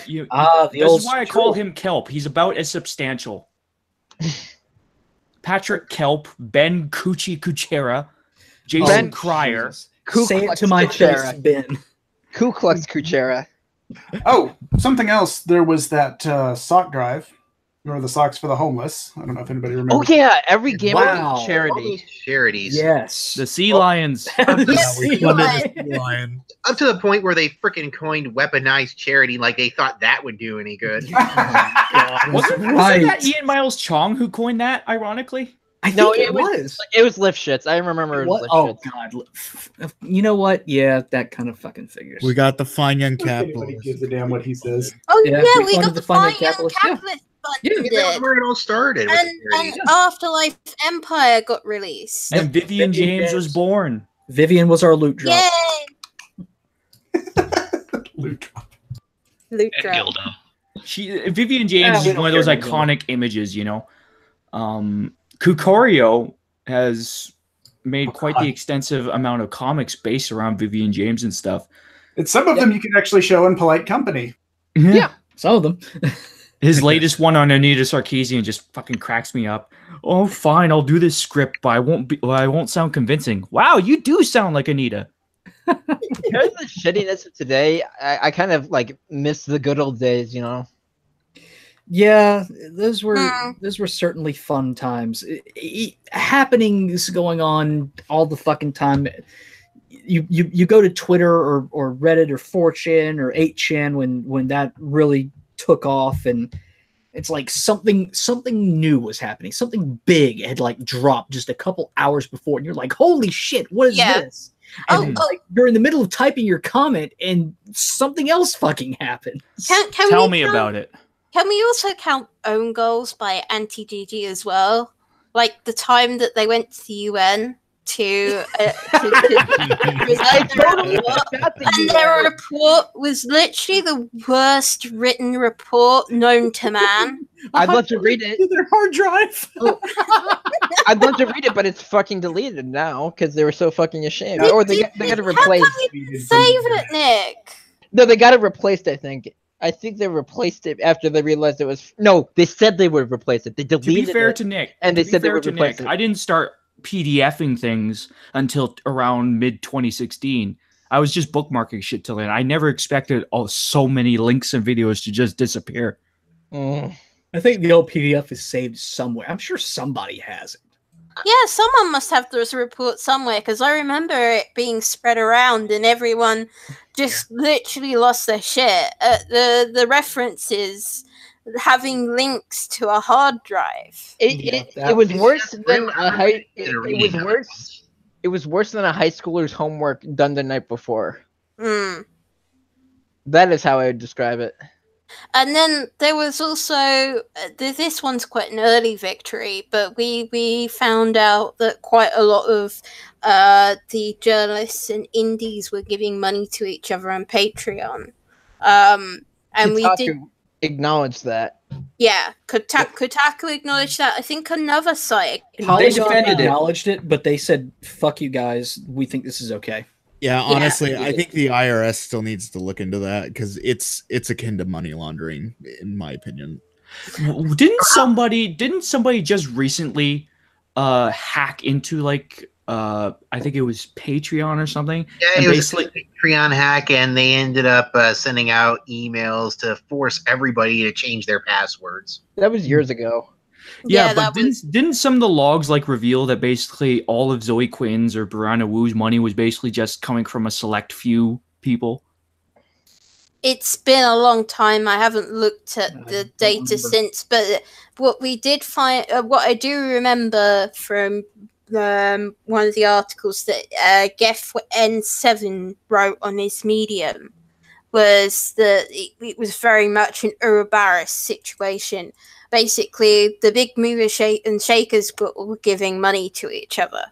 you? The This old is why I call him Kelp. He's about as substantial. Patrick Kelp, Ben Coochie Kuchera, Jason Cryer. Say it to my face, Ben. Ku Klux Kuchera. Oh, something else. There was that sock drive, or the socks for the homeless. I don't know if anybody remembers. Oh yeah, every game Wow. was All charity. those charities. Yes. The Sea Lions. Lion. Up to the point where they freaking coined weaponized charity, like they thought that would do any good. Wasn't that Ian Miles Chong who coined that, ironically? I think No, it was. It was lift shits. I remember it was lift Oh shits. God! You know what? Yeah, that kind of fucking figures. We got the fine young Nobody capitalist. gives a damn what he says. Oh Yeah, yeah, we we funded got the the Fine Young Fine Young Capitalist, yeah. Capitalist Yeah, funded That's it. where it all started. with And, the charity. and Afterlife Empire got released. And Vivian James was born. Vivian was our loot drop. Yay! Luke. Loot And drop. Gilda. Vivian James Yeah, we is don't one of those care about iconic images, you know. Kukorio has made quite the extensive amount of comics based around Vivian James and stuff. It's some of them you can actually show in polite company. Yeah. Some of them. His latest one on Anita Sarkeesian just fucking cracks me up. Oh, fine, I'll do this script, but I won't sound convincing. Wow, you do sound like Anita. Because of the shittiness of today, I kind of like miss the good old days, you know. Yeah, those were certainly fun times. Happenings going on all the fucking time. You go to Twitter or Reddit or 4chan or 8chan when that really took off, and it's like something new was happening. Something big had like dropped just a couple hours before, and you're like, "Holy shit, what is this?" And like, you're in the middle of typing your comment, and something else fucking happened. Tell me about it. Can we also count own goals by Anti-GG as well? Like the time that they went to the UN to I totally forgot the and their report was literally the worst written report known to man. I'd love to read it. Their hard drive. I'd love to read it, but it's fucking deleted now because they were so fucking ashamed. Did- Or they got to replace. Save it, Nick. No, they got it replaced. I think they replaced it after they realized it was. No, they said they would replace it. They To deleted be fair it. to Nick, and they to be said they fair would to replace Nick, it. I didn't start PDFing things until around mid 2016. I was just bookmarking shit till then. I never expected so many links and videos to just disappear. Mm. I think the old PDF is saved somewhere. I'm sure somebody has it. Yeah, someone must have this report somewhere because I remember it being spread around and everyone just literally lost their shit at the references having links to a hard drive. It was worse than a high. It It was worse than a high schooler's homework done the night before. Mm. That is how I would describe it. And then there was also this one's quite an early victory, but we found out that quite a lot of the journalists and indies were giving money to each other on Patreon, and we did acknowledge that. Yeah, Kotaku acknowledged that. I think another site acknowledged it, but they said, "Fuck you guys. We think this is okay." Yeah, honestly, I think the IRS still needs to look into that because it's akin to money laundering, in my opinion. Didn't somebody just recently hack into like I think it was Patreon or something? Yeah, and it was a Patreon hack, and they ended up sending out emails to force everybody to change their passwords. That was years ago. Yeah, but didn't some of the logs like reveal that basically all of Zoe Quinn's or Brianna Wu's money was basically just coming from a select few people? It's been a long time. I haven't looked at the data since, but what we did find, what I do remember from one of the articles that Geff N7 wrote on his Medium was that it was very much an Ouroboros situation. Basically, the big movers and shakers were giving money to each other.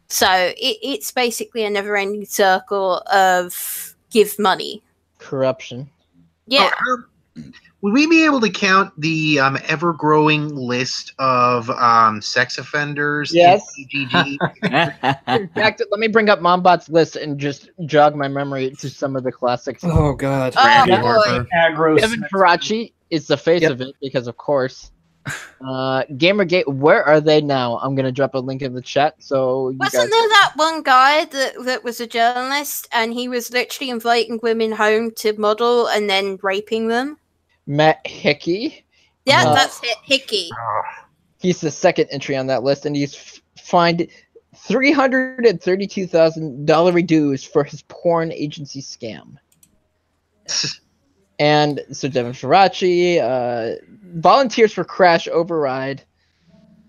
So it's basically a never-ending circle of give money. Corruption. Yeah. Would we be able to count the ever-growing list of sex offenders Yes. in PGG? In fact, let me bring up Mombot's list and just jog my memory to some of the classics. Oh God. Oh Randy boy. Harper. Aggro. Kevin Faraci is the face Yep. of it because, of course. Gamergate, where are they now? I'm gonna drop a link in the chat so you Wasn't guys. there that one guy that was a journalist and he was literally inviting women home to model and then raping them? Matt Hickey. Yeah, Uh, that's it. Hickey. He's the second entry on that list, and he's fined $332,000 dues for his porn agency scam. And so Devin Faraci, volunteers for Crash Override,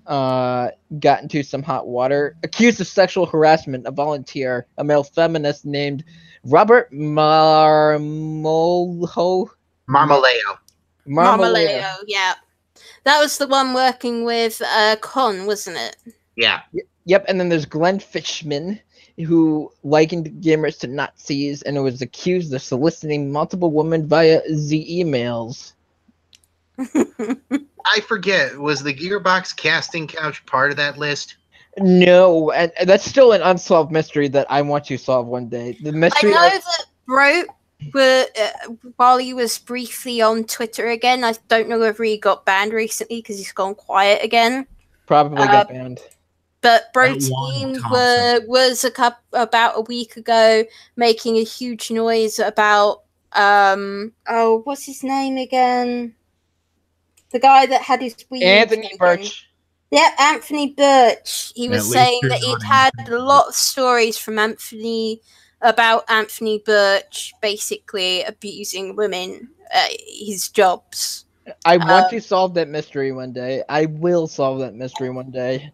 got into some hot water. Accused of sexual harassment, a volunteer, a male feminist named Robert Marmolejo. Marmaleo. Marmaleo, yeah. That was the one working with Con, wasn't it? Yeah. Yep, and then there's Glenn Fishman, who likened gamers to Nazis and was accused of soliciting multiple women via the emails. I forget. Was the Gearbox casting couch part of that list? No, and that's still an unsolved mystery that I want to solve one day. The I mystery. know that Bro, while he was briefly on Twitter again, I don't know whether he got banned recently because he's gone quiet again. Probably got banned. But Bro That Juan Team Thompson. was about a week ago making a huge noise about what's his name again? The guy that had his weed Anthony taken. Birch. Yeah, Anthony Birch. He was At least saying you're that he'd not had Anthony a lot of stories from Anthony Birch basically abusing women at his jobs. I want to solve that mystery one day. I will solve that mystery one day.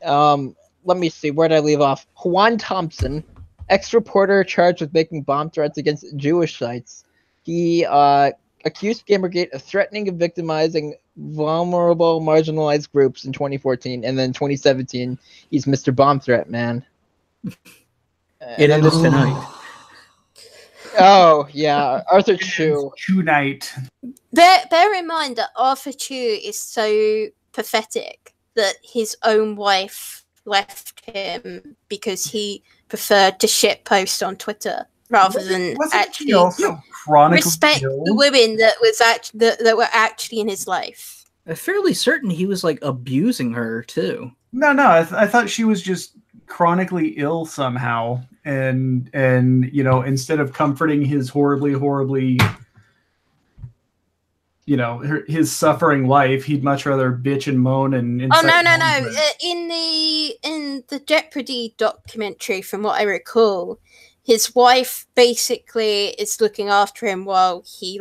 Let me see. Where did I leave off? Juan Thompson, ex-reporter charged with making bomb threats against Jewish sites. He accused Gamergate of threatening and victimizing vulnerable, marginalized groups in 2014, and then 2017, he's Mr. Bomb Threat Man. It ends tonight. Oh yeah, Arthur Chu. Tonight. Bear in mind that Arthur Chu is so pathetic that his own wife left him because he preferred to shitpost on Twitter rather than Wasn't actually he also chronically respect ill? the women that that were actually in his life. I'm fairly certain he was like abusing her too. No, I thought she was just chronically ill somehow, and instead of comforting his horribly his suffering life, he'd much rather bitch and moan and Oh no! incite In the Jeopardy documentary, from what I recall, his wife basically is looking after him while he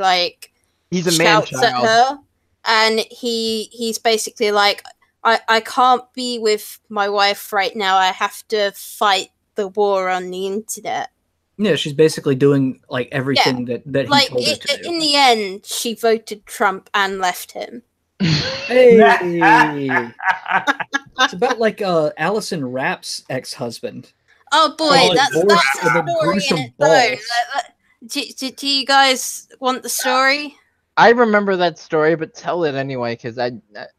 He's a shouts man-child. at her, and he's basically like, I can't be with my wife right now. I have to fight the war on the internet. Yeah, she's basically doing like everything that he told her to do. In the end, she voted Trump and left him. Hey, it's about like Allison Rapp's ex-husband. Oh boy, Oh, that's divorce a and then story gruesome in its own. balls. Do you guys want the story? I remember that story, but tell it anyway, because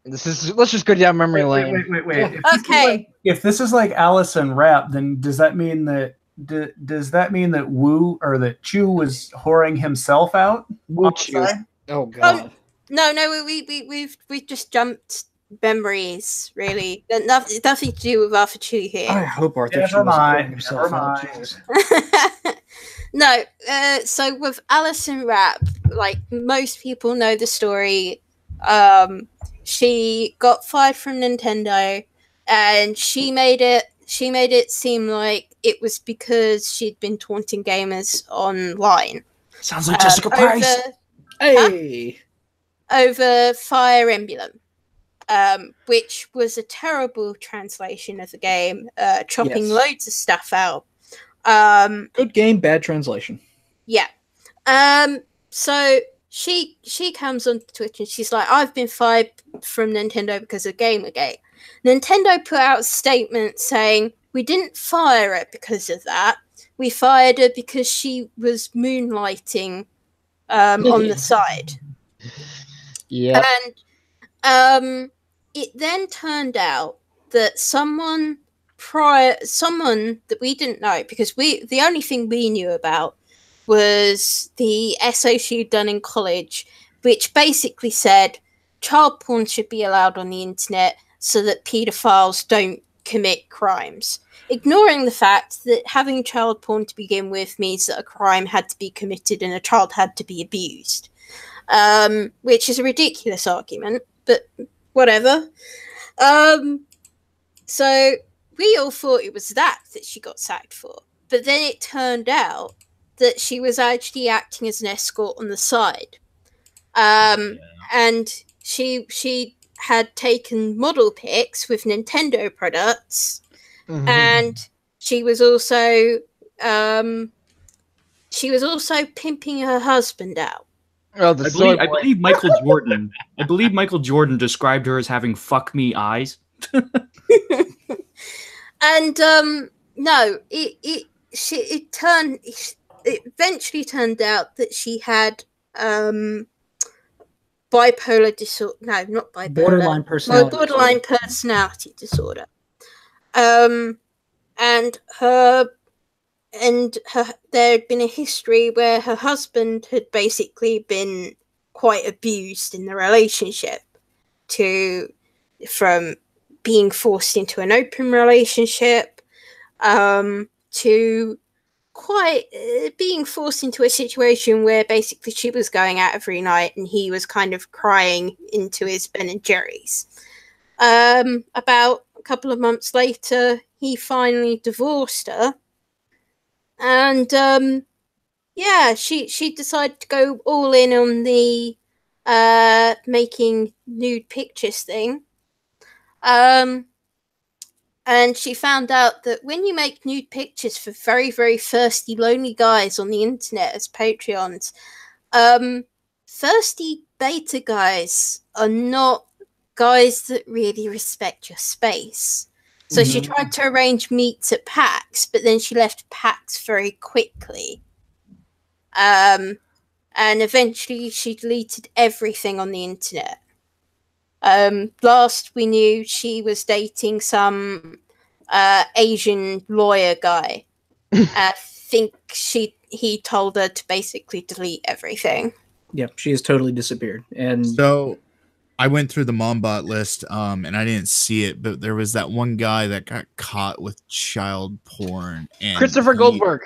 let's just go down memory lane. Wait. Okay. If this is like Allison Rapp, then does that mean that Wu or that Chu was whoring himself out? Wu Chu. Oh god. No, we've just jumped memories. Really, nothing to do with Arthur Chu here. I hope Arthur Never Chu was mind, hurting himself never out. mind. Jesus. No, so with Alison Rapp, like most people know the story, she got fired from Nintendo, and she made it seem like it was because she'd been taunting gamers online. Sounds like Jessica Price. Hey. Over Fire Emblem, which was a terrible translation of the game, chopping Yes. loads of stuff out. Good game, bad translation. Yeah. So she comes on Twitch and she's like, I've been fired from Nintendo because of Gamergate. Nintendo put out a statement saying, we didn't fire her because of that. We fired her because she was moonlighting on the side. Yeah. And it then turned out that someone that we didn't know, because the only thing we knew about was the essay she'd done in college, which basically said child porn should be allowed on the internet so that paedophiles don't commit crimes, ignoring the fact that having child porn to begin with means that a crime had to be committed and a child had to be abused, which is a ridiculous argument, but whatever. So we all thought it was that she got sacked for, but then it turned out that she was actually acting as an escort on the side. And she had taken model pics with Nintendo products, and she was also pimping her husband out. Oh, I believe Michael Jordan. I believe Michael Jordan described her as having "fuck me" eyes. And no, it eventually turned out that she had bipolar disorder. No, not bipolar. Borderline personality disorder. And there had been a history where her husband had basically been quite abused in the relationship, from being forced into an open relationship, to being forced into a situation where basically she was going out every night and he was kind of crying into his Ben and Jerry's. About a couple of months later, he finally divorced her. And she decided to go all in on the making nude pictures thing. And she found out that when you make nude pictures for very, very thirsty, lonely guys on the internet as Patreons, thirsty beta guys are not guys that really respect your space. So she tried to arrange meets at PAX, but then she left PAX very quickly. And eventually she deleted everything on the internet. Last we knew, she was dating some Asian lawyer guy. I think he told her to basically delete everything. Yep, she has totally disappeared. And so I went through the Mombot list, and I didn't see it, but there was that one guy that got caught with child porn. And Christopher Goldberg.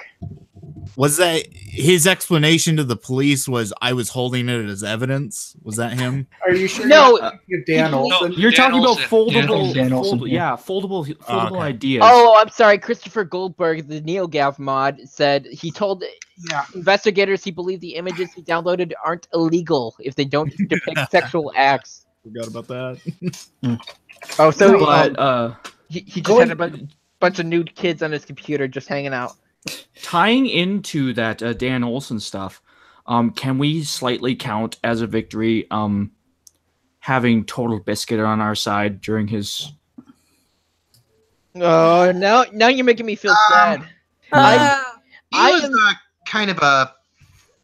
Was that his explanation to the police? Was I was holding it as evidence? Was that him? Are you sure? No, Dan Olsen. You're Dan talking Olsen. about foldable, Dan Olsen, foldable ideas. Oh, I'm sorry. Christopher Goldberg, the NeoGAF mod, said he told investigators he believed the images he downloaded aren't illegal if they don't depict sexual acts. Forgot about that. Oh, so but he just had a bunch of nude kids on his computer just hanging out. tying into that Dan Olsen stuff, can we slightly count as a victory having Total Biscuit on our side during his? Oh, now you're making me feel sad. He was kind of a...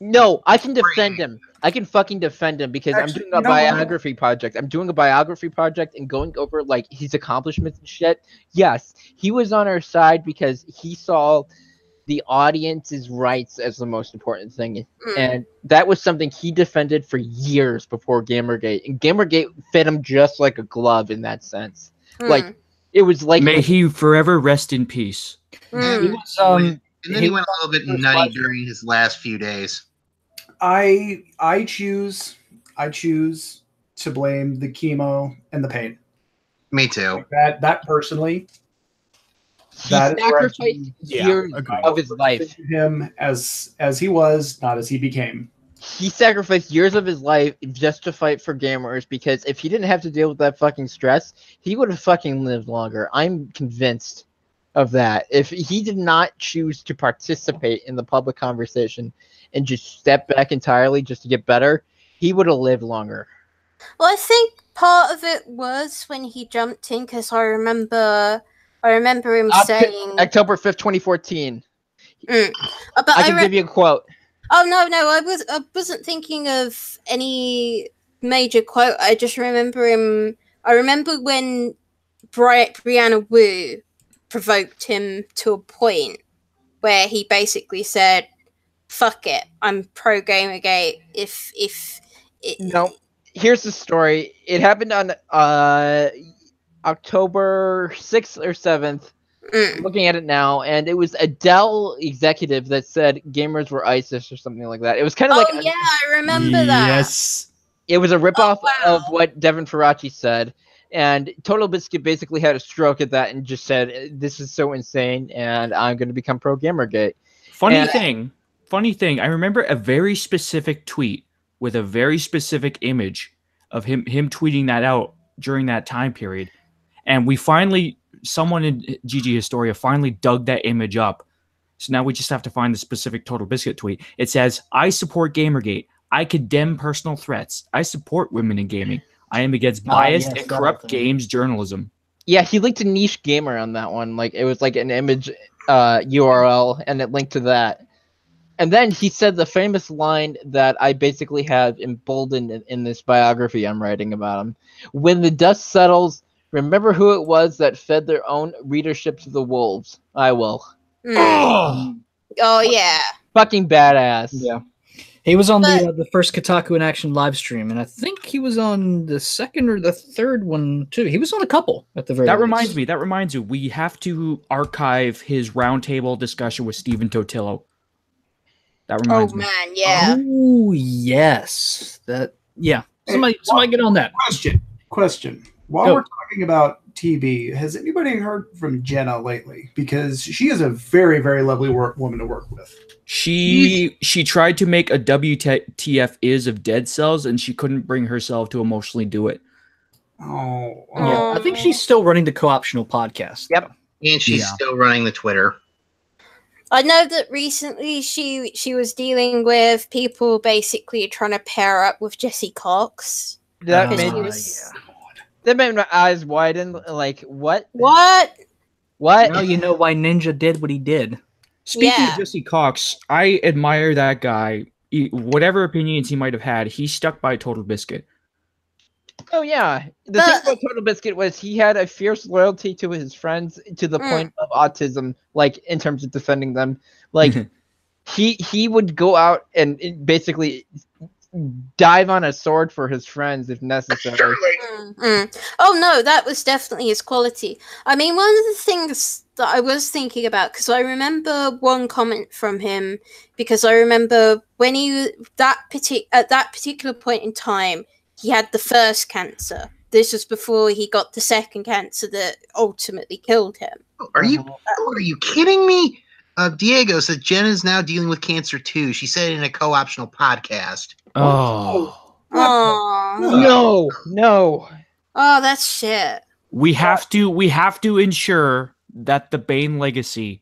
No, I can defend him. I can fucking defend him because I'm doing a biography project. I'm doing a biography project and going over like his accomplishments and shit. Yes, he was on our side because he saw the audience's rights as the most important thing. And that was something he defended for years before Gamergate. And Gamergate fit him just like a glove in that sense. Like, it was like... May he forever rest in peace. He was, and then he went a little bit nutty during his last few days. I choose to blame the chemo and the pain. Me too. That personally... He sacrificed years of his life. Him as he was, not as he became. He sacrificed years of his life just to fight for gamers because if he didn't have to deal with that fucking stress, he would have fucking lived longer. I'm convinced of that. If he did not choose to participate in the public conversation and just step back entirely just to get better, he would have lived longer. Well, I think part of it was when he jumped in because I remember him saying October 5th, 2014. But I can give you a quote. Oh no, I wasn't thinking of any major quote. I just remember him. I remember when Brianna Wu provoked him to a point where he basically said, "Fuck it, I'm pro Gamergate." No, here's the story. It happened on October 6th or 7th. I'm looking at it now, and it was a Dell executive that said gamers were ISIS or something like that. It was kind of yeah, I remember that. Yes. It was a ripoff wow. of what Devin Faraci said, and Total Biscuit basically had a stroke at that and just said, "This is so insane, and I'm going to become pro Gamergate." Funny thing. I remember a very specific tweet with a very specific image of him tweeting that out during that time period, and someone in GG Historia finally dug that image up. So now we just have to find the specific Total Biscuit tweet. It says, "I support Gamergate. I condemn personal threats. I support women in gaming. I am against biased and corrupt games journalism." Yeah, he linked to Niche Gamer on that one. Like, it was like an image URL, and it linked to that. And then he said the famous line that I basically have emboldened in this biography I'm writing about him. "When the dust settles, remember who it was that fed their own readership to the wolves. I will." Oh, Yeah. Fucking badass. Yeah. He was on the first KotakuInAction live stream, and I think he was on the second or the third one too. He was on a couple at the very that least. reminds me. We have to archive his roundtable discussion with Stephen Totillo. That reminds me. Oh man, yeah. Oh yes, Somebody get on that. Question. While we're talking about TV, has anybody heard from Jenna lately? Because she is a very, very lovely woman to work with. She tried to make a WTF is of Dead Cells, and she couldn't bring herself to emotionally do it. Yeah, I think she's still running the Co-optional podcast. Yep, and she's still running the Twitter. I know that recently she was dealing with people basically trying to pair up with Jesse Cox. That made my eyes widen. Like, what? What? Now you know why Ninja did what he did. Speaking of Jesse Cox, I admire that guy. Whatever opinions he might have had, he stuck by Total Biscuit. Oh yeah, the thing about Total Biscuit was he had a fierce loyalty to his friends to the point of autism. Like, in terms of defending them, like he would go out and basically dive on a sword for his friends if necessary. Oh no, that was definitely his quality. I mean, one of the things that I was thinking about, because I remember one comment from him, because I remember when at that particular point in time, he had the first cancer. This was before he got the second cancer that ultimately killed him. Are you kidding me? Diego said Jen is now dealing with cancer too. She said it in a co-optional podcast. Oh. No. Oh, that's shit. We have to ensure that the Bane legacy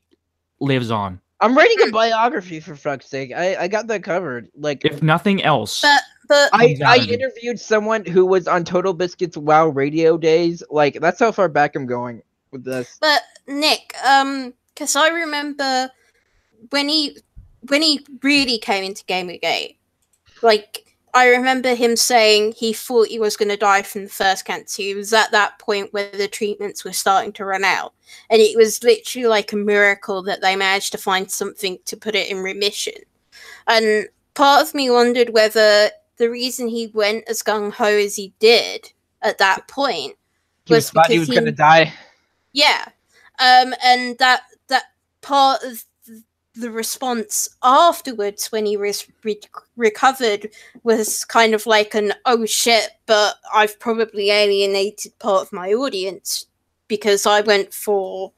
lives on. I'm writing a biography, for fuck's sake. I got that covered. Like, if nothing else. But I interviewed someone who was on Total Biscuit's WoW radio days. Like, that's how far back I'm going with this. But Nick, because I remember when he really came into Gamergate, like, I remember him saying he thought he was going to die from the first cancer. He was at that point where the treatments were starting to run out. And it was literally like a miracle that they managed to find something to put it in remission. And part of me wondered whether the reason he went as gung-ho as he did at that point was because he was going to die. Yeah. And that part of the response afterwards when he was recovered was kind of like an, oh shit, but I've probably alienated part of my audience because I went for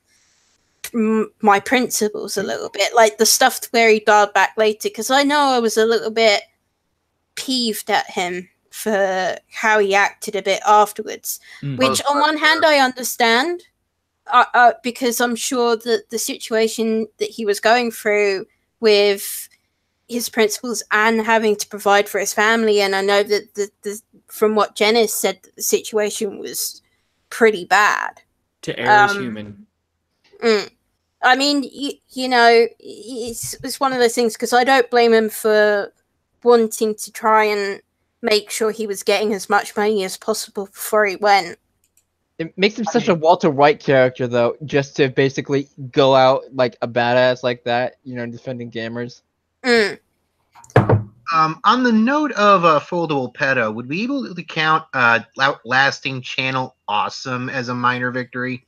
my principles a little bit. Like the stuff where he dialed back later, because I know I was a little bit peeved at him for how he acted a bit afterwards, which on one hand I understand. Because I'm sure that the situation that he was going through with his principles and having to provide for his family, and I know that from what Janice said, the situation was pretty bad. To err is human. I mean, you know, it's one of those things, because I don't blame him for wanting to try and make sure he was getting as much money as possible before he went. It makes him such a Walter White character, though, just to basically go out like a badass like that, you know, defending gamers. Mm. On the note of foldable PETA, would we be able to count Outlasting Channel Awesome as a minor victory?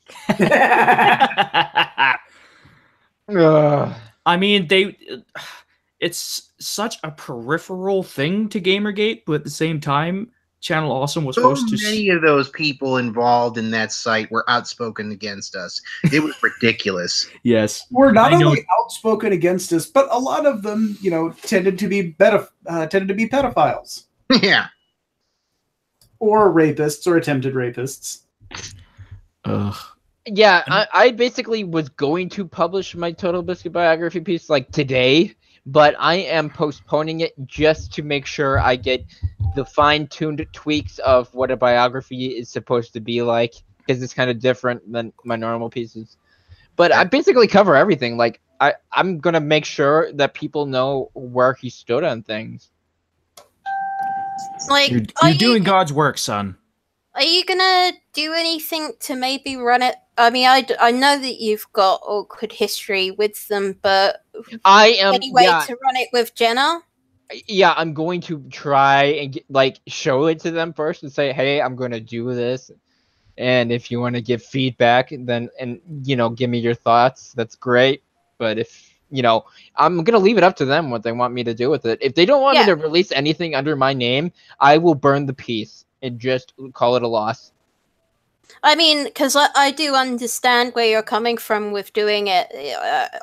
I mean, it's such a peripheral thing to Gamergate, but at the same time, Channel Awesome was So supposed to. many of those people involved in that site were outspoken against us. It was ridiculous. Yes, Were not only outspoken against us, but a lot of them, you know, tended to be pedophiles. Yeah. Or rapists, or attempted rapists. Ugh. Yeah, I basically was going to publish my Total Biscuit biography piece like today, but I am postponing it just to make sure I get the fine-tuned tweaks of what a biography is supposed to be like, because it's kind of different than my normal pieces. But I basically cover everything. Like I'm gonna make sure that people know where he stood on things. Like, you're doing God's work, son. Are you gonna do anything to maybe run it? I mean, I know that you've got awkward history with them, but I am any way to run it with Jenna? Yeah, I'm going to try and show it to them first and say, hey, I'm going to do this. And if you want to give feedback, then, and, you know, give me your thoughts, that's great. But if, you know, I'm going to leave it up to them what they want me to do with it. If they don't want me to release anything under my name, I will burn the piece and just call it a loss. I mean, because I do understand where you're coming from with doing it.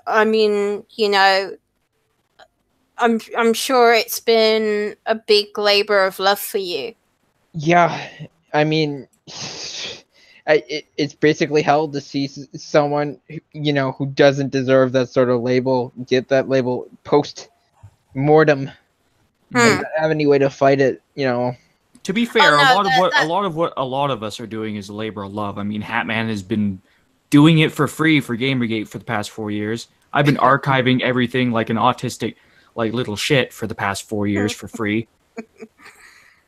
I mean, you know, I'm sure it's been a big labor of love for you. Yeah, I mean, it's basically hell to see someone, you know, who doesn't deserve that sort of label get that label post-mortem. Not have any way to fight it, you know. To be fair, a lot of what a lot of us are doing is a labor of love. I mean, Hatman has been doing it for free for Gamergate for the past 4 years. I've been archiving everything like an autistic, like little shit for the past 4 years for free.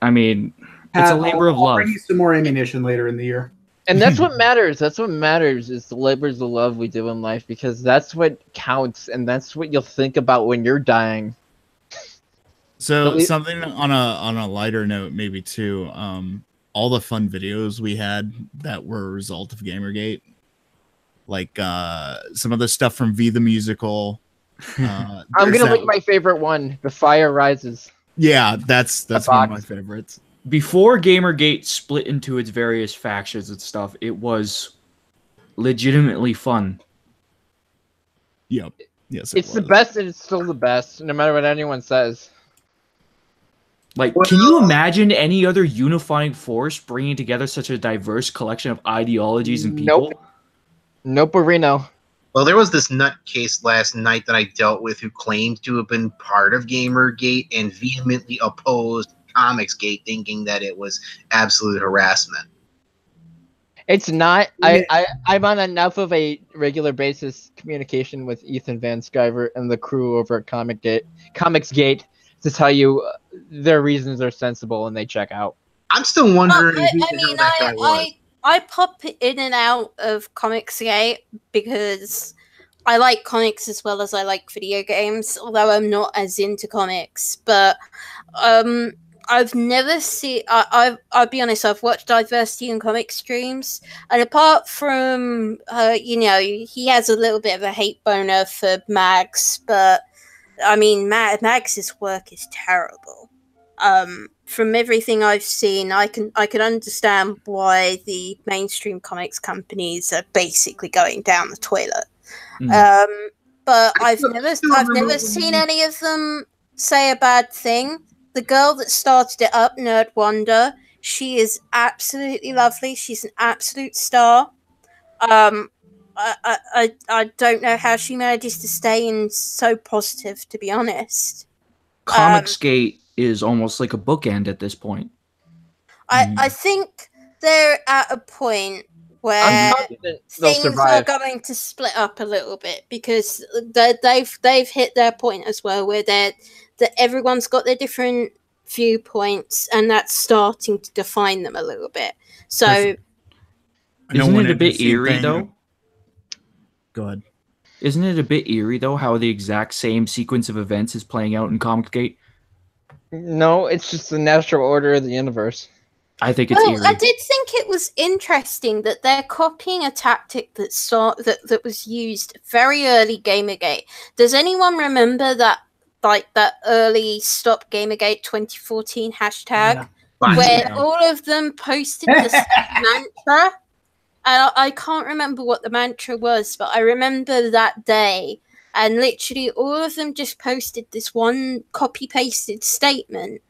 I mean, it's a labor of love. I'll bring you some more ammunition later in the year. And that's what matters. That's what matters is the labors of love we do in life, because that's what counts, and that's what you'll think about when you're dying. So something on a lighter note, maybe too. All the fun videos we had that were a result of Gamergate, like some of the stuff from V the Musical. I'm gonna link my favorite one, "The Fire Rises." Yeah, that's one of my favorites. Before Gamergate split into its various factions and stuff, it was legitimately fun. Yep. Yes, it's the best, and it's still the best, no matter what anyone says. Like, can you imagine any other unifying force bringing together such a diverse collection of ideologies and people? Nope, Reno. Well, there was this nutcase last night that I dealt with who claimed to have been part of Gamergate and vehemently opposed Comicsgate, thinking that it was absolute harassment. It's not. I'm on enough of a regular basis communication with Ethan Van Sciver and the crew over at Comicsgate to tell you their reasons are sensible and they check out. I'm still wondering. I pop in and out of Comicsgate because I like comics as well as I like video games, although I'm not as into comics. But I've never seen. I'll be honest. I've watched Diversity in Comic streams, and apart from you know, he has a little bit of a hate boner for Mags, but I mean, Mags's work is terrible. From everything I've seen, I can understand why the mainstream comics companies are basically going down the toilet. But I've never seen any of them say a bad thing. The girl that started it up, Nerd Wonder, she is absolutely lovely. She's an absolute star. I don't know how she manages to stay in so positive, to be honest. Comicsgate is almost like a bookend at this point. I think they're at a point where confident they'll things are survive. going to split up a little bit because they've hit their point as well, where that everyone's got their different viewpoints, and that's starting to define them a little bit. So, I know Isn't one it a bit interesting eerie thing- though? Go ahead. Isn't it a bit eerie though how the exact same sequence of events is playing out in Comicsgate? No, it's just the natural order of the universe. I think it's well, eerie. I did think it was interesting that they're copying a tactic that was used very early Gamergate. Does anyone remember that, like that early Stop Gamergate 2014 hashtag, where all of them posted this mantra? And I can't remember what the mantra was, but I remember that day, and literally all of them just posted this one copy-pasted statement,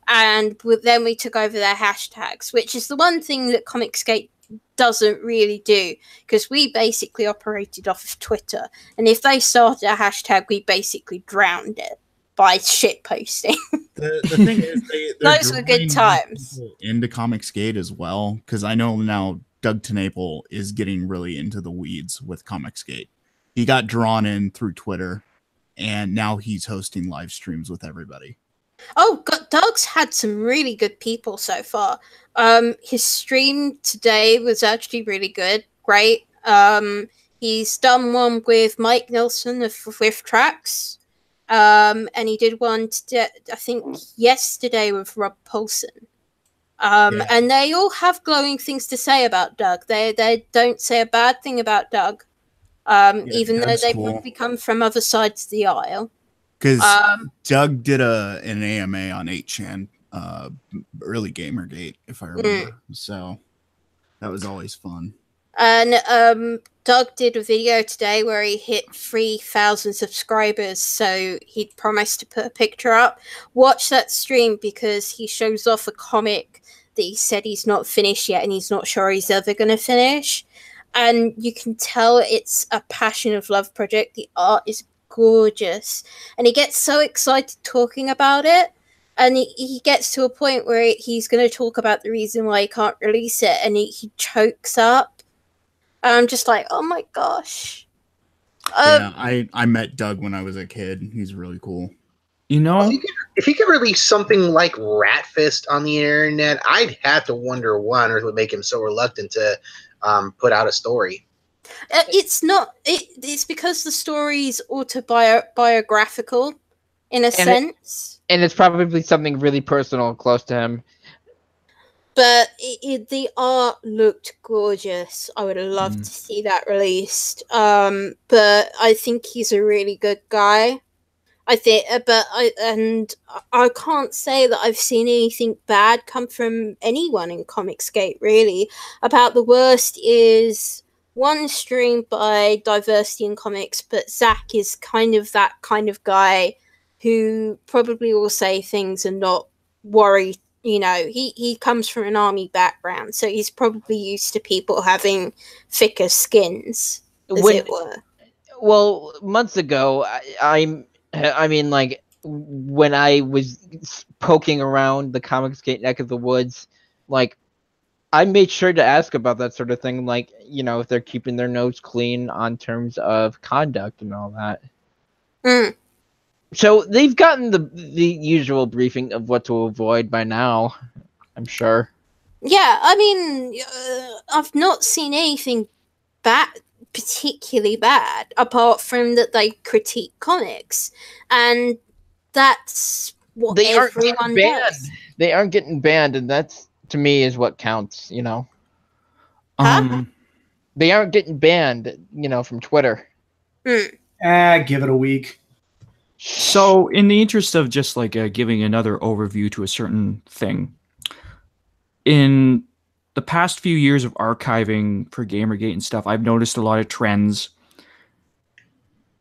and then we took over their hashtags, which is the one thing that Comicsgate doesn't really do, because we basically operated off of Twitter, and if they started a hashtag, we basically drowned it by shit posting. The thing is, they're Those were good drawing times. people into Comicsgate as well, because I know now Doug Tenaple is getting really into the weeds with Comicsgate. He got drawn in through Twitter, and now he's hosting live streams with everybody. Oh, God, Doug's had some really good people so far. His stream today was actually really good. Great. He's done one with Mike Nelson of Rift Tracks. And he did one today, I think yesterday, with Rob Paulson. And they all have glowing things to say about Doug. They don't say a bad thing about Doug, even though they probably come from other sides of the aisle. Because Doug did an AMA on 8chan, early Gamergate, if I remember. So that was always fun. And Doug did a video today where he hit 3,000 subscribers, so he promised to put a picture up. Watch that stream, because he shows off a comic that he said he's not finished yet, and he's not sure he's ever going to finish. And you can tell it's a passion of love project. The art is gorgeous, and he gets so excited talking about it, and he gets to a point where he's going to talk about the reason why he can't release it, and he chokes up. I'm just like, oh my gosh. Yeah, I met Doug when I was a kid. He's really cool. You know, if he could release something like Rat Fist on the internet, I'd have to wonder what on earth would make him so reluctant to put out a story. It's not. It's because the story is autobiographical, in a sense. And it's probably something really personal and close to him. But the art looked gorgeous. I would love to see that released. But I think he's a really good guy. I can't say that I've seen anything bad come from anyone in Comicsgate, really. About the worst is one stream by Diversity in Comics, but Zach is kind of that kind of guy who probably will say things and not worry. You know, he comes from an army background, so he's probably used to people having thicker skins, as it were. Well, months ago, I mean, like, when I was poking around the Comicsgate neck of the woods, like, I made sure to ask about that sort of thing, like, you know, if they're keeping their nose clean on terms of conduct and all that. So they've gotten the usual briefing of what to avoid by now, I'm sure. Yeah, I mean, I've not seen anything particularly bad, apart from that they critique comics, and that's what everyone does. They aren't getting banned, and that's, to me, is what counts, you know? They aren't getting banned, you know, from Twitter. Give it a week. So, in the interest of just like giving another overview to a certain thing, in the past few years of archiving for Gamergate and stuff, I've noticed a lot of trends.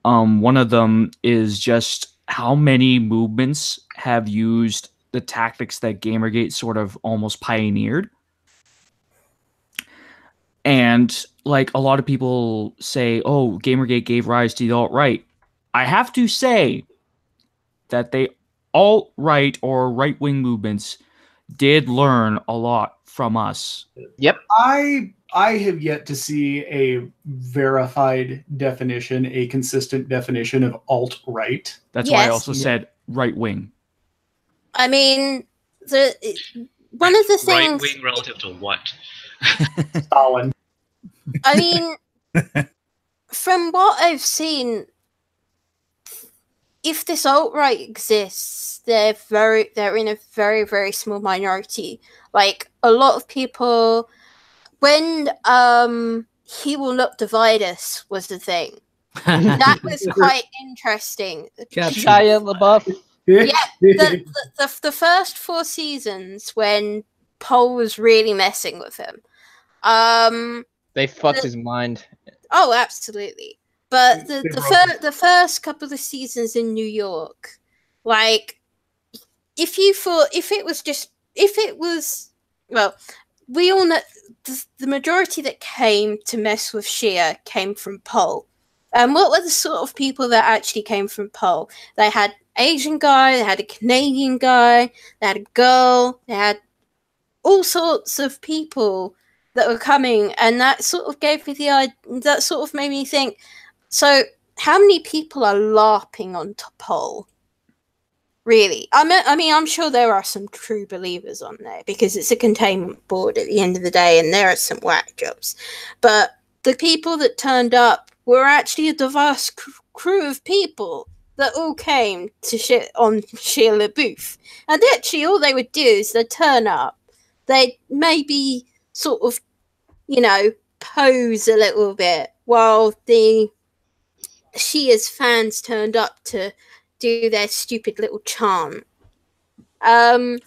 One of them is just how many movements have used the tactics that Gamergate sort of almost pioneered. And like a lot of people say, oh, Gamergate gave rise to the alt-right. I have to say that they alt-right or right-wing movements did learn a lot from us. Yep. I I have yet to see a verified definition, a consistent definition of alt-right. That's why I Yes. also said right wing. I mean, one of the Right things. wing relative to what? Stalin. I mean, from what I've seen, if this alt-right exists, they're in a very, very small minority. Like, a lot of people, when He Will Not Divide Us was the thing, that was quite interesting. Shia LaBeouf. Yeah, the first 4 seasons when Paul was really messing with him. They fucked his mind. Oh, absolutely. But the first couple of seasons in New York, like, if it was, well, we all know the majority that came to mess with Shia came from Pole. And what were the sort of people that actually came from Pole? They had Asian guy, they had a Canadian guy, they had a girl, they had all sorts of people that were coming, and that sort of gave me that sort of made me think, so how many people are LARPing on Pole? Really? I mean, I'm sure there are some true believers on there, because it's a containment board at the end of the day, and there are some whack jobs. But the people that turned up were actually a diverse crew of people that all came to shit on Shia LaBeouf. And actually, all they would do is they'd turn up, they'd maybe sort of, pose a little bit while the Shia's fans turned up to do their stupid little chant. And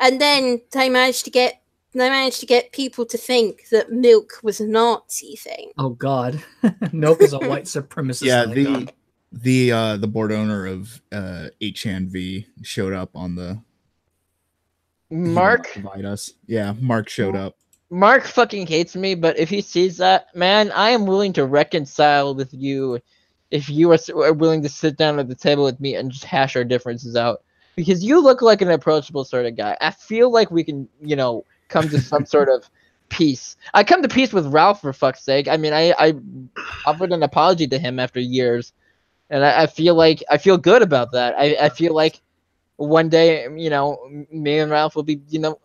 then they managed to get people to think that milk was a Nazi thing. Oh God, milk is a white supremacist. Yeah, icon. the board owner of HNV showed up on the Mark. Divide Us. Yeah, Mark showed up. Mark fucking hates me, but if he sees that, man, I am willing to reconcile with you if you are willing to sit down at the table with me and just hash our differences out. Because you look like an approachable sort of guy. I feel like we can, come to some sort of peace. I come to peace with Ralph, for fuck's sake. I mean, I offered an apology to him after years, and I feel good about that. I feel like one day, me and Ralph will be,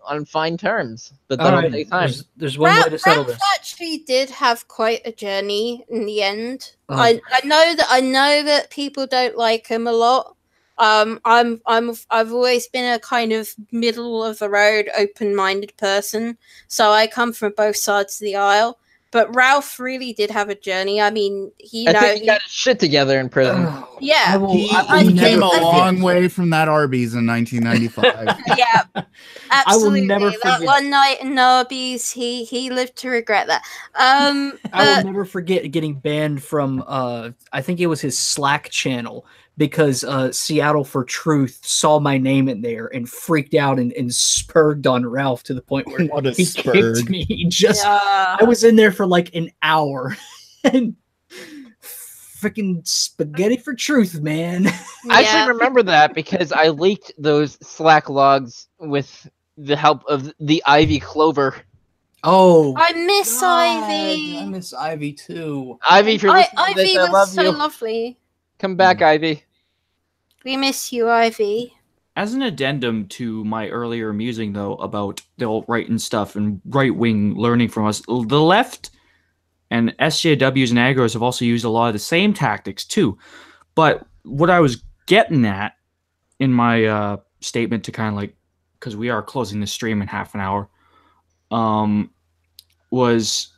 on fine terms. But that'll take time. There's one way to settle Ralph this. actually did have quite a journey in the end. Oh. I know that people don't like him a lot. I've always been a kind of middle of the road, open-minded person, so I come from both sides of the aisle. But Ralph really did have a journey. I mean, I think he got his shit together in prison. Yeah, He came a long way from that Arby's in 1995. Yeah, absolutely. never That forget. one night in Arby's, he lived to regret that. I will never forget getting banned from I think it was his Slack channel, because Seattle for Truth saw my name in there and freaked out and spurged on Ralph to the point where What a he spurg. kicked me. I was in there for like an hour. And freaking spaghetti for truth, man. I actually remember that because I leaked those Slack logs with the help of the Ivy Clover. Oh, I miss Ivy. I miss Ivy too. Ivy, if you're listening to this, Ivy I was love so you. lovely. Come back, Ivy. We miss you, Ivy. As an addendum to my earlier musing, though, about the alt-right and stuff and right-wing learning from us, the left and SJWs and aggros have also used a lot of the same tactics, too. But what I was getting at in my statement to kind of like, because we are closing the stream in half an hour, was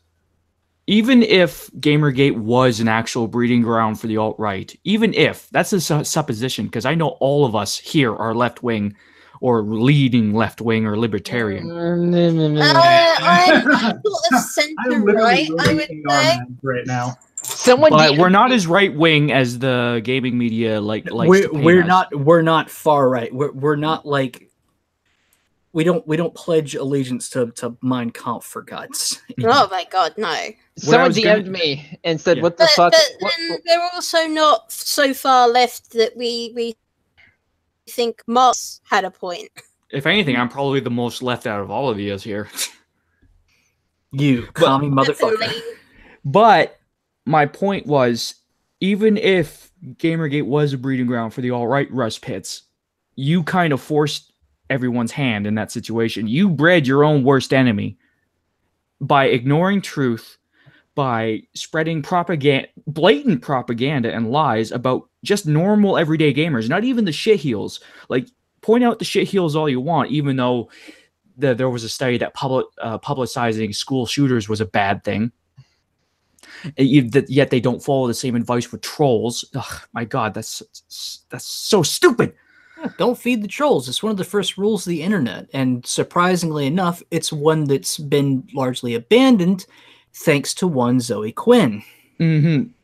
even if Gamergate was an actual breeding ground for the alt-right, even if, that's a supposition, because I know all of us here are left-wing or leading left-wing or libertarian. I'm sort of center-right, I would say. Right now. But we're not as right-wing as the gaming media likes to paint us. We're not far right. We're not like, we don't pledge allegiance to Mein Kampf, for God's sake. Oh my God, no. Someone DM'd me and said, "What the fuck?" But they're also not so far left that we think Moss had a point. If anything, I'm probably the most left out of all of you here. You commie motherfucker. Definitely. But my point was, even if Gamergate was a breeding ground for the alt-right rust pits, you kind of forced everyone's hand in that situation. You bred your own worst enemy by ignoring truth, by spreading propaganda, blatant propaganda and lies about just normal everyday gamers, not even the shitheels. Like, point out the shitheels all you want, even though there was a study that publicizing school shooters was a bad thing. Yet they don't follow the same advice with trolls. Ugh, my God, that's so stupid. Yeah, don't feed the trolls. It's one of the first rules of the internet, and surprisingly enough, it's one that's been largely abandoned thanks to one Zoe Quinn.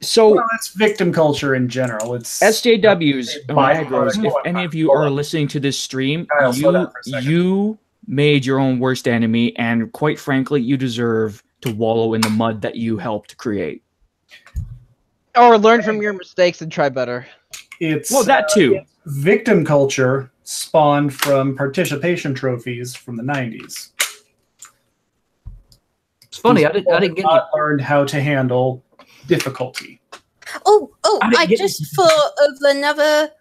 So well, it's victim culture in general. It's SJWs, byproduct. if any of you are listening to this stream, Kyle, slow down for a second. you made your own worst enemy, and quite frankly, you deserve to wallow in the mud that you helped create. Or learn from your mistakes and try better. It's Well, that too. Victim culture spawned from participation trophies from the 90s. It's funny, I didn't get any. Learned how to handle difficulty. Oh, I didn't I get just thought of another,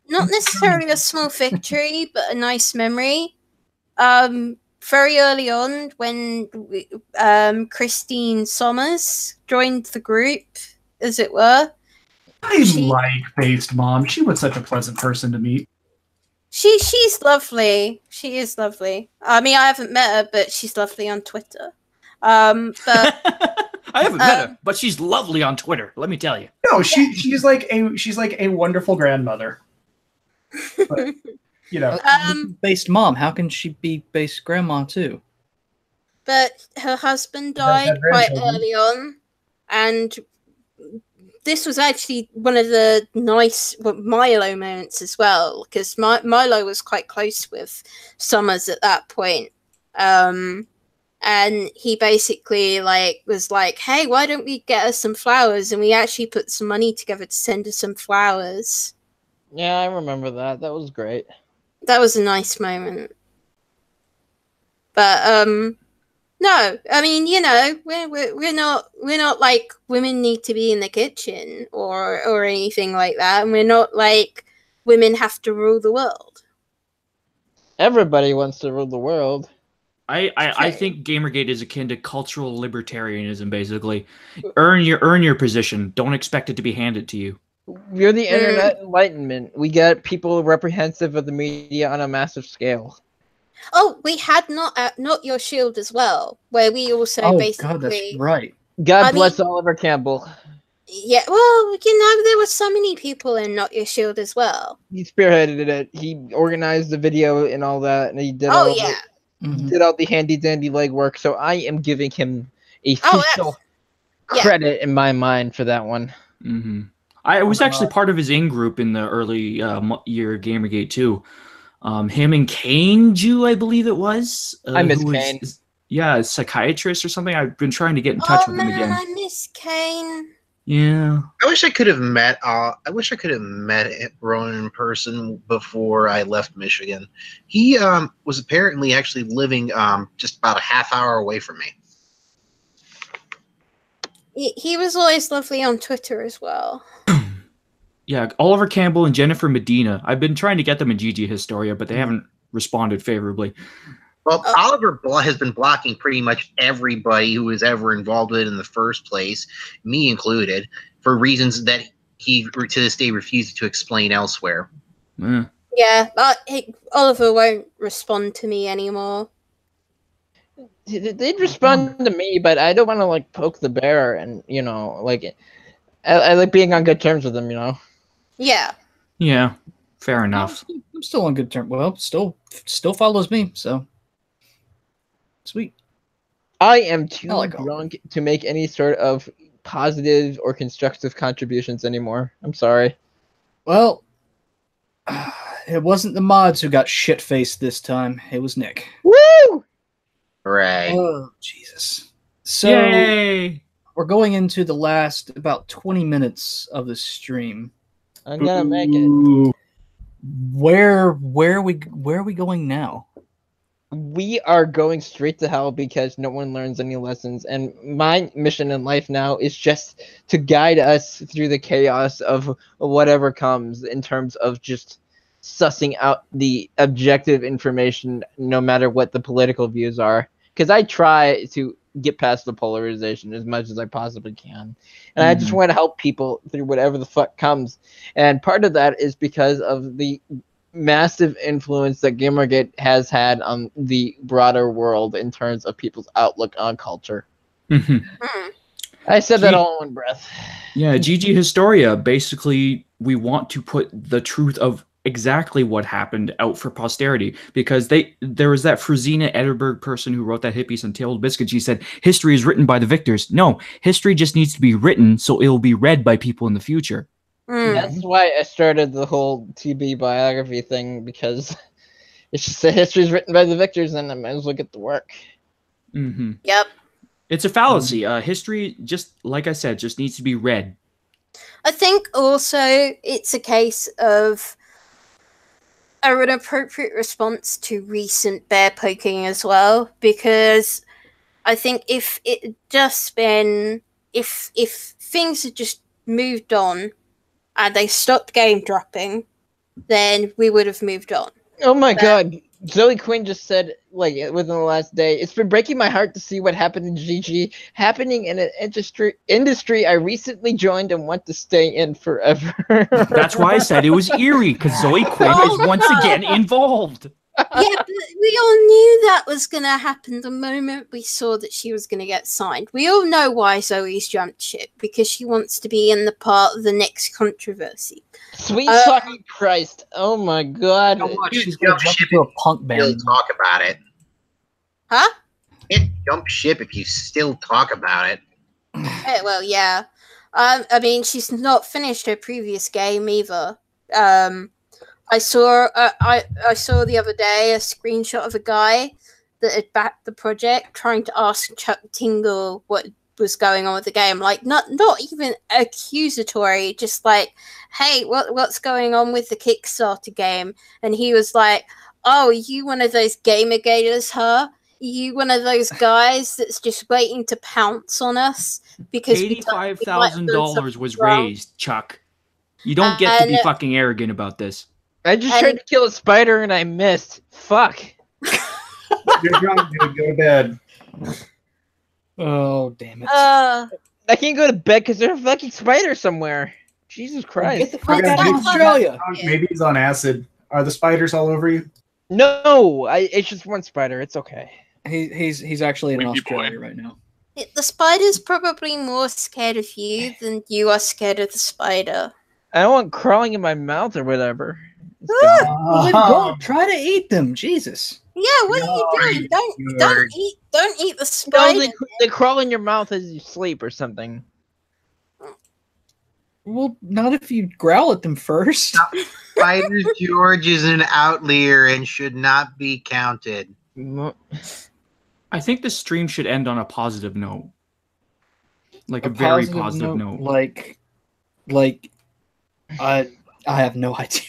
not necessarily a small victory, but a nice memory. Very early on, when Christine Sommers joined the group, as it were. I like Based Mom. She was such a pleasant person to meet. She's lovely. She is lovely. I mean, I haven't met her, but she's lovely on Twitter. But I haven't met her, but she's lovely on Twitter. Let me tell you. No, she's like a wonderful grandmother. But, you know, Based mom. How can she be based grandma too? but her husband Does have died quite grandchildren. early on, and this was actually one of the nice Milo moments as well, because Milo was quite close with Summers at that point. And he basically was like, hey, why don't we get her some flowers? And we actually put some money together to send her some flowers. Yeah, I remember that. That was great. That was a nice moment. But no, I mean, you know, we're not like women need to be in the kitchen or anything like that, and we're not like women have to rule the world. Everybody wants to rule the world. I think Gamergate is akin to cultural libertarianism, basically. Earn your position. Don't expect it to be handed to you. You're the internet enlightenment. We get people reprehensive of the media on a massive scale. Oh, we had not your shield as well, where we also Oh basically. God, that's right. God bless Oliver Campbell. Yeah, well, you know, there were so many people in Not Your Shield as well. He spearheaded it. He organized the video and all that, and he did did all the handy dandy legwork. So I am giving him a official credit in my mind for that one. Mm-hmm. I was actually part of his in-group in the early year Gamergate too. Him and Kane Jew, I believe it was. I miss Kane. Yeah, a psychiatrist or something. I've been trying to get in touch with him again. I miss Kane. Yeah. I wish I could have met. I wish I could have met Ronan in person before I left Michigan. He was apparently actually living just about a half hour away from me. He was always lovely on Twitter as well. Yeah, Oliver Campbell and Jennifer Medina. I've been trying to get them in GG Historia, but they haven't responded favorably. Well, Oliver has been blocking pretty much everybody who was ever involved with it in the first place, me included, for reasons that he, to this day, refuses to explain elsewhere. Yeah, but Oliver won't respond to me anymore. They'd respond to me, but I don't want to poke the bear, and I like being on good terms with them. Yeah. Yeah, fair enough. I'm still on good terms. Well, still follows me, so sweet. I am too drunk to make any sort of positive or constructive contributions anymore. I'm sorry. Well, it wasn't the mods who got shit-faced this time. It was Nick. Woo! Right. Oh, Jesus. So, Yay! We're going into the last about 20 minutes of the stream. I'm gonna make it. Where are we going now? we are going straight to hell because no one learns any lessons. And my mission in life now is just to guide us through the chaos of whatever comes in terms of just sussing out the objective information, no matter what the political views are. Because I try to get past the polarization as much as I possibly can. And I just want to help people through whatever the fuck comes. And part of that is because of the massive influence that Gamergate has had on the broader world in terms of people's outlook on culture. I said that all in one breath. Yeah, GG Historia. Basically, we want to put the truth of exactly what happened out for posterity, because there was that Fruzina Edinburgh person who wrote that hit piece on Tailed Biscuit. She said history is written by the victors. No, history just needs to be written so it will be read by people in the future. That's why I started the whole TB biography thing, because it's just that history is written by the victors, and I might as well get to work. Yep. It's a fallacy. History, just like I said, just needs to be read. I think also it's a case of an appropriate response to recent bear poking as well, because I think if it just been if things had just moved on and they stopped game dropping, then we would have moved on. Oh my god. Zoe Quinn just said, like, within the last day, it's been breaking my heart to see what happened in GG happening in an industry I recently joined and want to stay in forever. That's why I said it was eerie, because Zoe Quinn is once again involved. Yeah, but we all knew that was going to happen the moment we saw that she was going to get signed. We all know why Zoe's jumped ship, because she wants to be in the part of the next controversy. Sweet fucking Christ. Oh my god. She's going to jump to a punk band. Still talk about it. Huh? You can't jump ship if you still talk about it. Well, yeah. I mean, she's not finished her previous game either. I saw the other day a screenshot of a guy that had backed the project trying to ask Chuck Tingle what was going on with the game. Like, not even accusatory, just like, hey, what's going on with the Kickstarter game? And he was like, oh, you one of those gamergators, huh? You one of those guys that's just waiting to pounce on us because $85,000 was raised, Chuck. You don't get to be fucking arrogant about this. I just tried to kill a spider and I missed. Fuck. You're drunk, dude. Go to bed. Oh, damn it. I can't go to bed because there's a fucking spider somewhere. Jesus Christ. Get the fuck out of Australia. Maybe he's on acid. Are the spiders all over you? No, it's just one spider. It's okay. He's actually in Australia right now. The spider's probably more scared of you than you are scared of the spider. I don't want crawling in my mouth or whatever. Well, then don't try to eat them, Jesus. Yeah, what are you doing? Don't eat the spider. No, they crawl in your mouth as you sleep or something. Well, not if you growl at them first. Spider George is an outlier and should not be counted. I think the stream should end on a positive note. Like a very positive note. Like I have no idea.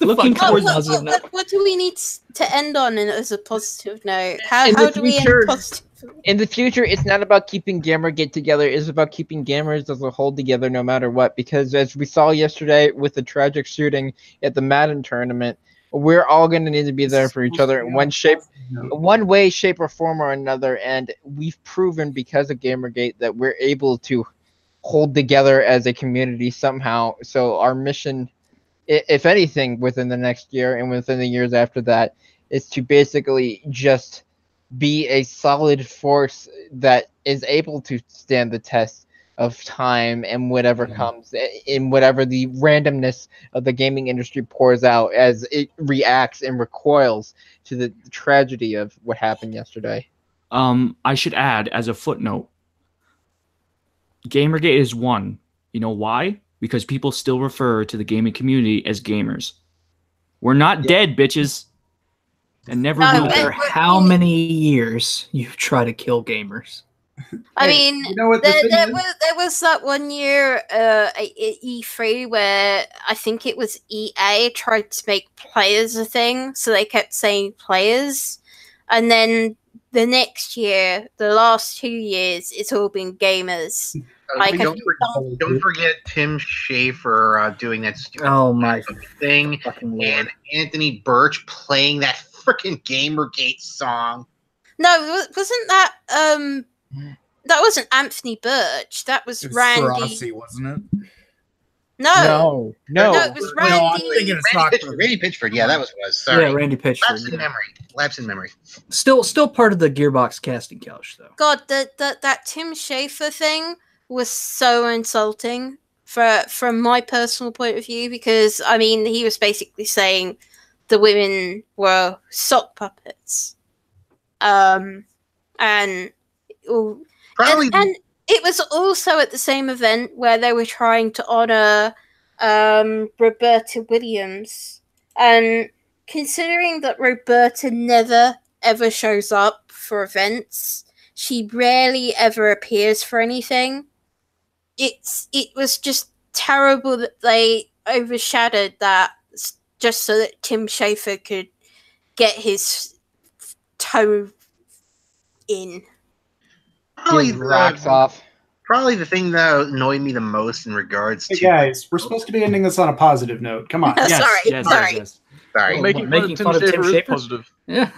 Looking towards what do we need to end on as a positive note? How do we end positive? In the future, it's not about keeping Gamergate together. It's about keeping gamers as a whole together no matter what. Because as we saw yesterday with the tragic shooting at the Madden tournament, we're all going to need to be there for each other in one way, shape, or form or another. And we've proven because of Gamergate that we're able to hold together as a community somehow. So our mission, if anything, within the next year and within the years after that, is to basically just be a solid force that is able to stand the test of time and whatever comes in whatever the randomness of the gaming industry pours out as it reacts and recoils to the tragedy of what happened yesterday. I should add as a footnote, Gamergate is one. You know why? Because people still refer to the gaming community as gamers. We're not dead, bitches. And never will. No matter how many years you try to kill gamers. I mean, you know what the thing is? there was that one year at E3 where I think it was EA tried to make players a thing, so they kept saying players, and then the next year, the last 2 years, it's all been gamers. Like, don't forget Tim Schafer doing that stupid Oh my thing, fucking lord! and Anthony Birch playing that freaking Gamergate song. No, wasn't that that wasn't Anthony Birch. That was Randy. Ferrazzi, wasn't it? No, it was Randy. No, I'm thinking it's Randy Pitchford. Yeah, that was. Sorry. Yeah, Randy Pitchford. Lapse in memory. Still part of the Gearbox casting couch, though. God, that Tim Schafer thing was so insulting from my personal point of view, because I mean he was basically saying the women were sock puppets, and it was also at the same event where they were trying to honor Roberta Williams, and considering that Roberta never ever shows up for events, she rarely ever appears for anything. It was just terrible that they overshadowed that just so that Tim Schafer could get his toe in. Probably rocks off. Probably the thing that annoyed me the most in regards Hey to guys, we're supposed to be ending this on a positive note. Come on. Sorry. Sorry. Making fun of Tim Schafer is positive. Yeah.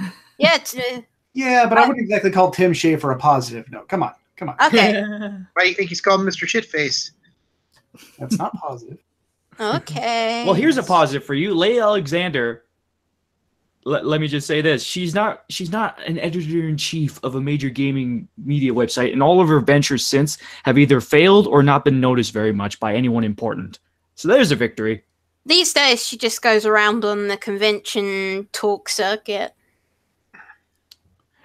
Yeah, but I wouldn't exactly call Tim Schafer a positive note. Come on. Okay. Why do you think he's called Mr. Shitface? That's not positive. Okay. Well, here's a positive for you, Leigh Alexander. Let me just say this: she's not an editor-in-chief of a major gaming media website, and all of her ventures since have either failed or not been noticed very much by anyone important. So there's a victory. These days, she just goes around on the convention talk circuit.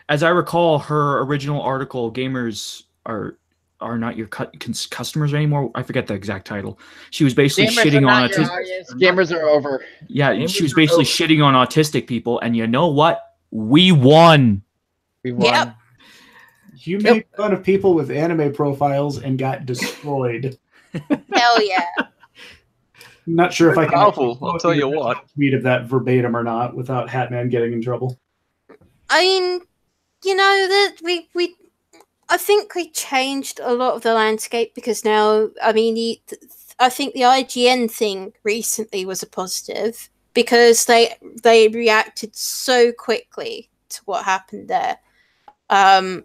As I recall, her original article, "Gamers are not your customers anymore." I forget the exact title. She was basically shitting on autistic. Gamers are over. Yeah, she was basically shitting on autistic people, and you know what? We won. Yep. You made fun of people with anime profiles and got destroyed. Hell yeah. I'm not sure if I can powerful, I'll tell you what. Tweet of that verbatim or not without Hatman getting in trouble. I mean, you know that I think we changed a lot of the landscape, because now, I mean, I think the IGN thing recently was a positive, because they reacted so quickly to what happened there. The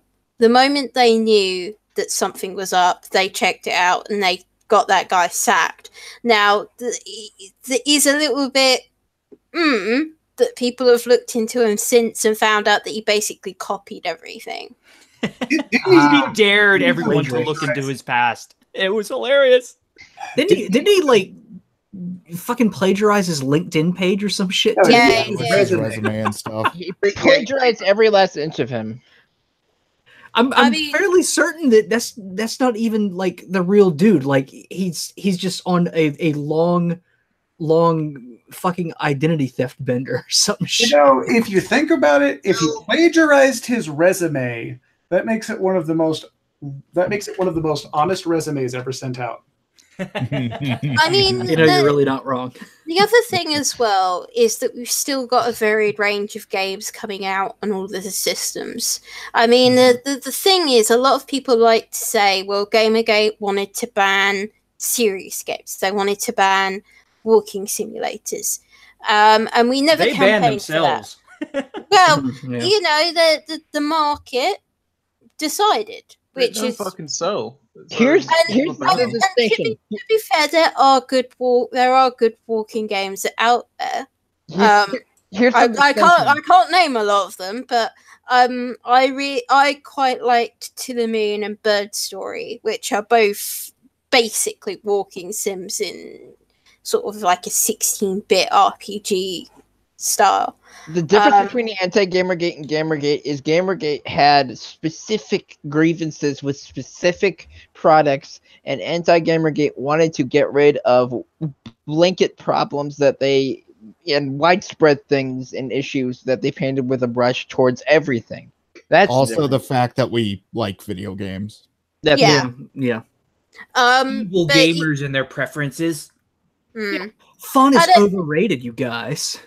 moment they knew that something was up, they checked it out and they got that guy sacked. Now, there is a little bit that people have looked into him since and found out that he basically copied everything. He dared everyone to look into his past. It was hilarious. Didn't he like fucking plagiarize his LinkedIn page or some shit? Yeah, his resume and stuff. He plagiarized every last inch of him. I'm fairly certain that that's not even like the real dude. Like he's just on a long fucking identity theft bender or some shit. You know, if you think about it, if he plagiarized his resume, that makes it one of the most honest resumes ever sent out. I mean, you know, you're really not wrong. The other thing as well is that we've still got a varied range of games coming out on all the systems. I mean, the thing is, a lot of people like to say, well, Gamergate wanted to ban serious games. They wanted to ban walking simulators. And we never campaigned for that. Well, Yeah. you know, the market decided, which They don't is fucking sell. Here's and another distinction. to be fair, there are good walking games out there. Here's the I distinction. can't name a lot of them, but I quite liked To the Moon and Bird Story, which are both basically walking sims in sort of like a 16-bit RPG style. The difference between the anti-Gamergate and Gamergate is Gamergate had specific grievances with specific products, and anti-Gamergate wanted to get rid of blanket problems and widespread things and issues that they painted with a brush towards everything. That's Also, the fact that we like video games. That's Yeah. Yeah. Evil but gamers and their preferences. Fun I is don't- overrated, you guys.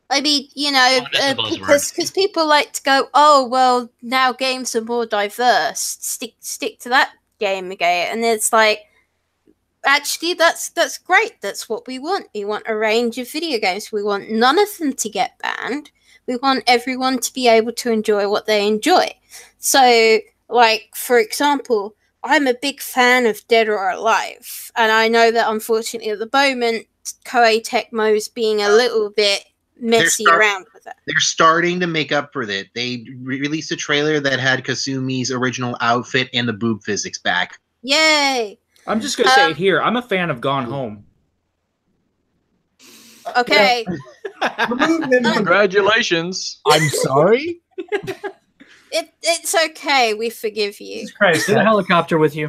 I mean, you know, Oh, that's a buzzword. because people like to go, oh well, now games are more diverse. Stick to that game again, and it's like, actually, that's great. That's what we want. We want a range of video games. We want none of them to get banned. We want everyone to be able to enjoy what they enjoy. So, like for example, I'm a big fan of Dead or Alive, and I know that unfortunately at the moment, Koei Tecmo's being a little bit messy around with that. They're starting to make up for that. They released a trailer that had Kasumi's original outfit and the boob physics back. Yay! I'm just gonna say it here. I'm a fan of Gone Home. Okay. Congratulations. I'm sorry. It's okay. We forgive you. Jesus Christ. In a helicopter with you.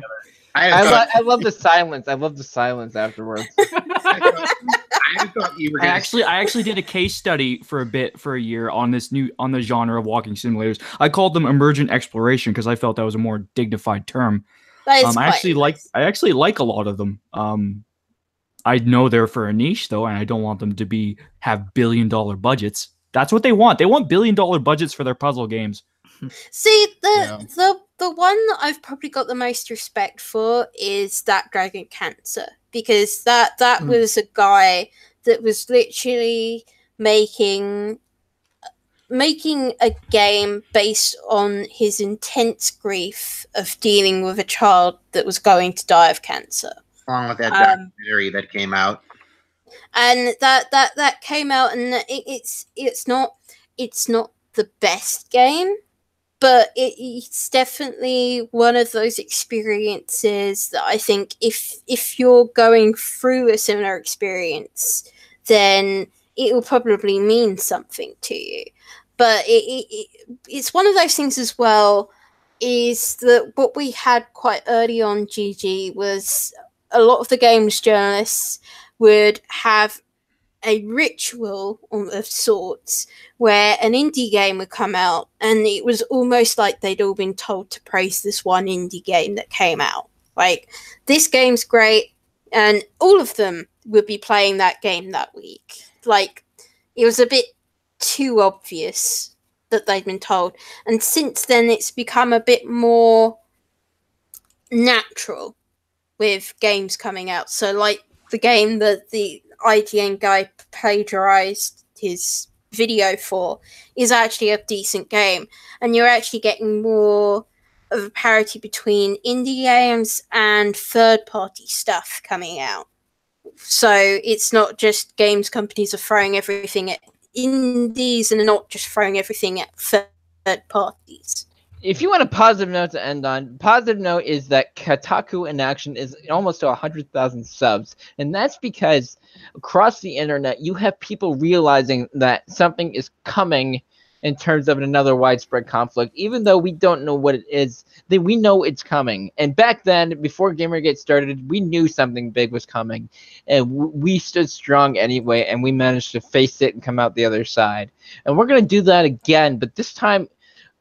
I love the silence. I love the silence afterwards. I thought you were I gonna actually did a case study for a year on the genre of walking simulators. I called them emergent exploration because I felt that was a more dignified term. That is I quite actually like a lot of them. I know they're for a niche though, and I don't want them to have billion-dollar budgets. That's what they want. They want billion-dollar budgets for their puzzle games. See, the one that I've probably got the most respect for is that Dragon Cancer, because that was a guy that was literally making a game based on his intense grief of dealing with a child that was going to die of cancer. along with that documentary that came out. And that came out, and it's not the best game, but it's definitely one of those experiences that I think if you're going through a similar experience, then it will probably mean something to you. But it's one of those things as well, is that what we had quite early on GG was a lot of the games journalists would have a ritual of sorts where an indie game would come out, and it was almost like they'd all been told to praise this one indie game that came out. Like, this game's great, and all of them would be playing that game that week. Like, it was a bit too obvious that they'd been told. And since then, it's become a bit more natural with games coming out. So, like, the game that the IGN guy plagiarized his video for is actually a decent game, and you're actually getting more of a parity between indie games and third-party stuff coming out. So it's not just games companies are throwing everything at indies and not just throwing everything at third parties. If you want a positive note to end on, positive note is that KotakuInAction is almost to 100,000 subs, and that's because across the internet you have people realizing that something is coming in terms of another widespread conflict, even though we don't know what it is. We know it's coming. And back then, before Gamergate started, we knew something big was coming, and we stood strong anyway, and we managed to face it and come out the other side. And we're going to do that again, but this time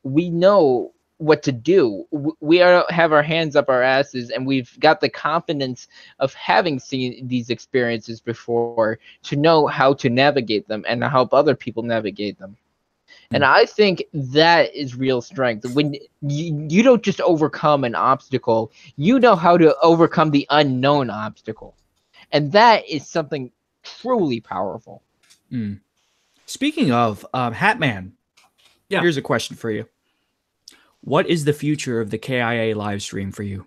we know what to do. We have our hands up our asses, and we've got the confidence of having seen these experiences before to know how to navigate them and help other people navigate them. And I think that is real strength. When you don't just overcome an obstacle, you know how to overcome the unknown obstacle. And that is something truly powerful. Speaking of Hatman, here's a question for you. What is the future of the KIA live stream for you?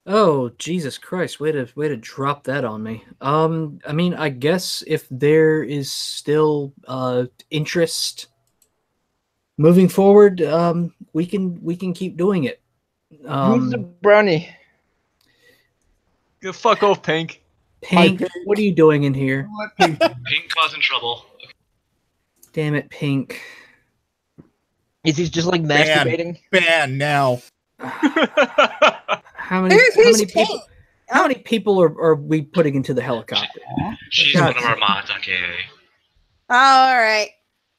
Oh, Jesus Christ. Way to drop that on me. I mean, I guess if there is still interest moving forward, we can keep doing it. Who's the brownie? Go fuck off, Pink. Pink, what are you doing in here? Pink causing trouble. Damn it, Pink. Is he just like masturbating? Ban now. How many people are we putting into the helicopter? She's God. one of our mods on KA. All right.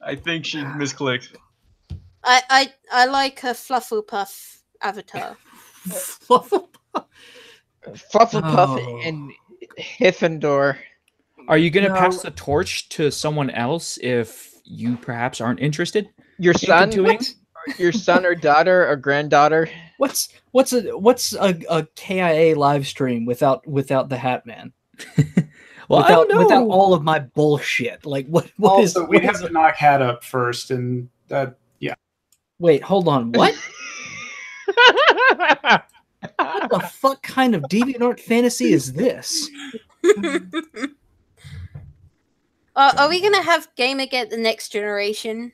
I think she misclicked. I like a Flufflepuff avatar. Flufflepuff Oh. and Hyffendor. Are you going to No. pass the torch to someone else if you perhaps aren't interested? Your in son? continuing? Your son or daughter or granddaughter? What's a KIA live stream without the Hat Man? Well, I don't know. Without all of my bullshit. Like what Also, is we'd have to knock Hat up first, and that, yeah. Wait, hold on. What? What the fuck kind of DeviantArt fantasy is this? Are we gonna have Gamer get the next generation?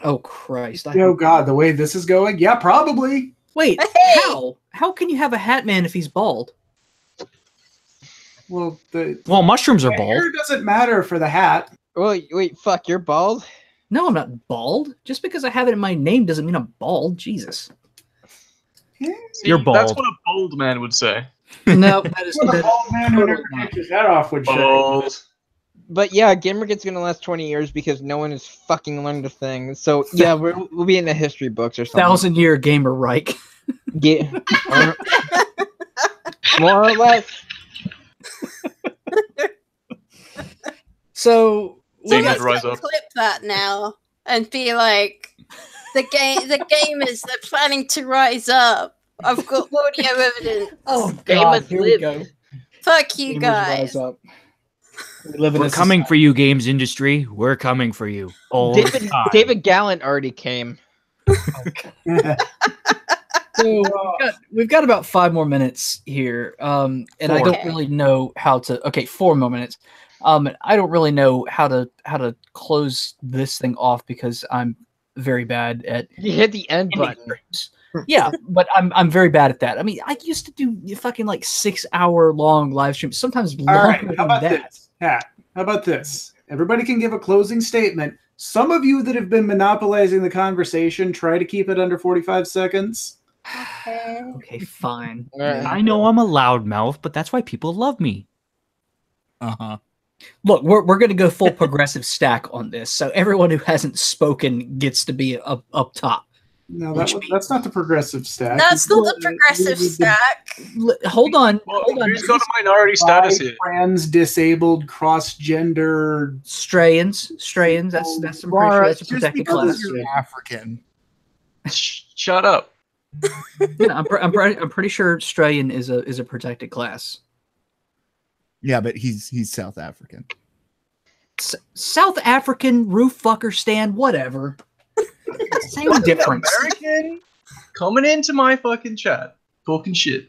Oh Christ! Oh God, the way this is going, yeah, probably. Wait, Hey! how can you have a Hat Man if he's bald? Well, mushrooms are bald. Hair doesn't matter for the hat. Wait, fuck, you're bald? No, I'm not bald. Just because I have it in my name doesn't mean I'm bald. Jesus. You're bald. That's what a bold man would say. No, that is What a bald man who never takes his hat off would say. Bold. But yeah, Gamergate's gonna last 20 years because no one has fucking learned a thing. So yeah, we'll be in the history books or something. 1,000-year gamer Reich. More or less. So Someone's rise gonna up. clip that now and be like, the gamers, they're planning to rise up. I've got audio evidence. Oh God, here we go. Fuck you Gamers guys. rise up. We live in We're a coming for you, games industry. We're coming for you. All the time. David Gallant already came. So we've got about 5 more minutes here, and I don't really know how to. Okay, 4 more minutes. I don't really know how to close this thing off because I'm very bad at. You hit the end button. Yeah, but I'm very bad at that. I mean, I used to do fucking like 6-hour-long live streams, sometimes longer All right, than how about that. this? Hat, how about this? Everybody can give a closing statement. Some of you that have been monopolizing the conversation, try to keep it under 45 seconds. Okay, fine. I know I'm a loudmouth, but that's why people love me. Uh-huh. Look, we're going to go full progressive stack on this, so everyone who hasn't spoken gets to be up top. No, that's not the progressive stack. That's not the progressive stack. Hold on. Who's got a minority status here? Trans, disabled, cross-gender, Strayans. That's I'm pretty sure that's a protected class. You're African. Shut up. Yeah, I'm pretty sure Strayan is a protected class. Yeah, but he's South African. South African roof fucker stand, whatever. Same difference. American coming into my fucking chat, talking shit.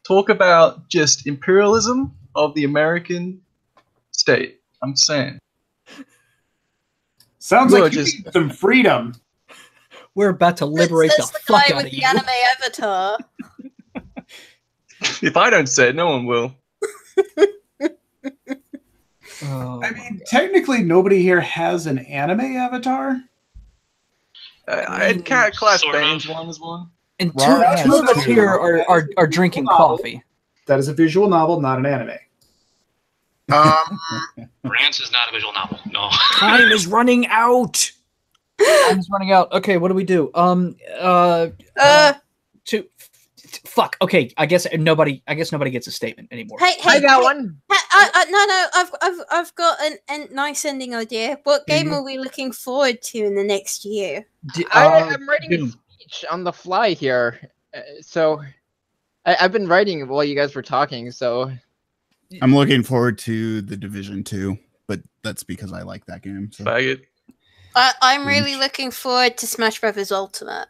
Talk about just imperialism of the American state. I'm saying. Sounds like you need some freedom. We're about to liberate That's the the guy fuck out with of the you. anime avatar. If I don't say it, no one will. Oh, I mean, technically, nobody here has an anime avatar. I had Class Sort Bane's of. one as one. and Right. two of us here are drinking coffee. That is a visual novel, not an anime. Rance is not a visual novel. No. Time is running out. Time's running out. Okay, what do we do? Fuck. Okay, I guess nobody gets a statement anymore. Hey, I got one. No, I've got a nice ending idea. What game are we looking forward to in the next year? I'm writing a speech on the fly here, so I've been writing while you guys were talking. So I'm looking forward to the Division 2, but that's because I like that game. So. Faggot. I'm really looking forward to Smash Brothers Ultimate.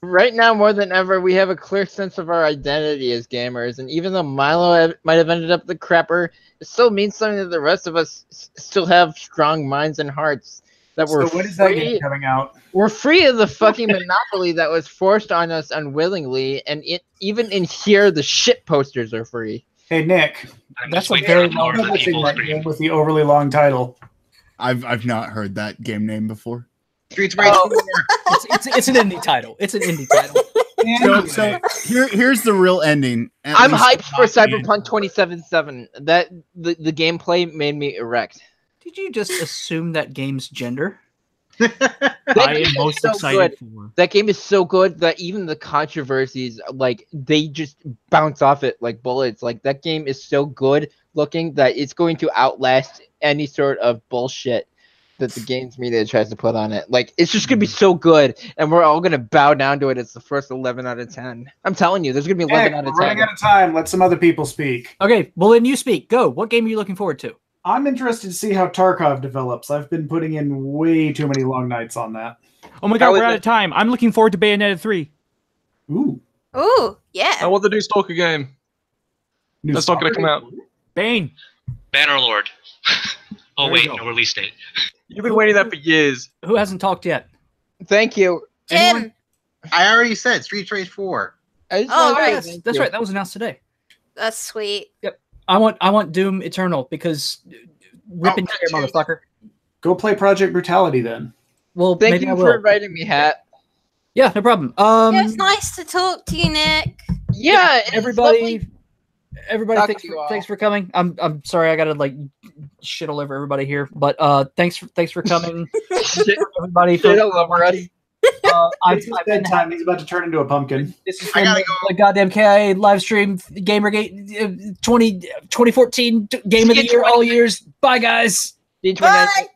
right now, more than ever, we have a clear sense of our identity as gamers, and even though Milo might have ended up the crapper, it still means something that the rest of us still have strong minds and hearts. That we're So when is that game coming out? We're free of the fucking monopoly that was forced on us unwillingly, and even in here, the shit posters are free. Hey, Nick. That's a a very long Publishing that game with the overly long title. I've not heard that game name before. Streets Rage 4. It's an indie title. It's an indie title. So here's the real ending. I'm hyped for Cyberpunk 2077. That the gameplay made me erect. Did you just assume that game's gender? I am most excited for. That game is so good that even the controversies, like, they just bounce off it like bullets. Like, that game is so good looking that it's going to outlast any sort of bullshit that the games media tries to put on it. Like, it's just gonna be so good, and we're all gonna bow down to it. It's the first 11 out of 10. I'm telling you, there's gonna be 11 out of 10. We're running out of time. Let some other people speak. Okay, well then you speak. Go. What game are you looking forward to? I'm interested to see how Tarkov develops. I've been putting in way too many long nights on that. Oh my god, we're out of time. I'm looking forward to Bayonetta 3. Ooh. Oh, yeah. I want the new Stalker game. That's not going to come out. Bane. Bannerlord. Oh, There wait, you go. no release date. You've been waiting that for years. Who hasn't talked yet? Thank you. Jim. I already said Street Race 4. I just Oh, wanna say right. thank That's you. right. That was announced today. That's sweet. I want Doom Eternal because rip and tear, motherfucker. Go play Project Brutality then. Well, Thank maybe I you will. for inviting me, Hat. Yeah, no problem. Yeah, it's nice to talk to you, Nick. Yeah, it's everybody, lovely. Talk to you all. thanks for coming. I'm sorry I gotta like shit all over everybody here, but thanks for coming, everybody. Shit all over us. It's his bedtime. He's about to turn into a pumpkin. This is I gotta from go. the goddamn KIA live stream Gamergate 2014 Game of the Year all years. Bye guys. D20. Bye.